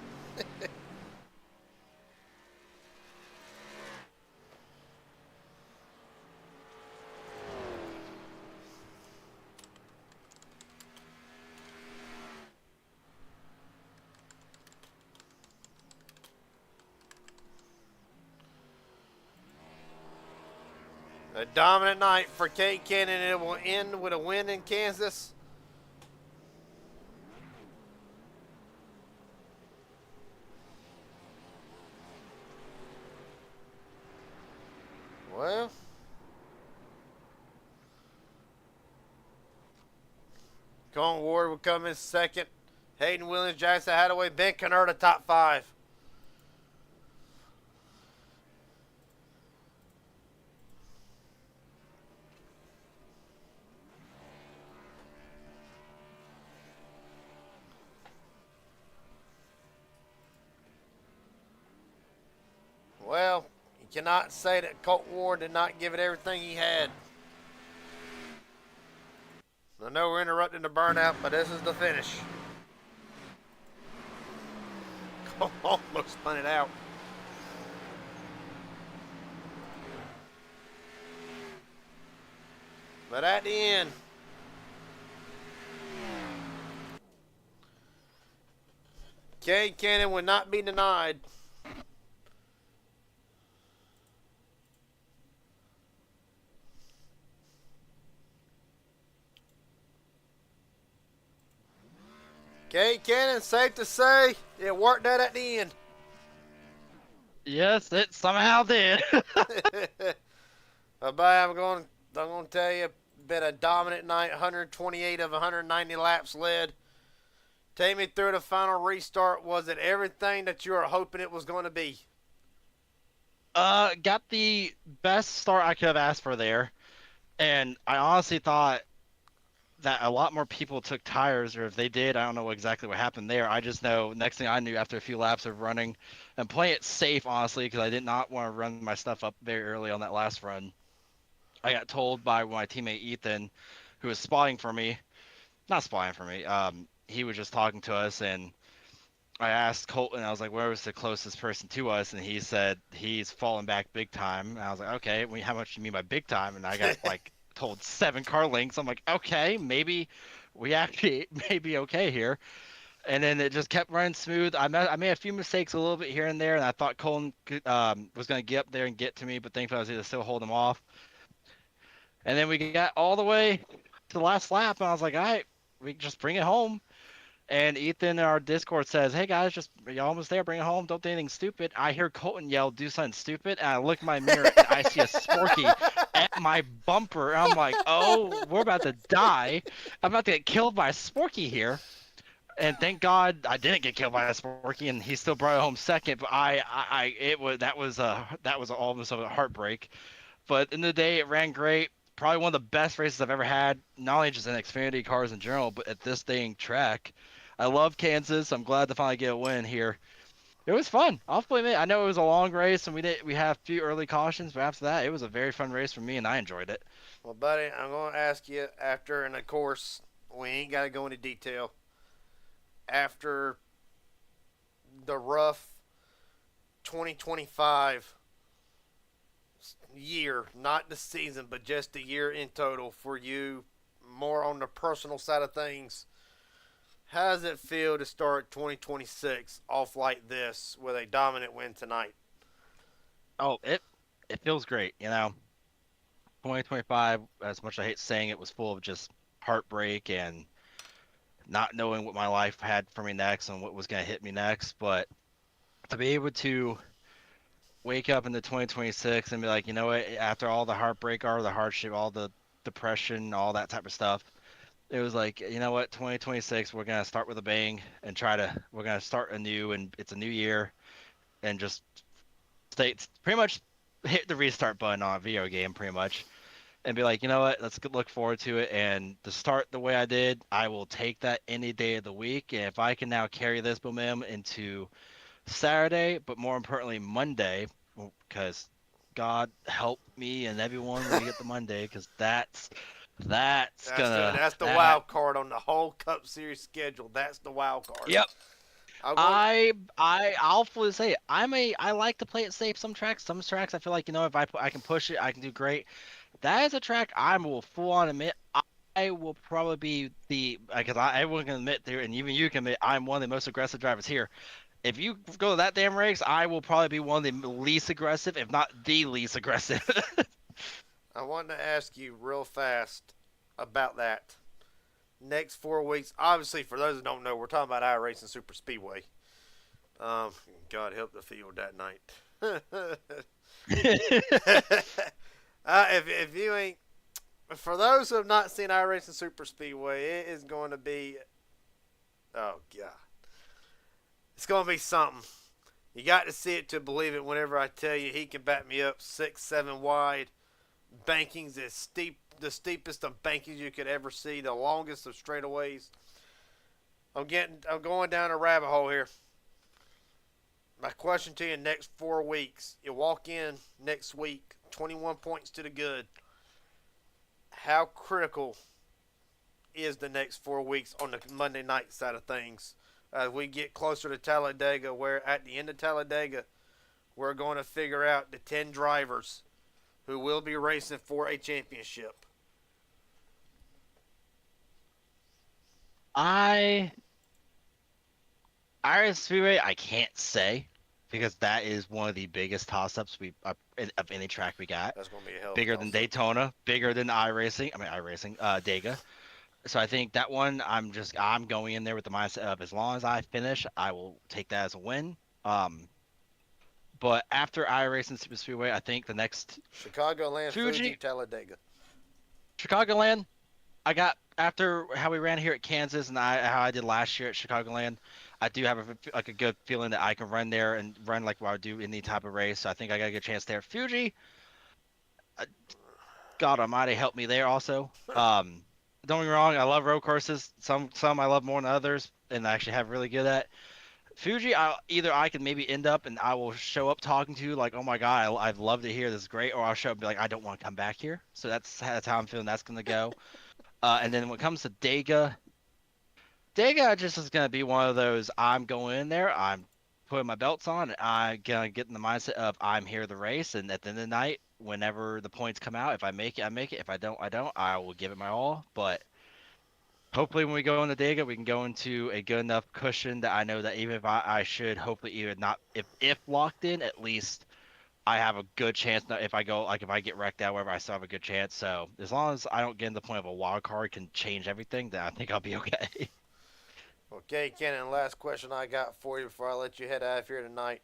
A dominant night for Kate Cannon. It will end with a win in Kansas. Well, Colin Ward will come in second. Hayden Williams, Jackson Hadaway, Ben Cannerta, top 5. Well, you cannot say that Colt Ward did not give it everything he had. I know we're interrupting the burnout, but this is the finish. Almost spun it out. But at the end, Cade Cannon would not be denied. Cade Cannon, safe to say, it worked out at the end. Yes, it somehow did. But I'm going to tell you, been a dominant night. 128 of 190 laps led. Take me through the final restart. Was it everything that you were hoping it was going to be? Got the best start I could have asked for there, and I honestly thought that a lot more people took tires, or if they did, I don't know exactly what happened there. I just know next thing I knew, after a few laps of running and playing it safe, honestly, because I did not want to run my stuff up very early on that last run, I got told by my teammate Ethan, who was spotting for me, not spotting for me, he was just talking to us, and I asked Colton, I was like, where was the closest person to us? And he said he's fallen back big time. And I was like, okay, how much do you mean by big time? And I got like told 7 car lengths. I'm like, okay, maybe we actually may be okay here. And then it just kept running smooth. I made a few mistakes a little bit here and there, and I thought Colton was going to get up there and get to me, but thankfully I was able to still hold him off. And then we got all the way to the last lap, and I was like, all right, we can just bring it home. And Ethan in our Discord says, hey guys, just you're almost there, bring it home, don't do anything stupid. I hear Colton yell, do something stupid, and I look in my mirror and I see a Sporky at my bumper. And I'm like, oh, we're about to die. I'm about to get killed by a Sporky here. And thank God I didn't get killed by a Sporky, and he still brought it home second. But that was almost a heartbreak. But at the end of the day, it ran great. Probably one of the best races I've ever had, not only just in Xfinity cars in general, but at this dang track. I love Kansas. I'm glad to finally get a win here. It was fun. I'll admit, I know it was a long race and we had a few early cautions, but after that, it was a very fun race for me and I enjoyed it. Well, buddy, I'm going to ask you after, and of course, we ain't got to go into detail. After the rough 2025 year, not the season, but just the year in total for you, more on the personal side of things, how does it feel to start 2026 off like this with a dominant win tonight? Oh, it feels great. 2025, as much as I hate saying it, was full of just heartbreak and not knowing what my life had for me next and what was going to hit me next. But to be able to wake up into 2026 and be like, you know what, after all the heartbreak, all the hardship, all the depression, all that type of stuff, it was like, you know what, 2026, we're going to start with a bang and we're going to start anew, and it's a new year, and just pretty much hit the restart button on a video game, pretty much. and be like, you know what, let's look forward to it. And to start the way I did, I will take that any day of the week. And if I can now carry this momentum into Saturday, but more importantly Monday, because God help me and everyone when we get to Monday, because that's gonna That's the that. wild card on the whole Cup Series schedule. That's the wild card. Yep. I'm going. I'll fully say it. I like to play it safe. Some tracks I feel like, you know, if I can push it, I can do great. That is a track I will full on admit I will probably be because everyone can admit there, and even you can admit I'm one of the most aggressive drivers here. If you go to that damn race, I will probably be one of the least aggressive, if not the least aggressive. I wanted to ask you real fast about that. Next 4 weeks, obviously, for those that don't know, we're talking about iRacing Super Speedway. God help the field that night. If you ain't, for those who have not seen iRacing Super Speedway, it is going to be, oh God, it's going to be something. You got to see it to believe it. Whenever I tell you, he can back me up 6, 7 wide, bankings as steep, the steepest of bankings you could ever see, the longest of straightaways. I'm going down a rabbit hole here. My question to you: next 4 weeks, you walk in next week, 21 points to the good. How critical is the next 4 weeks on the Monday night side of things? As we get closer to Talladega, where at the end of Talladega, we're going to figure out the 10 drivers who will be racing for a championship. Iris Speedway, I can't say because that is one of the biggest toss-ups of any track we got. That's going to be a hell of a Bigger than toss-up. Daytona, bigger than iRacing, Dega. So I think that one, I'm going in there with the mindset of as long as I finish, I will take that as a win. But after iRacing Super Speedway, I think the next Chicagoland, Fuji, Talladega. Chicagoland, I got after how we ran here at Kansas and how I did last year at Chicagoland. I do have a good feeling that I can run there and run like what I would do in any type of race. So I think I got a good chance there. Fuji, God Almighty, help me there also. Don't get me wrong, I love road courses. Some I love more than others, and I actually have really good at. Fuji, either I can maybe end up and I will show up talking to you like, oh my God, I'd love to hear this is great, or I'll show up and be like, I don't want to come back here. So that's how I'm feeling that's gonna go. And then when it comes to Dega just is gonna be one of those. I'm going in there, I'm putting my belts on, and I'm gonna get in the mindset of I'm here to race, and at the end of the night, whenever the points come out, if I make it, I make it. If I don't, I don't. I will give it my all. But hopefully when we go into Dega, we can go into a good enough cushion that I know that even if I should hopefully either not if locked in, at least I have a good chance. If I go if I get wrecked out, wherever, I still have a good chance. So as long as I don't get to the point of a wild card can change everything, then I think I'll be okay. Okay, Kenan, last question I got for you before I let you head out of here tonight.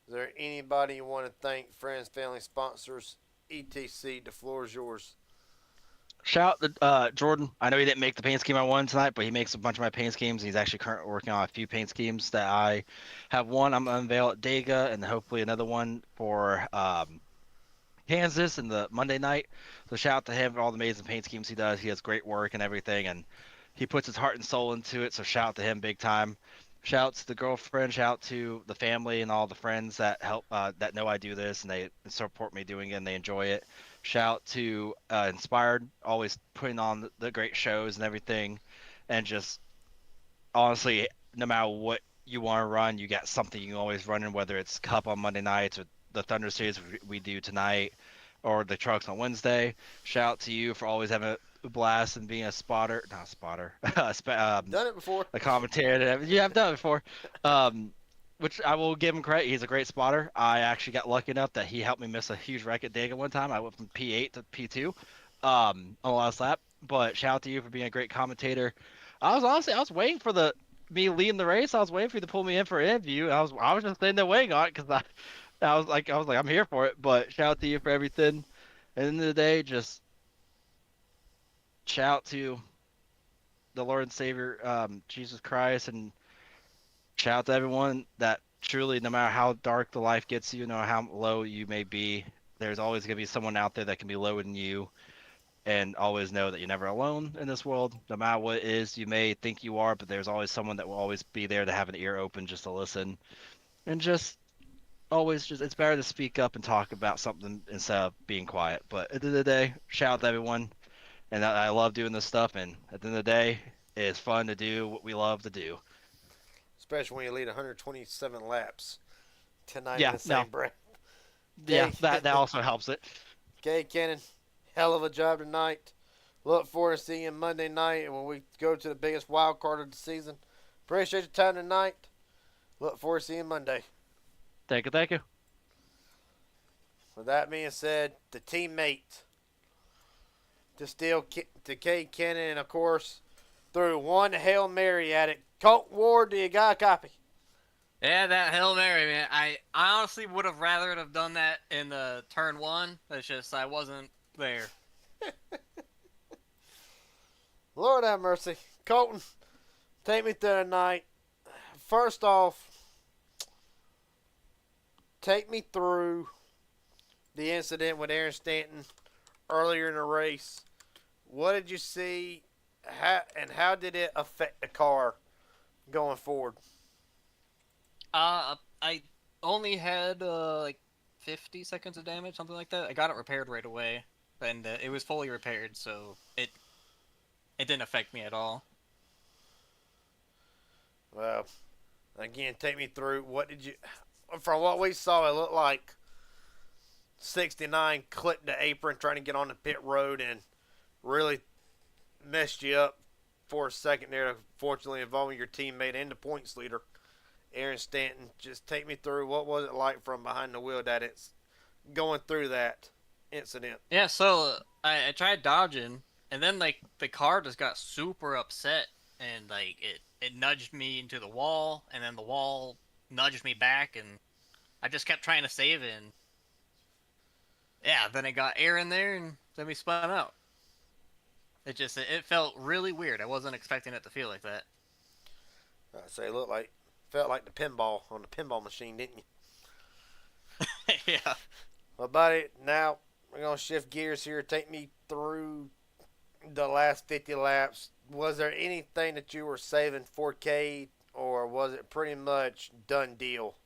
Is there anybody you want to thank, friends, family, sponsors, etc.? The floor is yours. Shout out to Jordan. I know he didn't make the paint scheme I won tonight, but he makes a bunch of my paint schemes. He's actually currently working on a few paint schemes that I have one I'm going to unveil at Dega, and hopefully another one for Kansas and the Monday night. So shout out to him for all the amazing paint schemes he does. He has great work and everything, and he puts his heart and soul into it. So shout out to him big time. Shout out to the girlfriend. Shout out to the family and all the friends that help that know I do this and they support me doing it and they enjoy it. Shout out to Inspired, always putting on the great shows and everything, and just honestly, no matter what you want to run, you got something you can always run in, whether it's Cup on Monday nights or the Thunder Series we do tonight, or the trucks on Wednesday. Shout out to you for always having a blast and being a spotter, not a spotter, Done it before. a commentator. Yeah, I've done it before. Which I will give him credit. He's a great spotter. I actually got lucky enough that he helped me miss a huge wreck at Dega one time. I went from P8 to P2 on the last lap. But shout out to you for being a great commentator. I was waiting for me leading the race. I was waiting for you to pull me in for an interview. I was just sitting there waiting on it because I was like I'm here for it. But shout out to you for everything. At the end of the day, just shout out to the Lord and Savior Jesus Christ, and shout out to everyone that truly, no matter how dark the life gets you, no matter how low you may be, there's always going to be someone out there that can be lower than you and always know that you're never alone in this world. No matter what it is you may think you are, but there's always someone that will always be there to have an ear open just to listen. And just always just it's better to speak up and talk about something instead of being quiet. But at the end of the day, shout out to everyone. And I love doing this stuff, and at the end of the day, it's fun to do what we love to do. Especially when you lead 127 laps tonight in Yeah, the same breath. yeah, Okay. that also helps it. Okay, Cannon, hell of a job tonight. Look forward to seeing you Monday night when we go to the biggest wild card of the season. Appreciate your time tonight. Look forward to seeing you Monday. Thank you, thank you. With that being said, the teammate to steal to Cade Cannon, and of course, threw one Hail Mary at it. Colt Ward, do you got a copy? Yeah, that Hail Mary, man. I honestly would have rather have done that in the turn one. It's just I wasn't there. Lord have mercy. Colton, take me through the night. First off, take me through the incident with Aaron Stanton earlier in the race. What did you see, how did it affect the car going forward? I only had like 50 seconds of damage, something like that. I got it repaired right away, and it was fully repaired, so it didn't affect me at all. Well, again, take me through. What did you, from what we saw, it looked like 69 clipped the apron trying to get on the pit road and really messed you up for a second there, fortunately involving your teammate and the points leader, Aaron Stanton. Just take me through what was it like from behind the wheel that it's going through that incident. Yeah, so I tried dodging, and then like the car just got super upset, and like it nudged me into the wall, and then the wall nudged me back, and I just kept trying to save it. And yeah, then it got air in there, and then we spun out. It felt really weird. I wasn't expecting it to feel like that. I say, felt like the pinball on the pinball machine, didn't you? Yeah. Well, buddy, now we're gonna shift gears here. Take me through the last 50 laps. Was there anything that you were saving for Cade, or was it pretty much done deal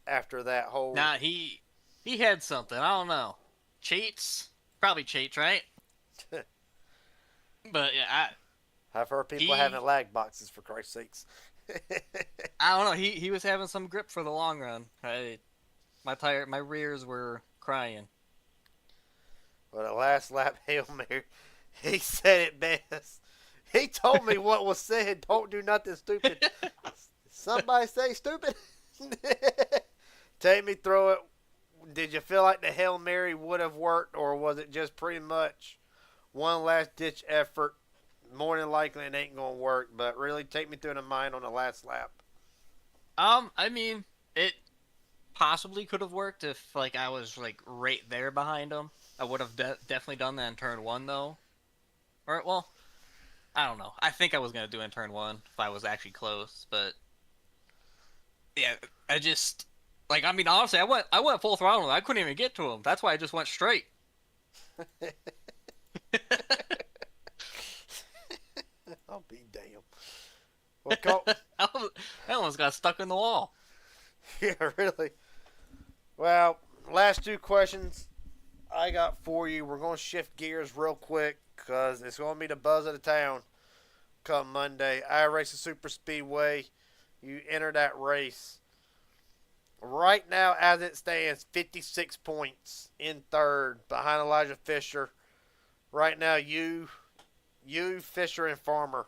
after that whole? Nah, he had something. I don't know. Cheats? Probably cheats, right? But yeah, I've heard people having lag boxes, for Christ's sakes. I don't know. He was having some grip for the long run. My rears were crying. Well, the last lap, Hail Mary, he said it best. He told me what was said. Don't do nothing stupid. Somebody say stupid. Take me through it. Did you feel like the Hail Mary would have worked, or was it just pretty much one last ditch effort? More than likely it ain't gonna work, but really take me through the mind on the last lap. I mean, it possibly could have worked if like I was like right there behind him. I would have definitely done that in turn one though. Or well, I don't know. I think I was gonna do it in turn one if I was actually close, but yeah, I just like I mean honestly, I went full throttle. I couldn't even get to him. That's why I just went straight. I'll be damned. Well, I almost got stuck in the wall. Yeah, really. Well, last two questions I got for you. We're going to shift gears real quick because it's going to be the buzz of the town come Monday. iRacing Super Speedway. You enter that race. Right now, as it stands, 56 points in third behind Elijah Fisher. Right now, you, Fisher, and Farmer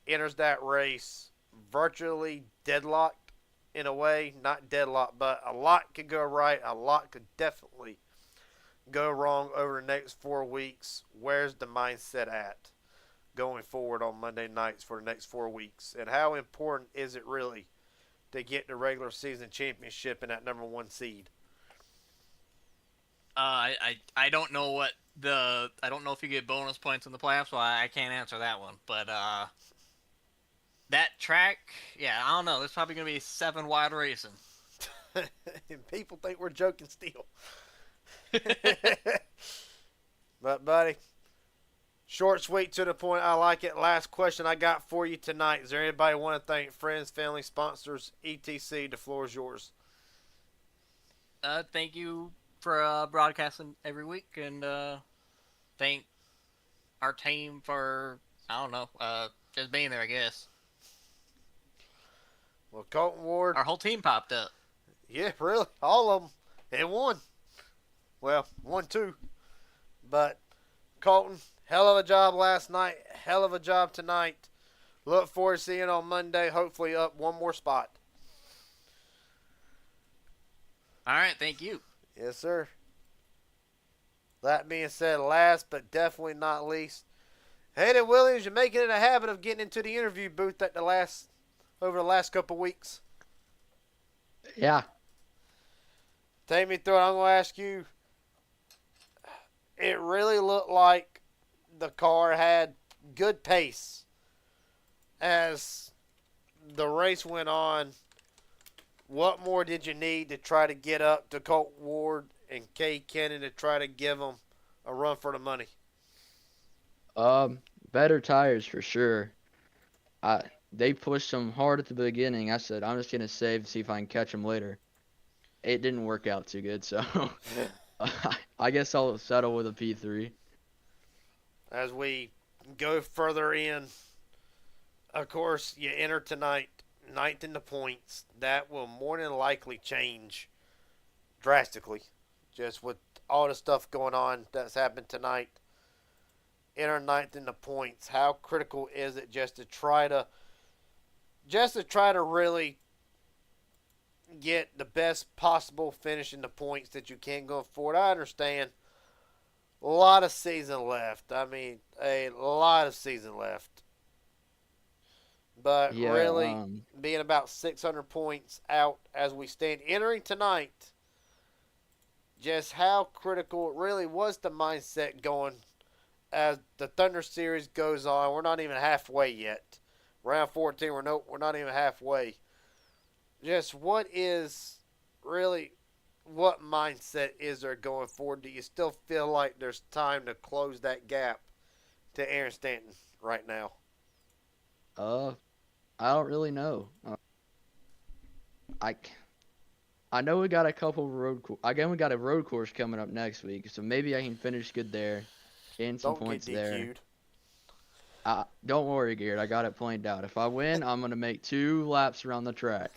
enters that race virtually deadlocked in a way. Not deadlocked, but a lot could go right. A lot could definitely go wrong over the next 4 weeks. Where's the mindset at going forward on Monday nights for the next 4 weeks? And how important is it really to get the regular season championship in that number one seed? I don't know what I don't know if you get bonus points in the playoffs, so I can't answer that one. But that track, yeah, I don't know. There's probably gonna be 7 wide racing. And people think we're joking still. But buddy, Short, sweet, to the point. I like it. Last question I got for you tonight. Is there anybody want to thank friends, family, sponsors, etc.? The floor is yours. Thank you for broadcasting every week, and thank our team for, I don't know, just being there, I guess. Well, Colton Ward. Our whole team popped up. Yeah, really. All of them. And won. Well, 1-2. But Colton, hell of a job last night. Hell of a job tonight. Look forward to seeing you on Monday. Hopefully up one more spot. All right, thank you. Yes, sir. That being said, last but definitely not least, Hayden Williams, you're making it a habit of getting into the interview booth over the last couple weeks. Yeah. Take me through it. I'm going to ask you, it really looked like the car had good pace as the race went on. What more did you need to try to get up to Colt Ward and Kay Kennan to try to give them a run for the money? Better tires for sure. They pushed them hard at the beginning. I said, I'm just gonna save, see if I can catch them later. It didn't work out too good, so I guess I'll settle with a P3. As we go further in, of course, you enter tonight, ninth in the points. That will more than likely change drastically, just with all the stuff going on that's happened tonight. Enter ninth in the points. How critical is it just to try to really get the best possible finish in the points that you can going forward? I understand a lot of season left. I mean, a lot of season left. But Yeah, really, being about 600 points out as we stand entering tonight, just how critical it really was the mindset going as the Thunder Series goes on. We're not even halfway yet. Round 14, we're not even halfway. Just what mindset is there going forward? Do you still feel like there's time to close that gap to Aaron Stanton right now? I don't really know. I know we got a couple we got a road course coming up next week, so maybe I can finish good there, gain some points there. Don't worry, Garrett. I got it planned out. If I win, I'm gonna make 2 laps around the track.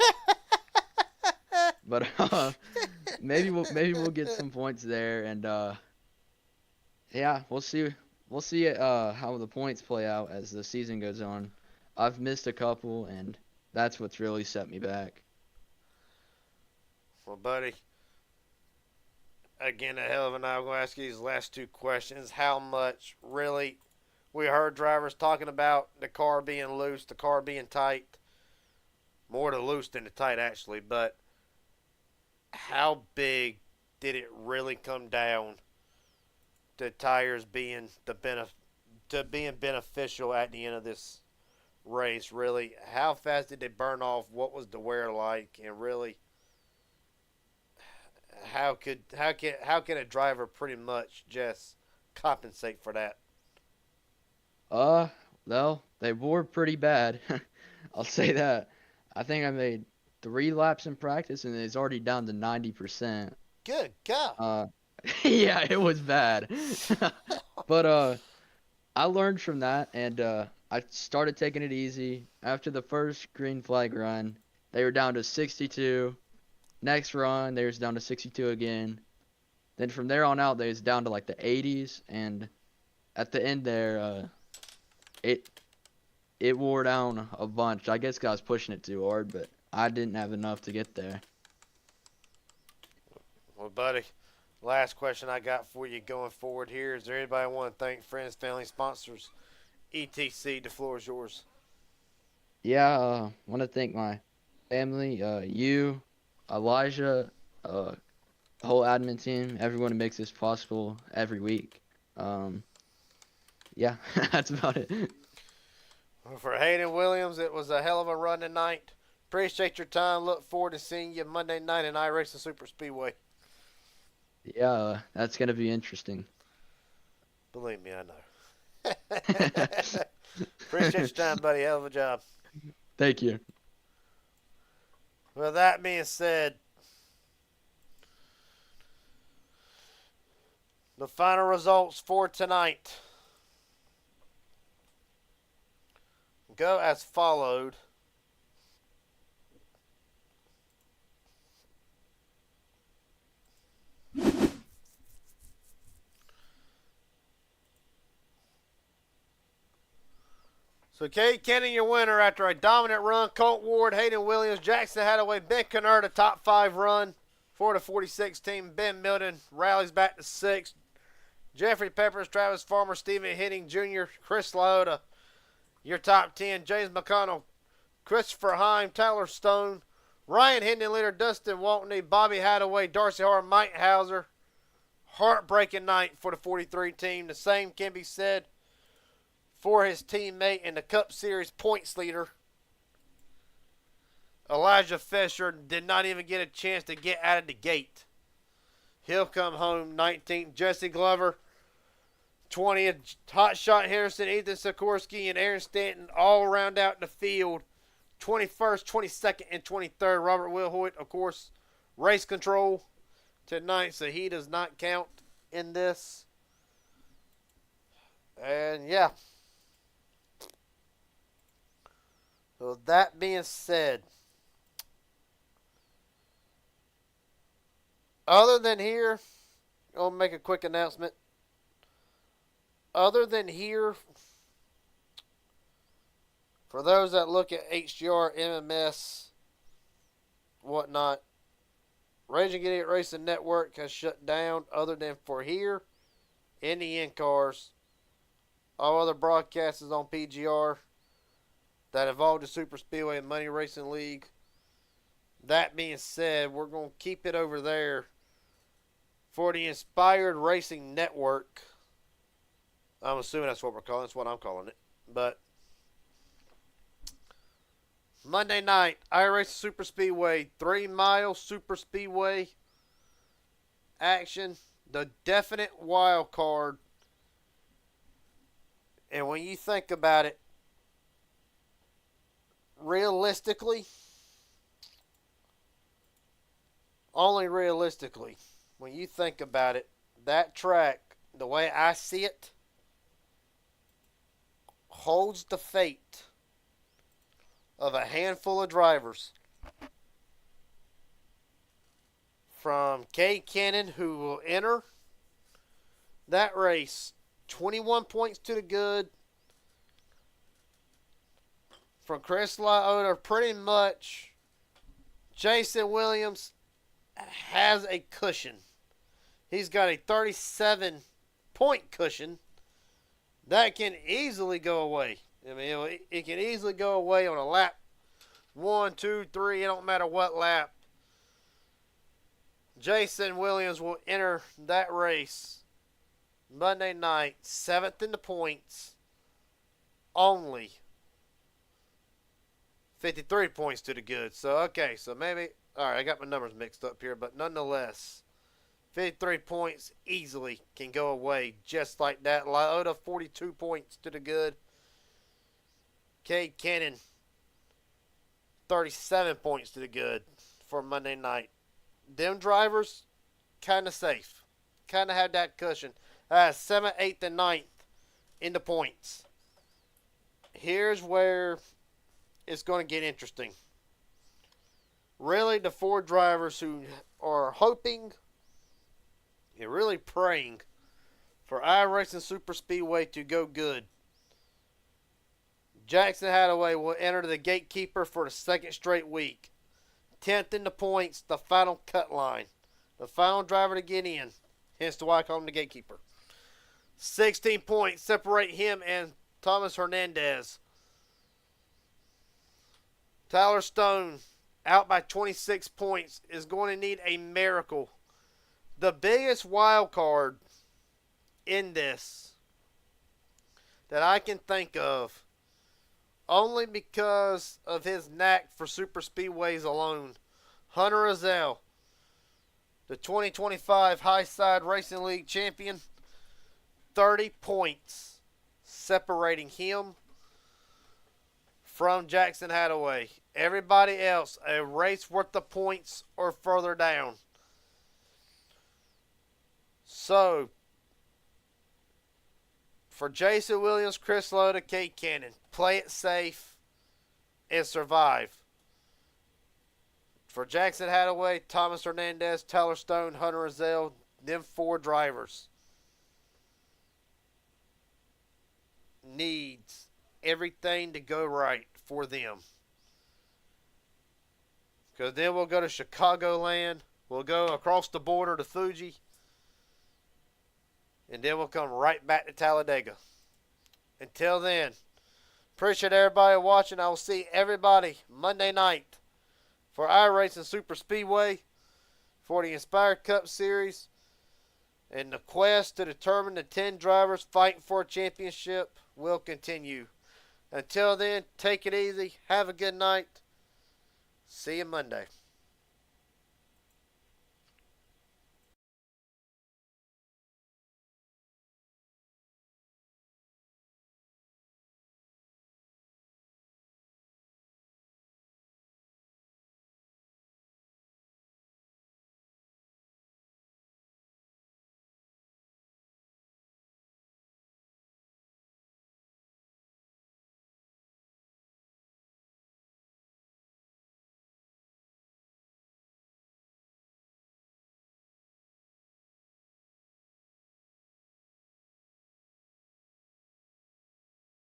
But maybe we'll get some points there, and yeah, we'll see how the points play out as the season goes on. I've missed a couple, and that's what's really set me back. Well, buddy, again, a hell of a night. I'm going to ask you these last 2 questions. How much really we heard drivers talking about the car being loose, the car being tight, more the loose than the tight actually, but how big did it really come down to tires being being beneficial at the end of this race? Really, how fast did they burn off? What was the wear like? And really, how can a driver pretty much just compensate for that? Well, they wore pretty bad. I'll say that. I think I made 3 laps in practice, and it's already down to 90%. Good God. Yeah, it was bad. But I learned from that, and I started taking it easy. After the first green flag run, they were down to 62. Next run, they was down to 62 again. Then from there on out, they was down to like the 80s, and at the end there, it wore down a bunch. I guess 'cause I was pushing it too hard, but I didn't have enough to get there. Well, buddy, last question I got for you going forward here. Is there anybody I want to thank, friends, family, sponsors, etc.? The floor is yours. Yeah, I want to thank my family, you, Elijah, the whole admin team, everyone who makes this possible every week. Yeah, that's about it. Well, for Hayden Williams, it was a hell of a run tonight. Appreciate your time. Look forward to seeing you Monday night in iRacing Super Speedway. Yeah, that's going to be interesting. Believe me, I know. Appreciate your time, buddy. Hell of a job. Thank you. With that being said, the final results for tonight go as followed. So Cade Kenny, your winner after a dominant run. Colt Ward, Hayden Williams, Jackson Hadaway, Ben Kennard, a top 5 run for the 46 team. Ben Milton rallies back to 6th. Jeffrey Peppers, Travis Farmer, Stephen Henning Jr., Chris Liotta, your top 10. James McConnell, Christopher Heim, Tyler Stone, Ryan Hendon Leader, Dustin Waltney, Bobby Hadaway, Darcy Hart, Mike Hauser. Heartbreaking night for the 43 team. The same can be said for his teammate and the Cup Series points leader. Elijah Fisher did not even get a chance to get out of the gate. He'll come home 19th. Jesse Glover, 20th. Hot Shot Harrison, Ethan Sikorsky, and Aaron Stanton all round out the field. 21st, 22nd, and 23rd. Robert Wilhoit, of course, race control tonight, so he does not count in this. And yeah. So that being said, other than here, I'll make a quick announcement. Other than here, for those that look at HGR, MMS, whatnot, Raging Idiot Racing Network has shut down. Other than for here, in the in-cars, all other broadcasts is on PGR that involve the Super Speedway and Money Racing League. That being said, we're going to keep it over there for the Inspired Racing Network. I'm assuming that's what we're calling it. That's what I'm calling it. But Monday night, iRacing Super Speedway, 3 Mile Super Speedway action. The definite wild card. And when you think about it, realistically, only realistically, when you think about it, that track, the way I see it, holds the fate of a handful of drivers. From Cade Cannon, who will enter that race 21 points to the good. From Chris Liotta, pretty much Jason Williams has a cushion. He's got a 37-point cushion that can easily go away. I mean, it can easily go away on a lap 1, 2, 3. It don't matter what lap. Jason Williams will enter that race Monday night, 7th in the points, only 53 points to the good. So, okay, so maybe, all right, I got my numbers mixed up here, but nonetheless, 53 points easily can go away just like that. Liotta, 42 points to the good. Cade Cannon, 37 points to the good for Monday night. Them drivers, kind of safe. Kind of have that cushion. 7th, 8th, and 9th in the points. Here's where it's going to get interesting. Really, the 4 drivers who are hoping and really praying for iRacing Super Speedway to go good. Jackson Hadaway will enter the gatekeeper for the 2nd straight week. 10th in the points, the final cut line. The final driver to get in. Hence why I call him the gatekeeper. 16 points separate him and Thomas Hernandez. Tyler Stone, out by 26 points, is going to need a miracle. The biggest wild card in this that I can think of, only because of his knack for super speedways alone, Hunter Azell, the 2025 High Side Racing League champion, 30 points separating him from Jackson Hadaway. Everybody else, a race worth the points or further down. So, for Jason Williams, Chris Loda, Kate Cannon, play it safe and survive. For Jackson Hadaway, Thomas Hernandez, Tyler Stone, Hunter Rizal, them 4 drivers needs everything to go right for them. Because then we'll go to Chicagoland. We'll go across the border to Fuji. And then we'll come right back to Talladega. Until then, appreciate everybody watching. I will see everybody Monday night for iRacing Super Speedway for the Inspired Cup Series. And the quest to determine the 10 drivers fighting for a championship will continue. Until then, take it easy. Have a good night. See you Monday.